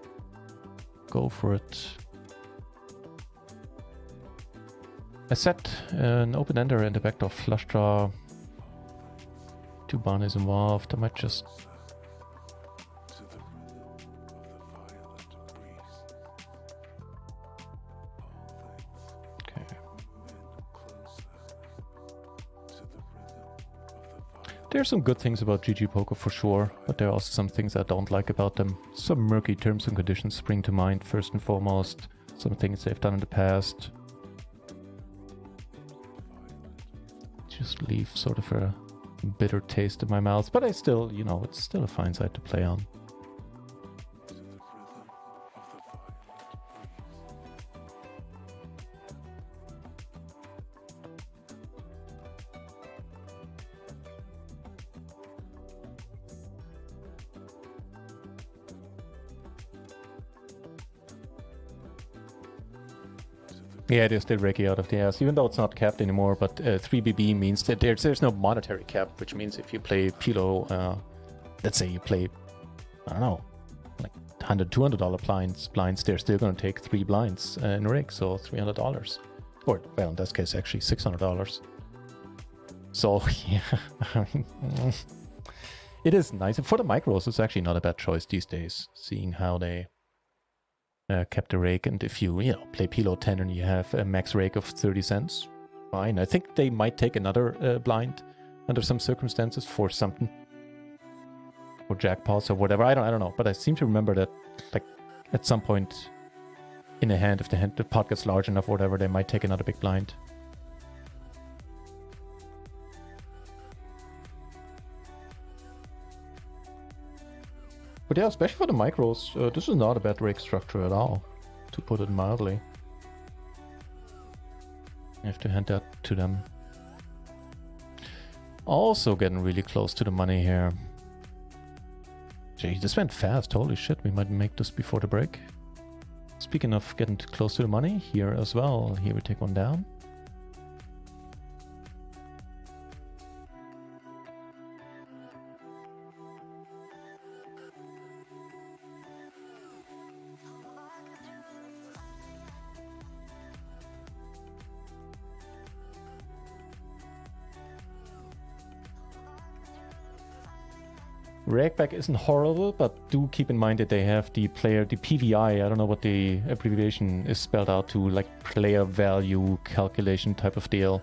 Go for it. I set an open-ender and a backdoor flush draw. 2 bounties involved. I might just... Okay. There are some good things about GG Poker for sure, but there are also some things I don't like about them. Some murky terms and conditions spring to mind first and foremost. Some things they've done in the past. Just leave sort of a bitter taste in my mouth, but I still, you know, it's still a fine side to play on. Yeah, they're still raking out of the ass, even though it's not capped anymore, but 3BB means that there's no monetary cap, which means if you play PLO, let's say you play, I don't know, like $100, $200 blinds, they're still going to take 3 blinds in rig, so $300. Or, well, in this case, actually $600. So, yeah, I mean, it is nice. And for the micros, it's actually not a bad choice these days, seeing how they... kept the rake, and if you play PLO 10 and you have a max rake of 30 cents, fine. I think they might take another blind under some circumstances for something, or jackpots or whatever. I don't know, but I seem to remember that like at some point in a hand, if the pot gets large enough or whatever, they might take another big blind. But yeah, especially for the micros, this is not a bad rake structure at all, to put it mildly. You have to hand that to them. Also getting really close to the money here. Gee, this went fast, holy shit, we might make this before the break. Speaking of getting close to the money, here as well. Here we take one down. Rakeback isn't horrible, but do keep in mind that they have the PVI, I don't know what the abbreviation is spelled out to, like player value calculation type of deal.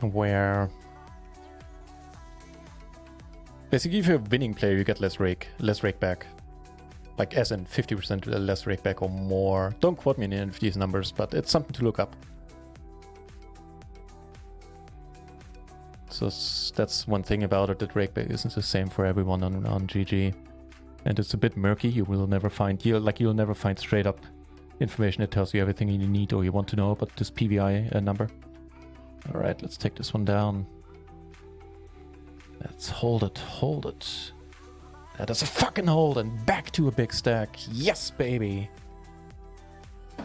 Where basically if you're a winning player you get less rakeback. Like as in 50% less rakeback or more. Don't quote me on any of these numbers, but it's something to look up. So that's one thing about it, that rakeback isn't the same for everyone on GG. And it's a bit murky. You'll never find straight up information that tells you everything you need or you want to know about this PVI number. Alright, let's take this one down. Let's hold it. That is a fucking hold and back to a big stack. Yes, baby.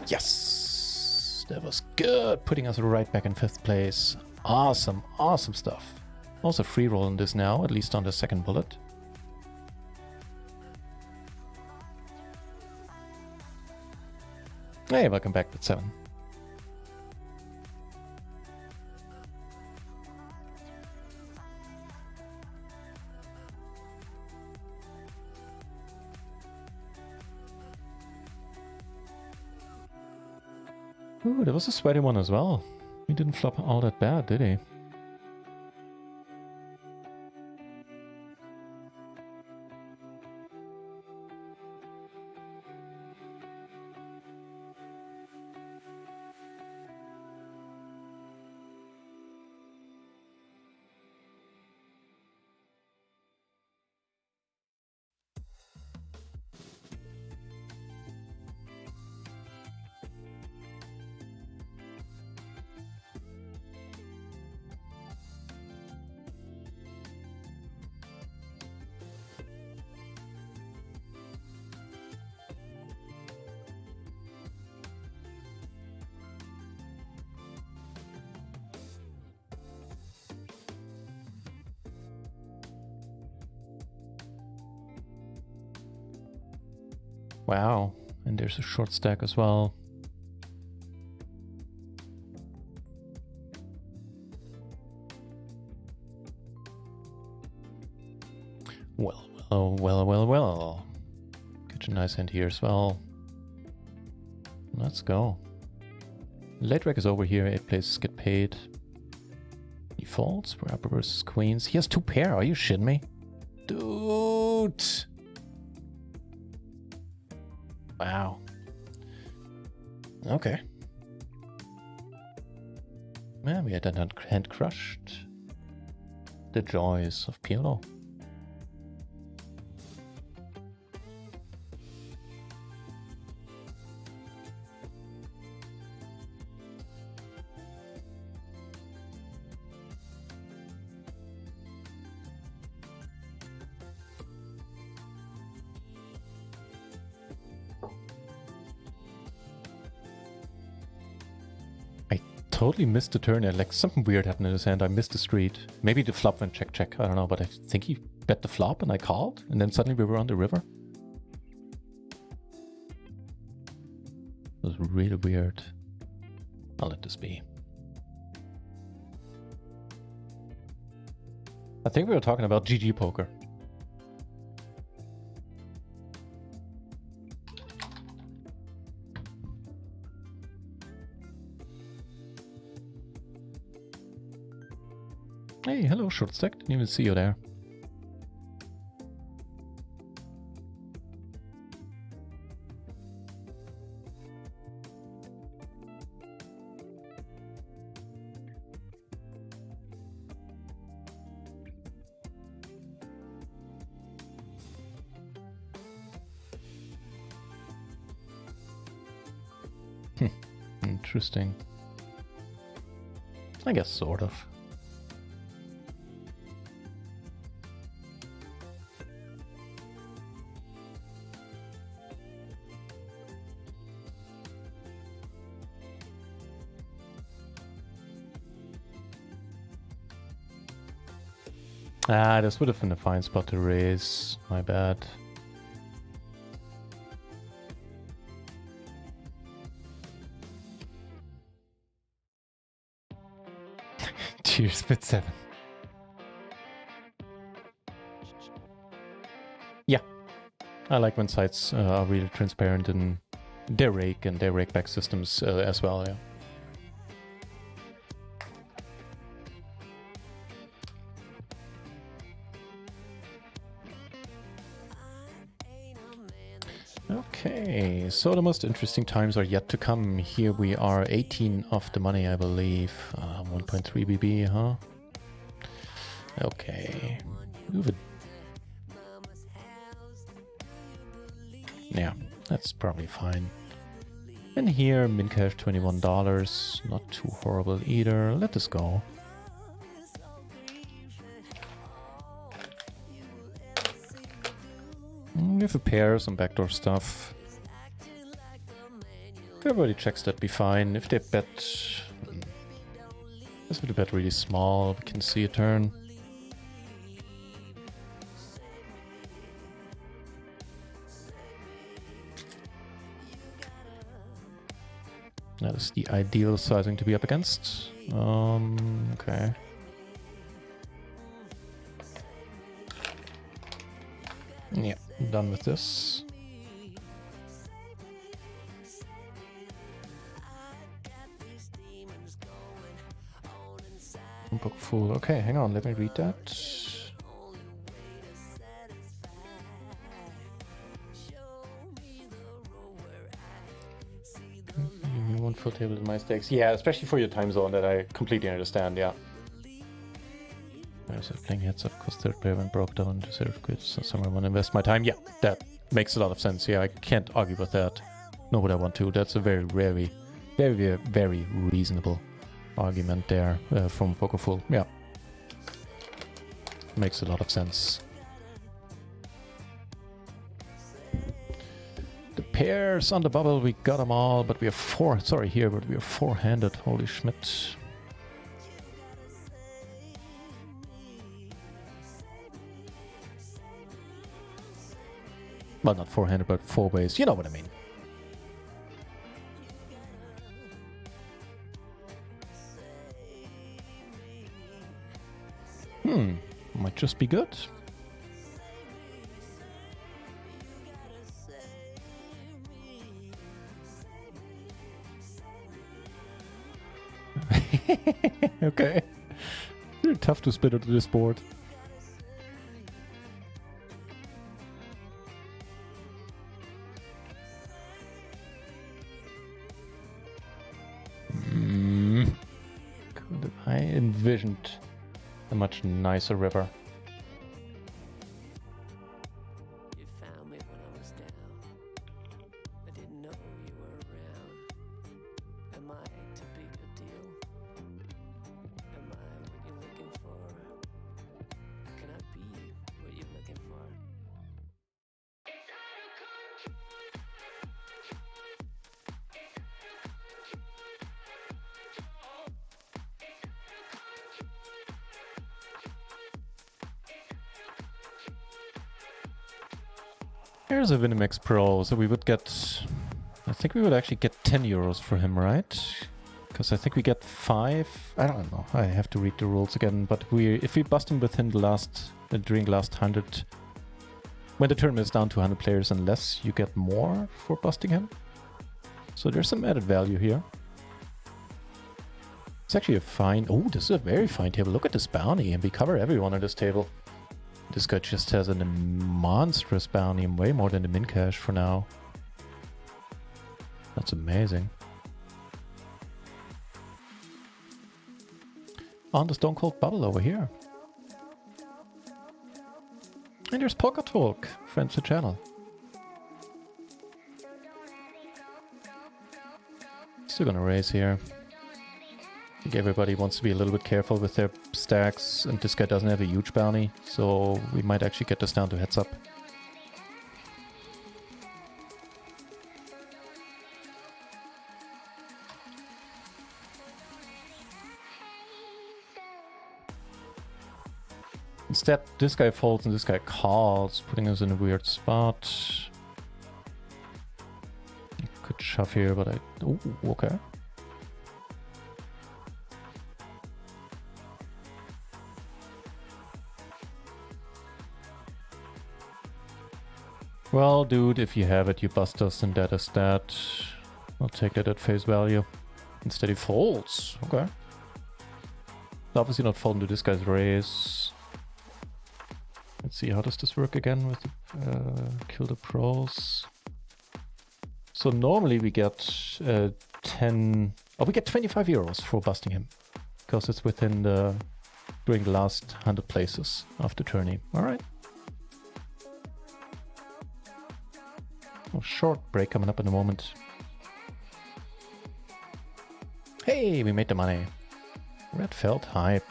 Yes. That was good. Putting us right back in 5th place. Awesome stuff. Also free rolling this now, at least on the second bullet. Hey, welcome back with 7. Ooh, there was a sweaty one as well. He didn't flop all that bad, did he? Wow, and there's a short stack as well. Well. Get a nice hand here as well. Let's go. Late rec is over here, 8 places get paid. Defaults, we're upper versus queens. He has 2 pair, are you shitting me? Dude! Wow. Okay. Man, we had that hand crushed. The joys of PLO. Totally missed the turn. Like something weird happened in his hand. I missed the street. Maybe the flop went check. I don't know, but I think he bet the flop and I called, and then suddenly we were on the river. It was really weird. I'll let this be. I think we were talking about GG poker. Hey, hello, short stack. Didn't even see you there. Interesting. I guess sort of. Ah, this would have been a fine spot to raise. My bad. Cheers, bit 7. Yeah, I like when sites are really transparent in their rake and their rakeback systems as well, yeah. Okay, so the most interesting times are yet to come. Here we are 18 off the money, I believe. 1.3 BB, huh? Okay. Move it. Yeah, that's probably fine. And here, min cash $21. Not too horrible either. Let this go. We have a pair, some backdoor stuff. If everybody checks, that'd be fine. If they bet... This would bet really small. We can see a turn. That is the ideal sizing to be up against. Okay. Yeah, done with this. Book full. Okay, hang on, let me read that. One full table in my stakes. Yeah, especially for your time zone, that I completely understand, yeah. I was playing heads up because third player went broke down to serve goods, so somewhere I want to invest my time. Yeah, that makes a lot of sense. Yeah, I can't argue with that. Nor would I want to. That's a very, very reasonable argument there from Pokerful. Yeah. Makes a lot of sense. The pairs on the bubble, we got them all, but we have four. Sorry, here, but we are four-handed. Holy Schmidt. Well, not four-handed, but four ways. You know what I mean. Might just be good. Okay. You're tough to spit onto this board. Could I envisioned a much nicer river. You found me when I was down. I didn't know you were around. Am I too big a deal? Am I what you're looking for? Can I be what you're looking for? Here's a Vinimex Pro, so we would get... I think we would actually get 10 euros for him, right? Because I think we get 5... I don't know, I have to read the rules again, but if we bust him within the last... during the last 100... When the tournament is down to 100 players and less, you get more for busting him. So there's some added value here. It's actually a fine... Oh, this is a very fine table. Look at this bounty, and we cover everyone on this table. This guy just has a monstrous bounty, way more than the min cash for now. That's amazing. On the Stone Cold Bubble over here. And there's Poker Talk, friends to the channel. Still gonna raise here. I think everybody wants to be a little bit careful with their stacks, and this guy doesn't have a huge bounty, so we might actually get this down to heads up. Instead, this guy folds and this guy calls, putting us in a weird spot. I could shove here, but I... Ooh, okay. Well, dude, if you have it, you bust us, and that is that. I'll take that at face value. Instead he folds. Okay. Obviously not folding to this guy's raise. Let's see, how does this work again with kill the pros? So normally we get 10... Oh, we get 25 euros for busting him. Because it's within the... during the last 100 places after tourney. Alright. Oh, short break coming up in a moment. Hey, we made the money. Red felt hype.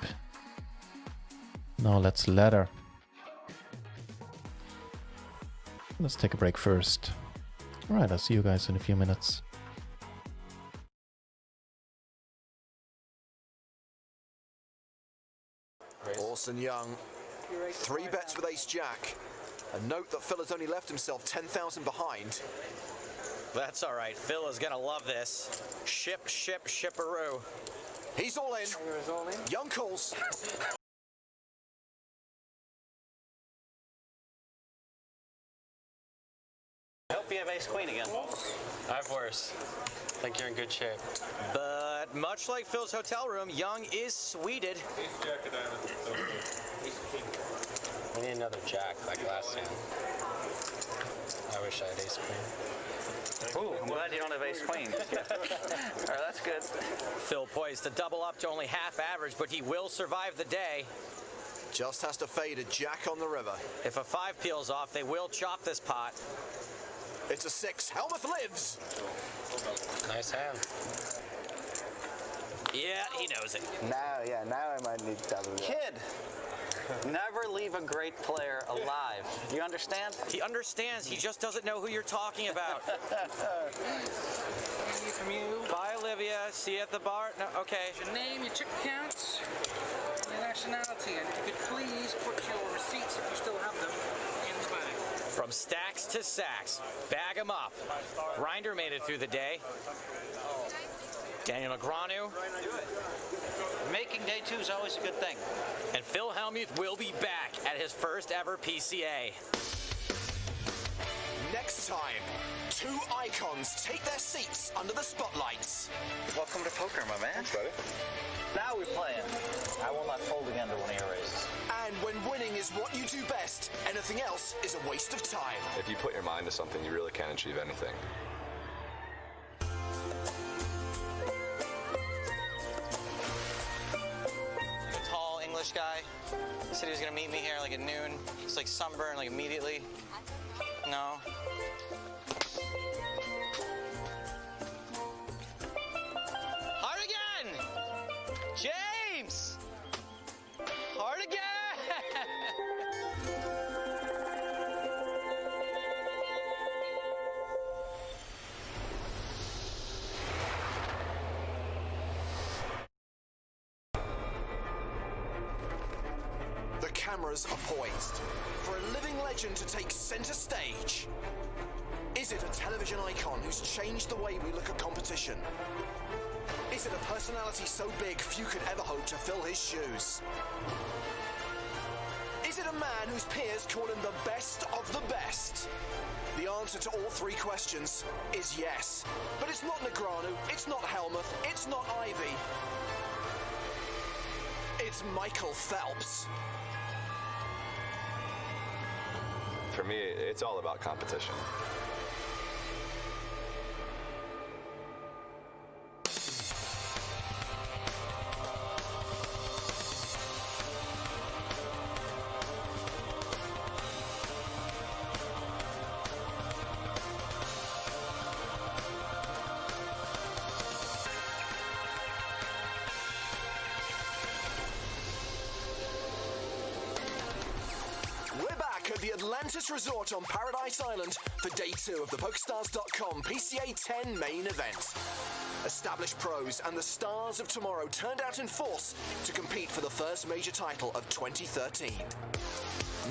Now let's ladder. Let's take a break first. Alright, I'll see you guys in a few minutes. Orson Young, 3 bets with ace-jack. A note that Phil has only left himself 10,000 behind. That's all right. Phil is going to love this. Shipperoo. He's all in. Young calls. I hope you have ace-queen again. I have worse. I think you're in good shape. But much like Phil's hotel room, Young is sweeted. We need another jack like last hand. I wish I had ace-queen. Ooh, I'm glad you don't have ace-queen. All right, that's good. Phil poised to double up to only half average, but he will survive the day. Just has to fade a jack on the river. If a 5 peels off, they will chop this pot. It's a 6. Helmuth lives. Nice hand. Yeah, he knows it. Now I might need double. Kid, never leave a great player alive. You understand? He understands. He just doesn't know who you're talking about. From you. Bye, Olivia. See you at the bar. No, okay. Your name, your chip count, your nationality, and if you could please put your receipts, if you still have them, in the bag. From stacks to sacks, bag them up. Grinder made it through the day. Daniel Negreanu. Making day 2 is always a good thing. And Phil Hellmuth will be back at his first ever PCA. Next time, 2 icons take their seats under the spotlights. Welcome to poker, my man. Thanks, buddy. Now we're playing. I will not fold again to one of your raises. And when winning is what you do best, anything else is a waste of time. If you put your mind to something, you really can't achieve anything. Tall English guy. He said he was gonna meet me here like at noon. He's like sunburned like immediately. No. Hard again! James! Hard again! The cameras are poised for a living legend to take center stage. Is it a television icon who's changed the way we look at competition? Is it a personality so big few could ever hope to fill his shoes? Is it a man whose peers call him the best of the best? The answer to all 3 questions is yes. But it's not Negreanu, it's not Helmuth, it's not Ivy. It's Michael Phelps. For me, it's all about competition. The Atlantis Resort on Paradise Island for day 2 of the PokerStars.com PCA 10 main event. A Established pros and the stars of tomorrow turned out in force to compete for the first major title of 2013.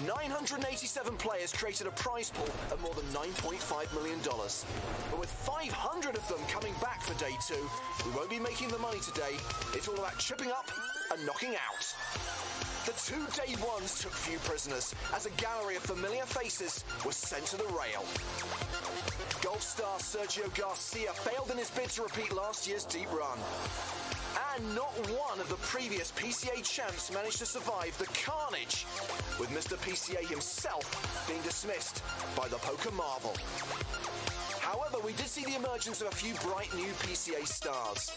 987 players created a prize pool of more than $9.5 million. But with 500 of them coming back for day two, we won't be making the money today. It's all about chipping up and knocking out. The 2 day ones took few prisoners as a gallery of familiar faces was sent to the rail. Golf star Sergio Garcia failed in his bid to repeat last year's deep run. And not one of the previous PCA champs managed to survive the carnage, with Mr. PCA himself being dismissed by the poker marvel. However, we did see the emergence of a few bright new PCA stars,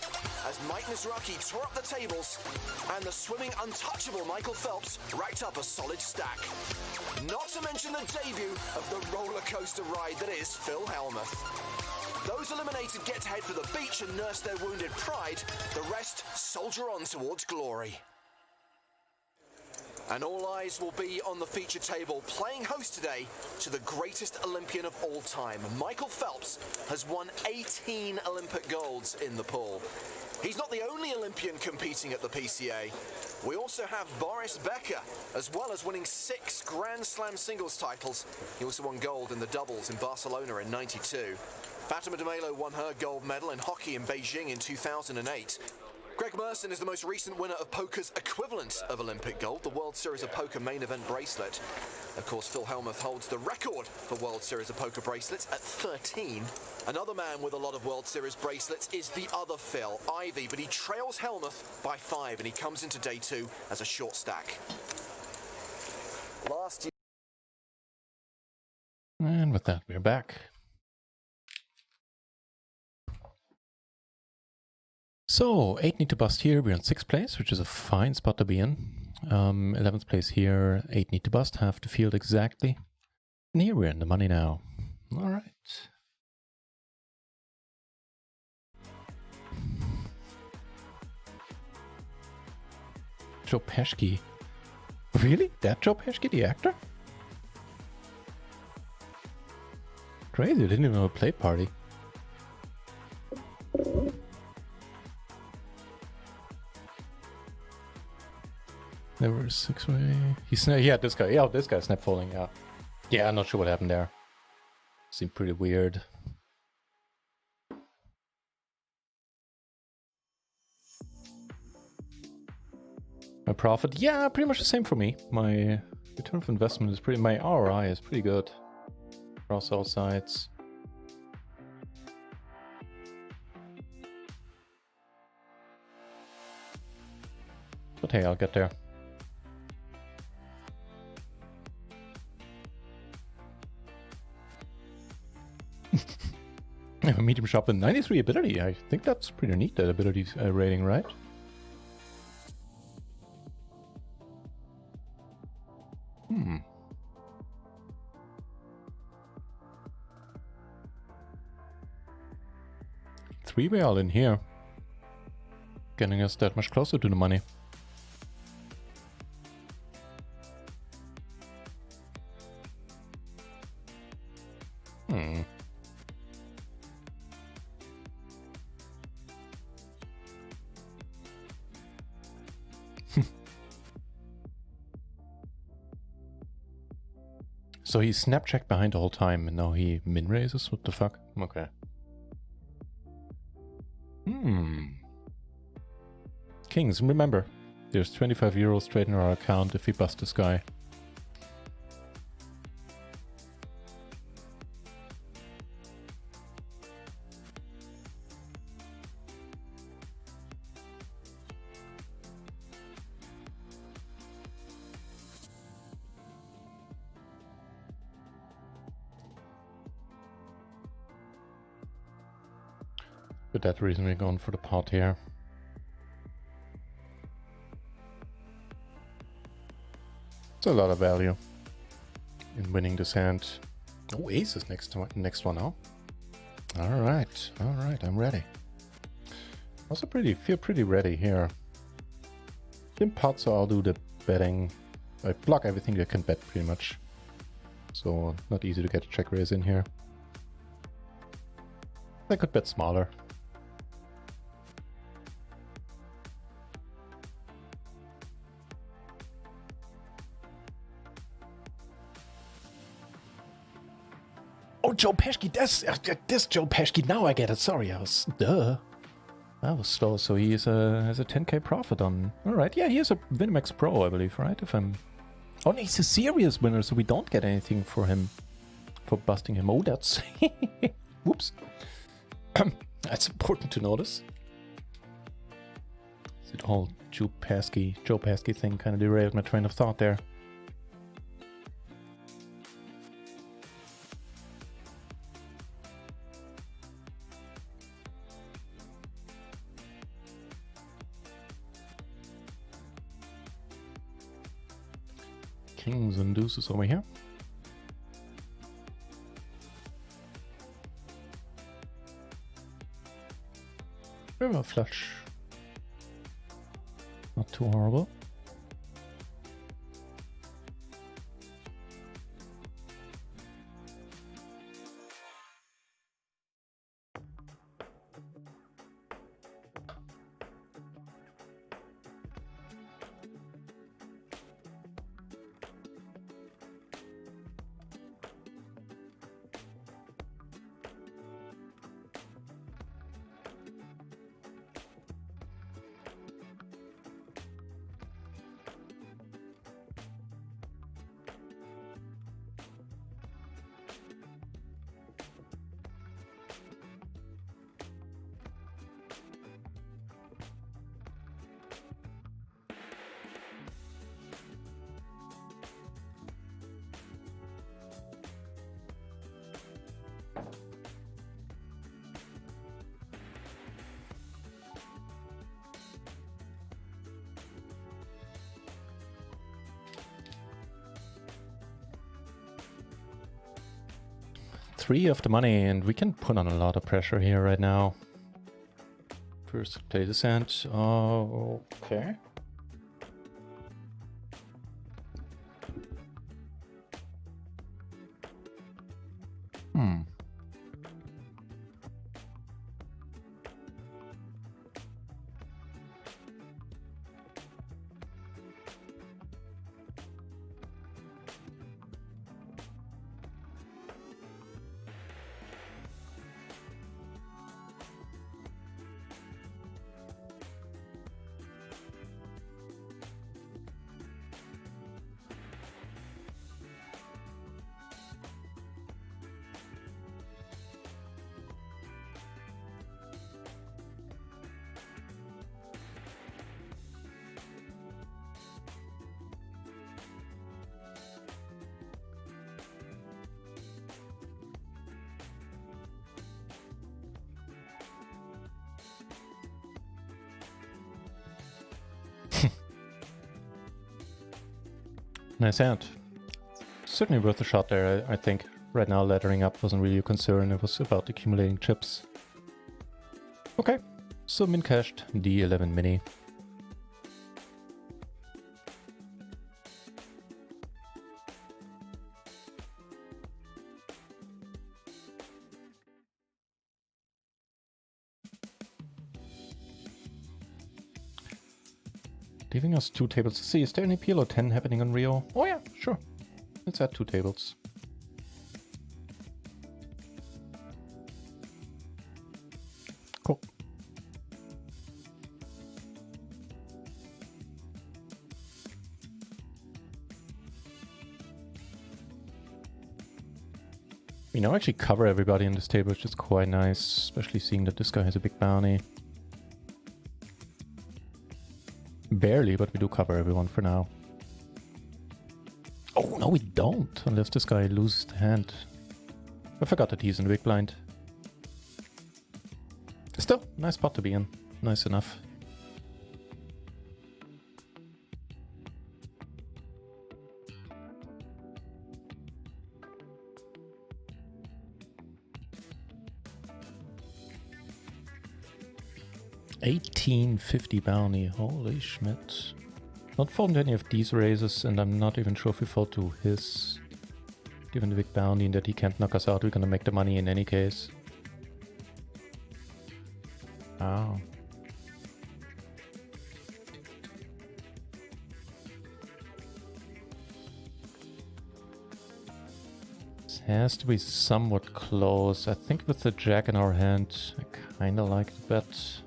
as Mike Mizraki tore up the tables, and the swimming untouchable Michael Phelps racked up a solid stack. Not to mention the debut of the roller coaster ride that is Phil Hellmuth. Those eliminated get to head for the beach and nurse their wounded pride. The rest soldier on towards glory. And all eyes will be on the feature table, playing host today to the greatest Olympian of all time. Michael Phelps has won 18 Olympic golds in the pool. He's not the only Olympian competing at the PCA. We also have Boris Becker, as well as winning 6 Grand Slam singles titles. He also won gold in the doubles in Barcelona in '92. Fatima de Melo won her gold medal in hockey in Beijing in 2008. Greg Merson is the most recent winner of poker's equivalent of Olympic gold, the World Series of Poker main event bracelet. Of course, Phil Hellmuth holds the record for World Series of Poker bracelets at 13. Another man with a lot of World Series bracelets is the other Phil, Ivy, but he trails Hellmuth by 5, and he comes into day 2 as a short stack. Last year... And with that, we're back. So, 8 need to bust here, we're in 6th place, which is a fine spot to be in. 11th place here, 8 need to bust, half the field exactly. And here we're in the money now. Alright. Joe Pesci. Really? That Joe Pesci, the actor? Crazy, I didn't even know a play party. Never 6-way. Yeah, this guy. Yeah, this guy snap folding. Yeah. Yeah, I'm not sure what happened there. Seemed pretty weird. My profit? Yeah, pretty much the same for me. My return of investment is pretty. My ROI is pretty good across all sides. But hey, I'll get there. I have a medium shop with 93 ability. I think that's pretty neat, that ability rating, right? Hmm. Three-way all in here. Getting us that much closer to the money. Hmm. So he snap checked behind the whole time and now he min raises? What the fuck? Okay. Kings, remember, there's 25 euros straight in our account if we bust this guy. For that reason, we're going for the pot here. It's a lot of value in winning this hand. Oh, ace is next one, huh? All right, I'm ready. Also feel pretty ready here. In pot, so I'll do the betting. I block everything I can bet pretty much. So not easy to get a check raise in here. I could bet smaller. Joe Pesci. This Joe Pesci. Now I get it. Sorry, I was... Duh. That was slow. So he has a 10k profit on... Alright, yeah, he is a Winamax Pro, I believe, right? If I'm... Oh, no, he's a serious winner, so we don't get anything for him. For busting him. Oh, that's... Whoops. That's important to notice. The whole Joe Pesci thing kind of derailed my train of thought there. Kings and deuces over here. River flush. Not too horrible. Three of the money, and we can put on a lot of pressure here right now. First, play this hand. Oh, okay. Nice hand. Certainly worth a shot there, I think. Right now, laddering up wasn't really a concern. It was about accumulating chips. Okay, so min cashed D11 mini. Leaving us 2 tables to see. Is there any PLO 10 happening on Rio? Oh yeah, sure. Let's add 2 tables. Cool. We now actually cover everybody in this table, which is quite nice, especially seeing that this guy has a big bounty. Barely, but we do cover everyone for now. Oh, no we don't, unless this guy loses the hand. I forgot that he's in the big blind. Still, nice spot to be in. Nice enough. $18.50 bounty, holy Schmidt. Not found any of these raises, and I'm not even sure if we fall to his. Given the big bounty and that he can't knock us out, we're gonna make the money in any case. Oh. has to be somewhat close. I think with the jack in our hand, I kind of like the bet.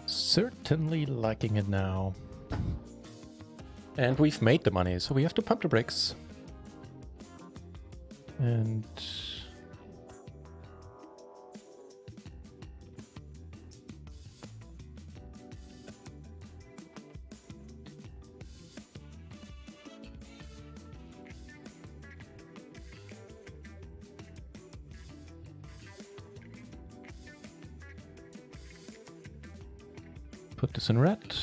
Certainly liking it now. And we've made the money, so we have to pump the brakes. And... put this in red,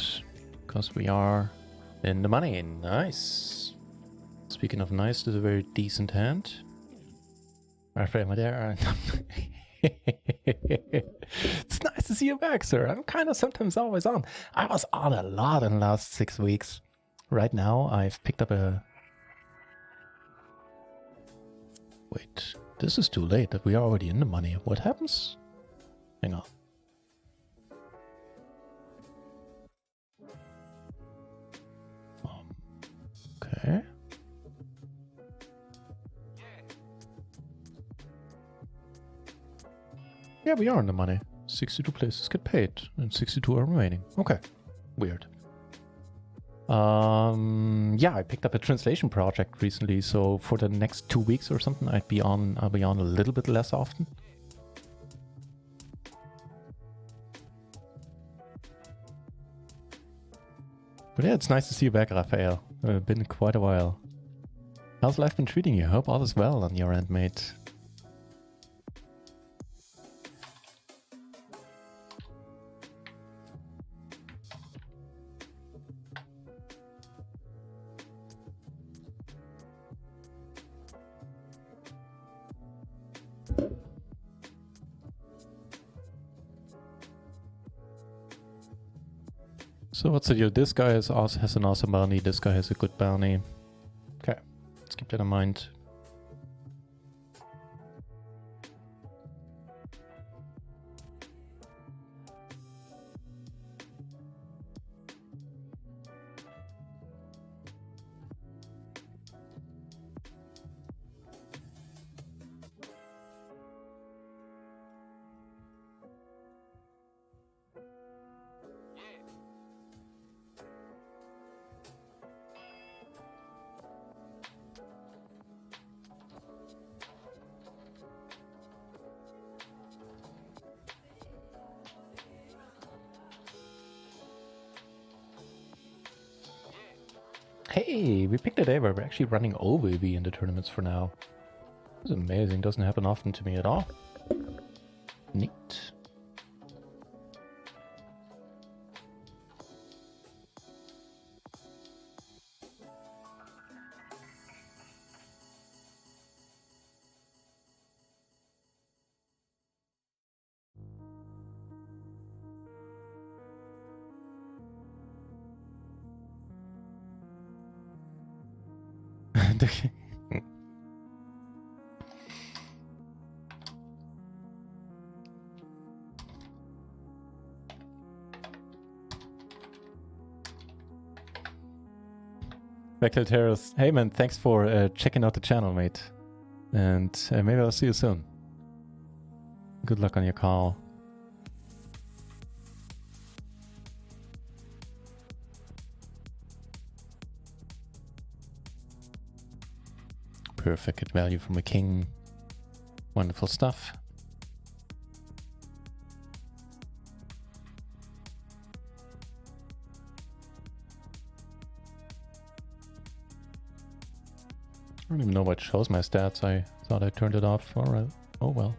because we are in the money. Nice. Speaking of nice, this is a very decent hand. My friend, my dear. It's nice to see you back, sir. I'm kind of sometimes always on. I was on a lot in the last 6 weeks. Right now, I've picked up a... Wait, this is too late that we are already in the money. What happens? Hang on. Okay. Yeah, we are in the money. 62 places get paid, and 62 are remaining. Okay. Weird. Yeah, I picked up a translation project recently, so for the next 2 weeks or something, I'll be on a little bit less often. But yeah, it's nice to see you back, Raphael. Been quite a while. How's life been treating you? Hope all is well on your end, mate. So what's the deal? This guy has an awesome bounty. This guy has a good bounty. Okay, let's keep that in mind. Hey, we picked a day where we're actually running OVV in the tournaments for now. This is amazing, doesn't happen often to me at all. Neat. Bechtel Terrace. Hey man, thanks for checking out the channel, mate. And maybe I'll see you soon. Good luck on your call. Perfect value from a king. Wonderful stuff. I don't even know what shows my stats. I thought I turned it off. Alright. Oh well.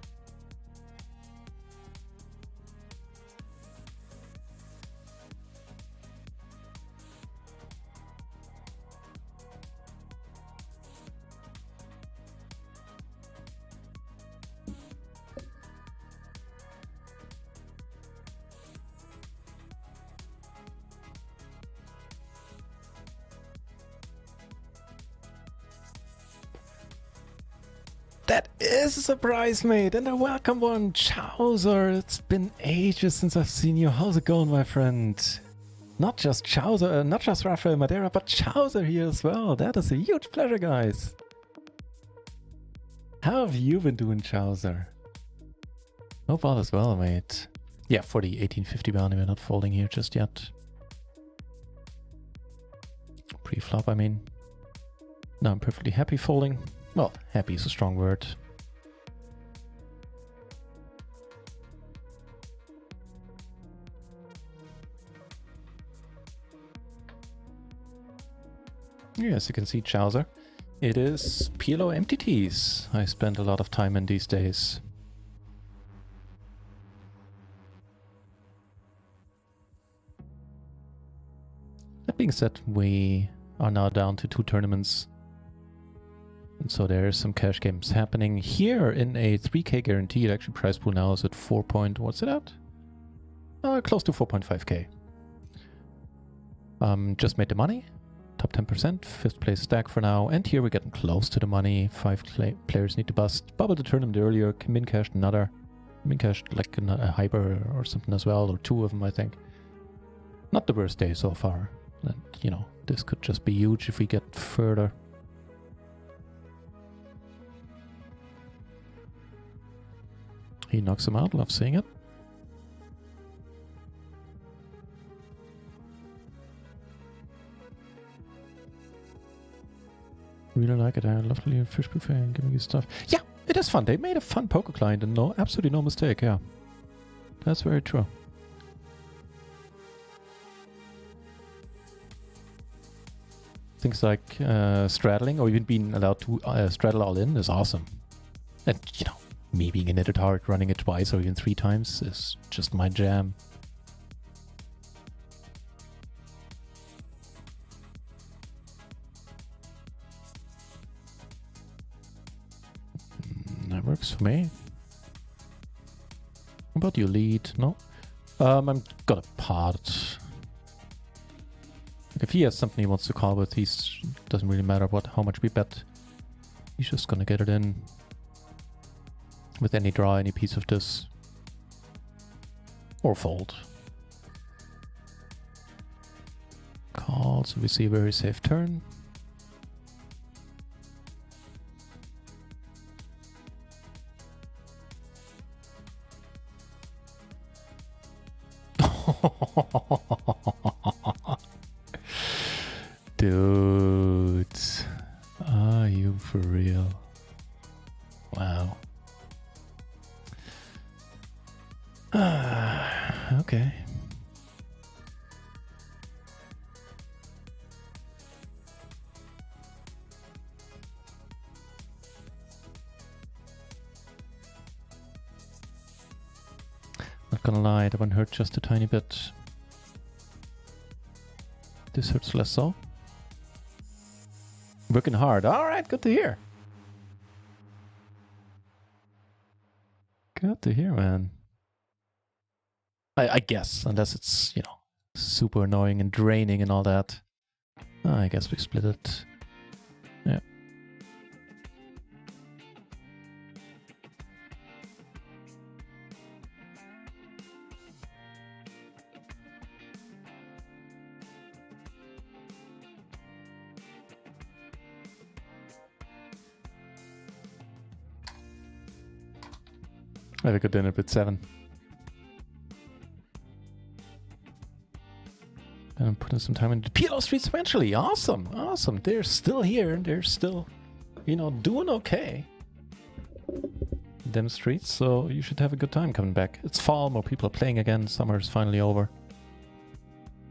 That is a surprise, mate, and a welcome one, Chowser. It's been ages since I've seen you. How's it going, my friend? Not just Chowser, not just Rafael Madeira, but Chowser here as well. That is a huge pleasure, guys. How have you been doing, Chowser? Hope all is well, mate. Yeah, for the 1850 bounty, we're not folding here just yet. Pre-flop, I mean. No, I'm perfectly happy folding. Well, happy is a strong word. Yes, you can see Chowser. It is PLO MTTs I spend a lot of time in these days. That being said, we are now down to 2 tournaments. And so there's some cash games happening here in a 3K guaranteed. Actually, prize pool now is at 4 point, what's it at? Close to 4.5K. Just made the money. Top 10%, 5th place stack for now. And here we're getting close to the money. 5 players need to bust. Bubble the tournament earlier. Min cashed another. Min cashed like a hyper or something as well. Or 2 of them, I think. Not the worst day so far. And, you know, this could just be huge if we get further. He knocks him out. Love seeing it. Really like it. I love to leave fish buffet and giving you stuff. Yeah, it is fun. They made a fun poker client and no, absolutely no mistake. Yeah, that's very true. Things like straddling or even being allowed to straddle all in is awesome. And, you know, me being an knitted heart, running it twice or even 3 times is just my jam. That works for me. How about you, lead? No? I'm gonna pot. If he has something he wants to call with, doesn't really matter how much we bet. He's just gonna get it in with any draw, any piece of this. Or fold. Call, so we see a very safe turn. Dude, are you for real? Wow. Okay. Not gonna lie, that one hurt just a tiny bit. This hurts less so. Working hard. Alright, good to hear. Good to hear, man. I guess, unless it's, you know, super annoying and draining and all that. I guess we split it. Yeah. I have a good dinner at 7. And I'm putting some time into PLO streets eventually. Awesome. Awesome. They're still here. They're still, you know, doing okay. Them streets. So you should have a good time coming back. It's fall. More people are playing again. Summer is finally over.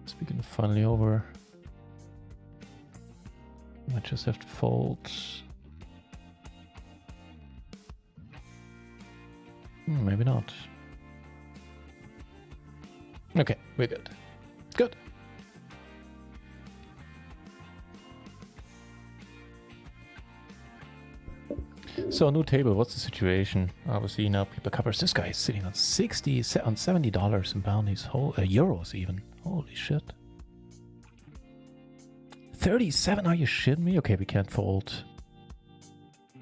Speaking of finally over, I just have to fold. Maybe not. Okay, we're good. Good. So, new table, what's the situation? Obviously, now people covers. This guy is sitting on $70 in bounties, euros even. Holy shit. 37? Are you shitting me? Okay, we can't fold.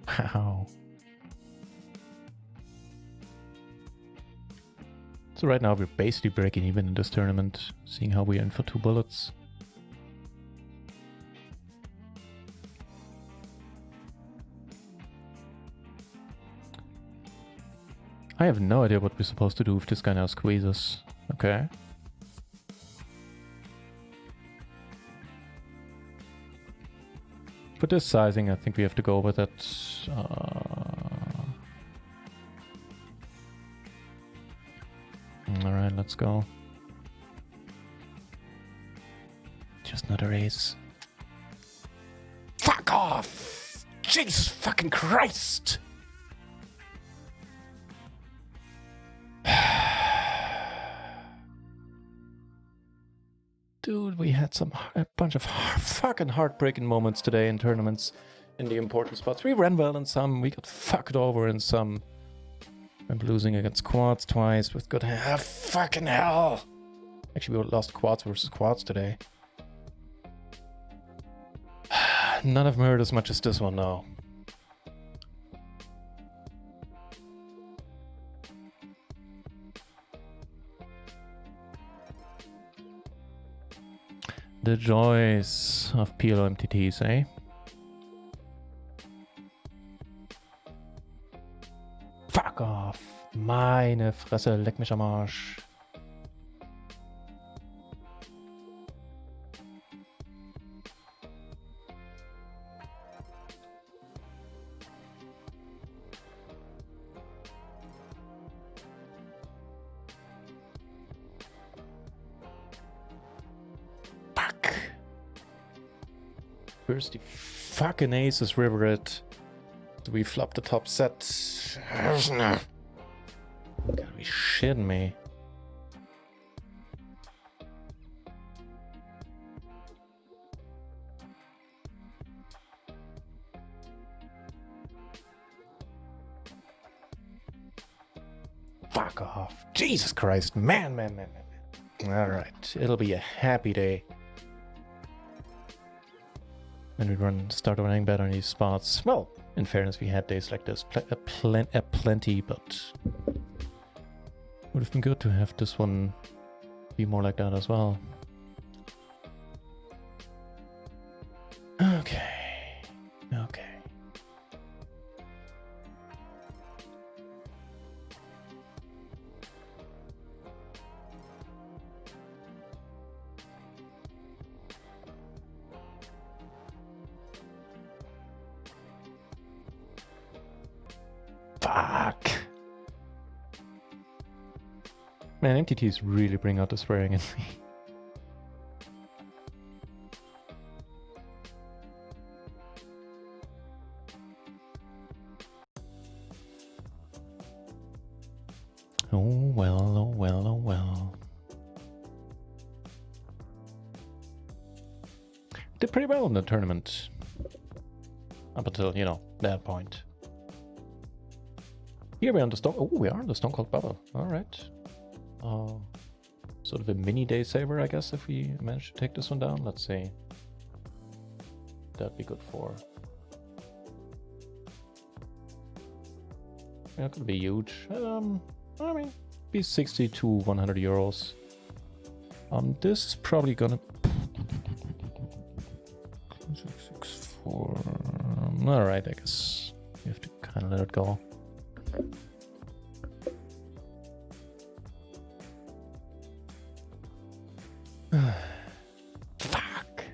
Wow. So right now we're basically breaking even in this tournament, seeing how we're in for 2 bullets. I have no idea what we're supposed to do if this guy now squeezes. Okay. For this sizing, I think we have to go with it. Alright, let's go. Just not a race. Fuck off! Jesus fucking Christ! Dude, we had a bunch of fucking heartbreaking moments today in tournaments in the important spots. We ran well in some, we got fucked over in some. I'm losing against quads twice with good fucking hell! Actually, we lost quads versus quads today. None of them hurt as much as this one now. The joys of PLO MTTs, eh? Fuck off! Meine Fresse, leck mich am Arsch. Where's the fucking aces, Rivered? Do we flop the top set? Gotta be shitting me. Fuck off. Jesus Christ. Man. Alright, it'll be a happy day. And we start running better in these spots. Well, in fairness, we had days like this plenty, but would have been good to have this one be more like that as well. Okay. Fuck. Man, MTTs really bring out the swearing in me. Oh well. Did pretty well in the tournament. Up until, you know, that point. Here we are on the Stone... Oh, we are on the Stone Cold Bubble. Alright. Sort of a mini day saver, I guess, if we manage to take this one down. Let's see. That'd be good for... Yeah, it could be huge. I mean, be 60 to 100 euros. This is probably gonna... 6, 4... Alright, I guess we have to kind of let it go. Fuck.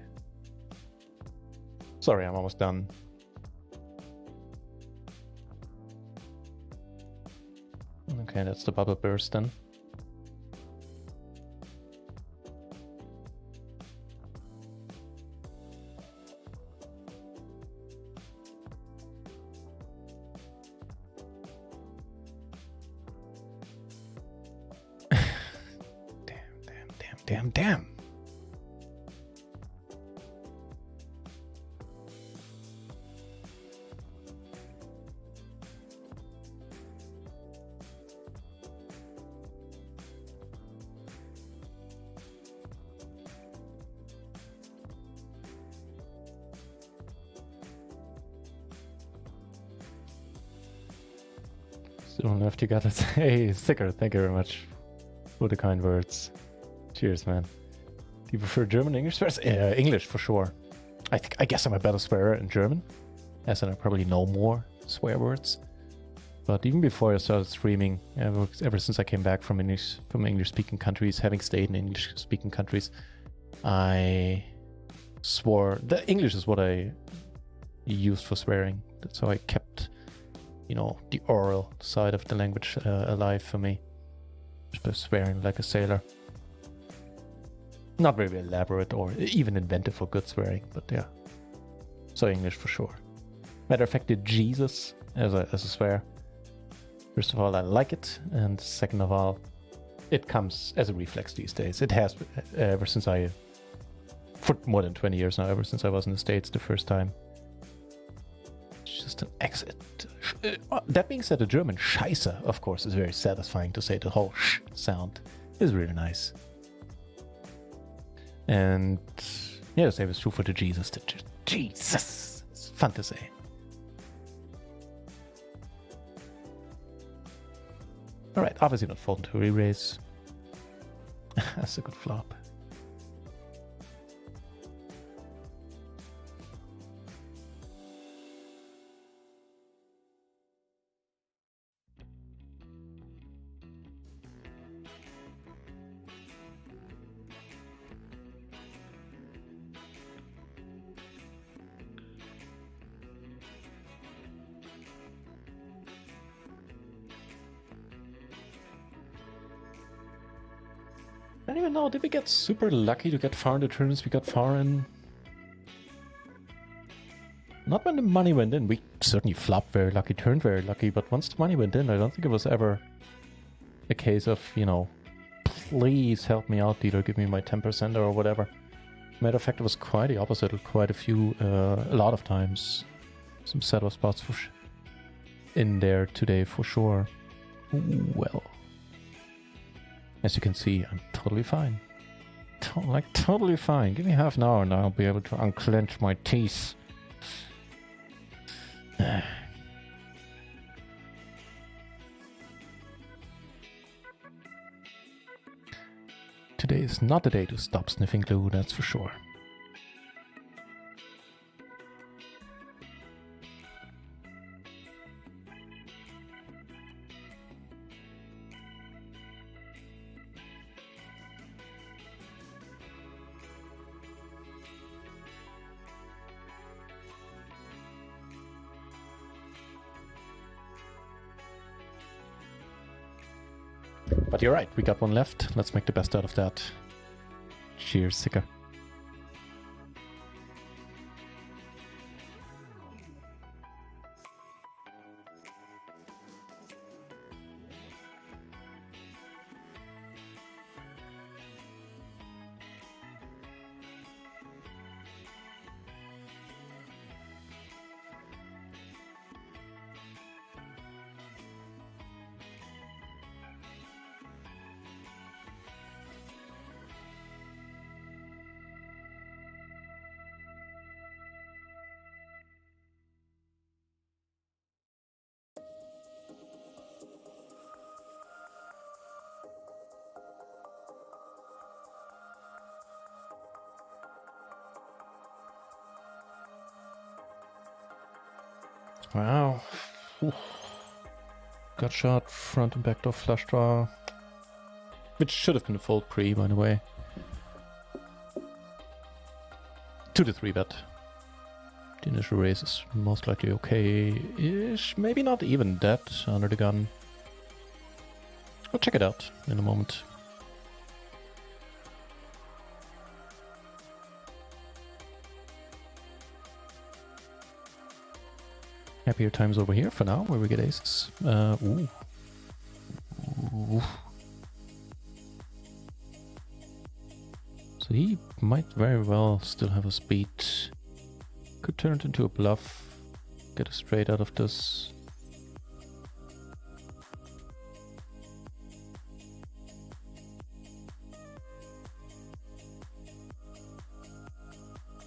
Sorry, I'm almost done. Okay, that's the bubble burst then. Damn. Still left, you gotta say sticker, thank you very much. for the kind words. Cheers, man. Do you prefer German or English swears? English, for sure. I guess I'm a better swearer in German, as in I probably know more swear words. But even before I started streaming, ever since I came back from English-speaking countries, having stayed in English-speaking countries, I swore... The English is what I used for swearing. That's how I kept, you know, the oral side of the language alive for me. Just by swearing like a sailor. Not very elaborate or even inventive for good swearing, but yeah. So English for sure. Matter of fact, the Jesus as a swear. First of all, I like it, and second of all, it comes as a reflex these days. It has ever since for more than 20 years now, ever since I was in the States the first time. It's just an exit. That being said, the German Scheiße, of course, is very satisfying to say. The whole sh sound is really nice. And yeah, the same is true for the Jesus. The Jesus! It's fun to say. Alright, obviously not fold to re-raise. That's a good flop. I don't even know, did we get super lucky to get far in the turns we got far in? Not when the money went in. We certainly flopped very lucky, turned very lucky, but once the money went in, I don't think it was ever a case of, you know, please help me out, dealer, give me my 10% or whatever. Matter of fact, it was quite the opposite, quite a lot of times. Some setup spots in there today for sure. Ooh, well. As you can see, I'm totally fine. Totally fine. Give me half an hour and I'll be able to unclench my teeth. Today is not the day to stop sniffing glue, that's for sure. But you're right, we got one left. Let's make the best out of that. Cheers, Sicker. Wow. Oof. Gut shot, front and backdoor flush draw. Which should have been a fold pre, by the way. 2 to 3 bet. The initial raise is most likely okay-ish. Maybe not even that under the gun. I'll check it out in a moment. Happier times over here for now, where we get aces. Ooh. Ooh. So he might very well still have a speed. Could turn it into a bluff. Get a straight out of this.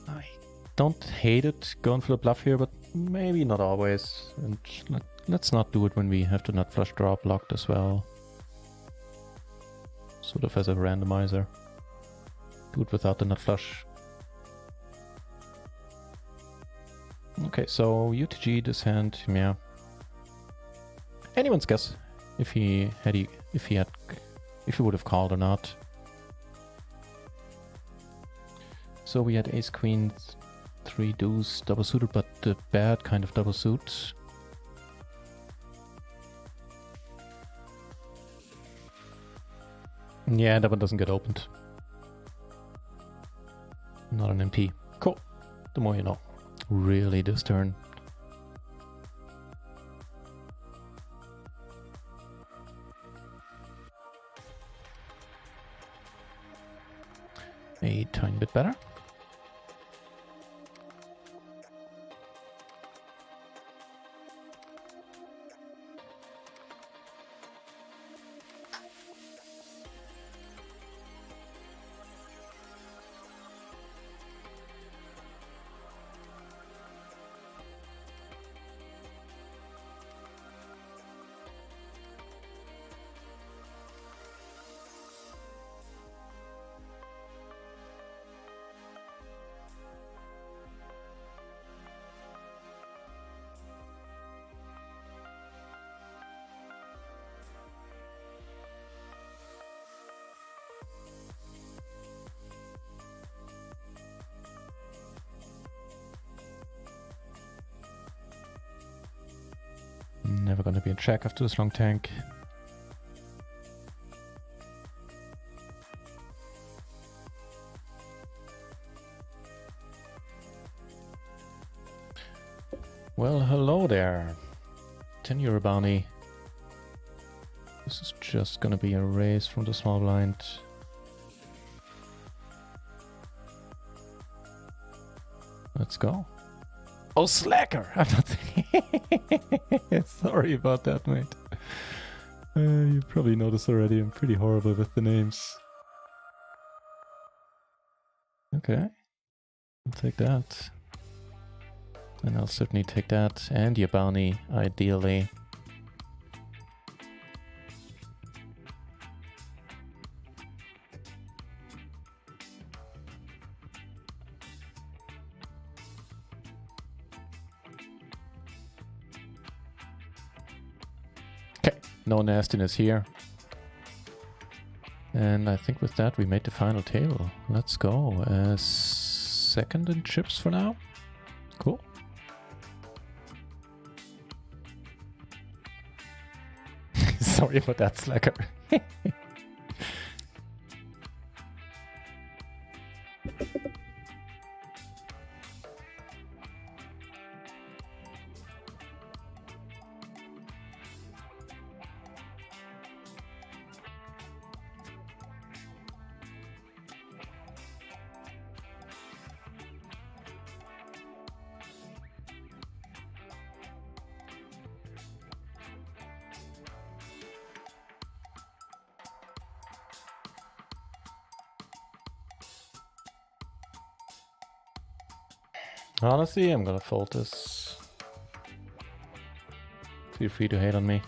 I don't hate it going for the bluff here, but maybe not always, and let's not do it when we have the nut flush draw blocked as well. sort of as a randomizer. Do it without the nut flush. Okay, so UTG this hand, yeah. Anyone's guess if he would have called or not. So we had ace queen, 3 deuce, double suited, but the bad kind of double suit. Yeah, that one doesn't get opened. Not an MP. Cool. The more you know. Really this turn. A tiny bit better. Never gonna be in check after this long tank. Well, hello there. 10 euro bounty. This is just gonna be a raise from the small blind. Let's go. Oh, slacker! I'm not sorry about that, mate. You probably noticed already, I'm pretty horrible with the names. Okay. I'll take that. And I'll certainly take that. And your bounty, ideally. No nastiness here. And I think with that we made the final table. Let's go. Second in chips for now. Cool. Sorry about that, slacker. Honestly, I'm gonna fold this. Feel free to hate on me.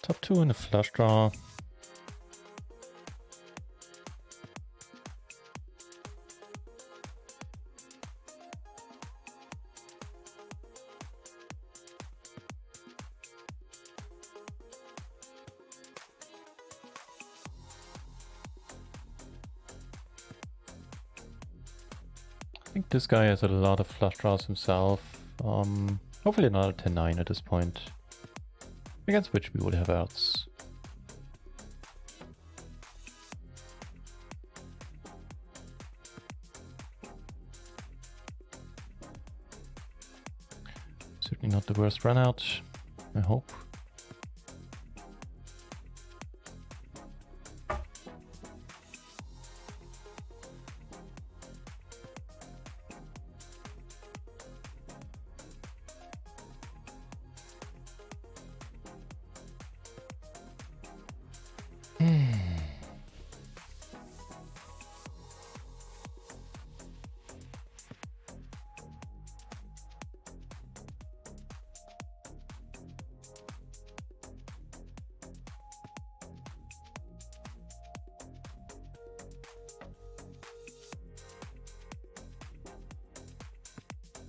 Top 2 in a flush draw. think this guy has a lot of flush draws himself. Hopefully not a 10-9 at this point. Against which we would have outs. Certainly not the worst run out, I hope.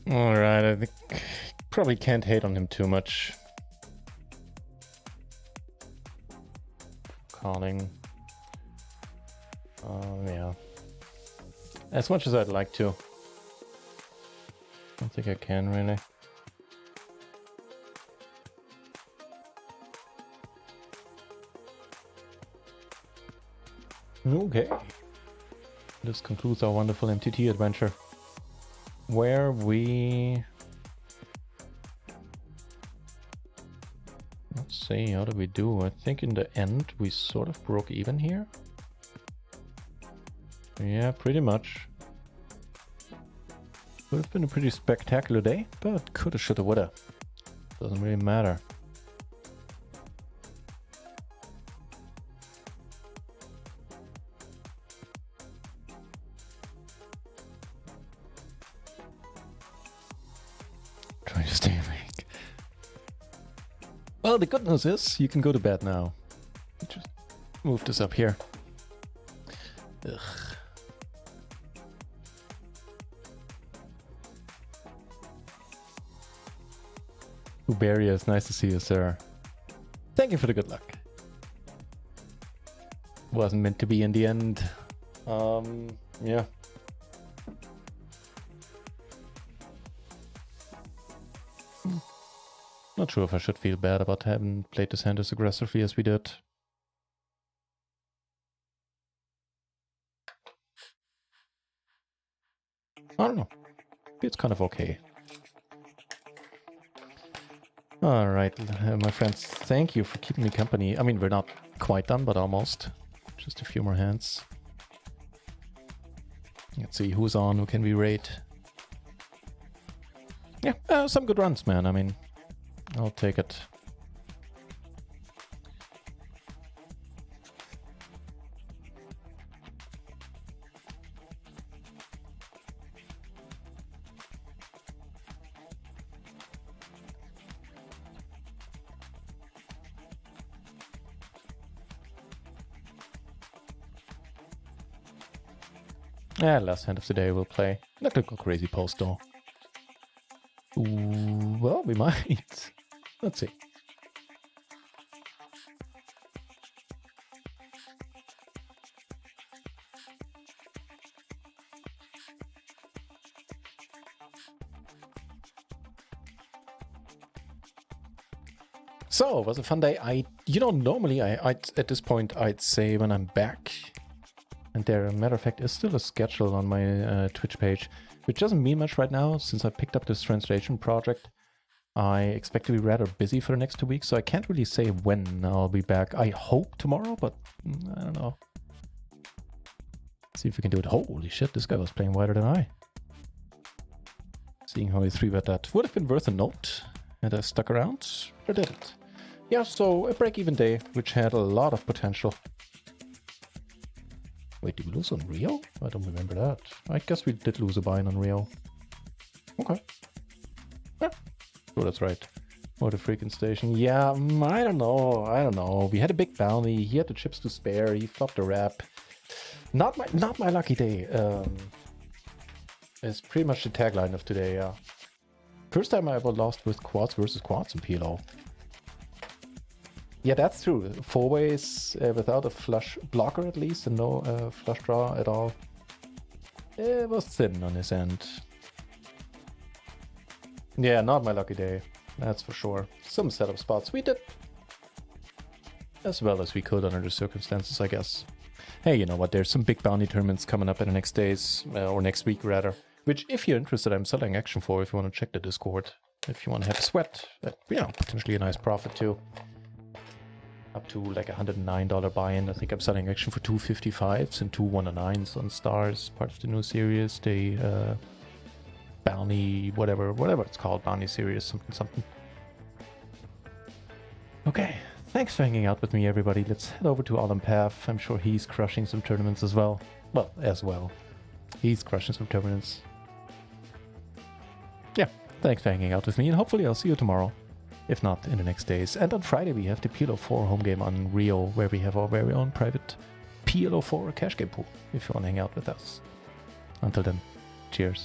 Alright, I think probably can't hate on him too much. Calling. Yeah. As much as I'd like to. I don't think I can really. Okay. This concludes our wonderful MTT adventure. Where we... Let's see, how did we do? I think in the end we sort of broke even here. Yeah, pretty much. Would have been a pretty spectacular day, but coulda, shoulda, woulda. Doesn't really matter. Trying to stay awake. Well, the good news is you can go to bed now. Just move this up here. Ugh. Various, nice to see you, sir. Thank you for the good luck. Wasn't meant to be in the end. Yeah. Not sure if I should feel bad about having played this hand as aggressively as we did. I don't know. It's kind of okay. Alright, my friends, thank you for keeping me company. I mean, we're not quite done, but almost. Just a few more hands. Let's see who's on, who can we rate. Yeah, some good runs, man. I mean, I'll take it. Yeah, last hand of the day we'll play. Not gonna go crazy post though. Ooh, well, we might. Let's see. So, it was a fun day. Normally I'd at this point I'd say when I'm back. And there, a matter of fact, is still a schedule on my Twitch page, which doesn't mean much right now since I picked up this translation project. I expect to be rather busy for the next 2 weeks, so I can't really say when I'll be back. I hope tomorrow, but I don't know. See if we can do it. Holy shit, this guy was playing wider than I. Seeing how he 3-bet that would have been worth a note, and I stuck around, or did it? Yeah, so a break-even day, which had a lot of potential. Wait, did we lose on Rio? I don't remember that. I guess we did lose a buy-in on Rio. Okay. Yeah. Oh, that's right. Oh, the freaking station. Yeah, I don't know. We had a big bounty. He had the chips to spare. He flopped a wrap. Not my lucky day. It's pretty much the tagline of today, yeah. First time I ever lost with quads versus quads in PLO. Yeah, that's true. 4-ways without a flush blocker at least, and no flush draw at all. It was thin on his end. Yeah, not my lucky day. That's for sure. Some setup spots we did as well as we could under the circumstances, I guess. Hey, you know what? There's some big bounty tournaments coming up in the next days, or next week rather. Which, if you're interested, I'm selling action for. If you want to check the Discord, if you want to have a sweat, you know, potentially a nice profit too. Up to like $109 buy-in. I think I'm selling action for 255s and 2 109s on stars, part of the new series. The bounty, whatever it's called, bounty series, something. Okay, thanks for hanging out with me, everybody. Let's head over to Olimpath. I'm sure he's crushing some tournaments as well. Well, he's crushing some tournaments. Yeah, thanks for hanging out with me, and hopefully I'll see you tomorrow. If not, in the next days. And on Friday we have the PLO 4 home game on Rio, where we have our very own private PLO 4 cash game pool, if you want to hang out with us. Until then, cheers.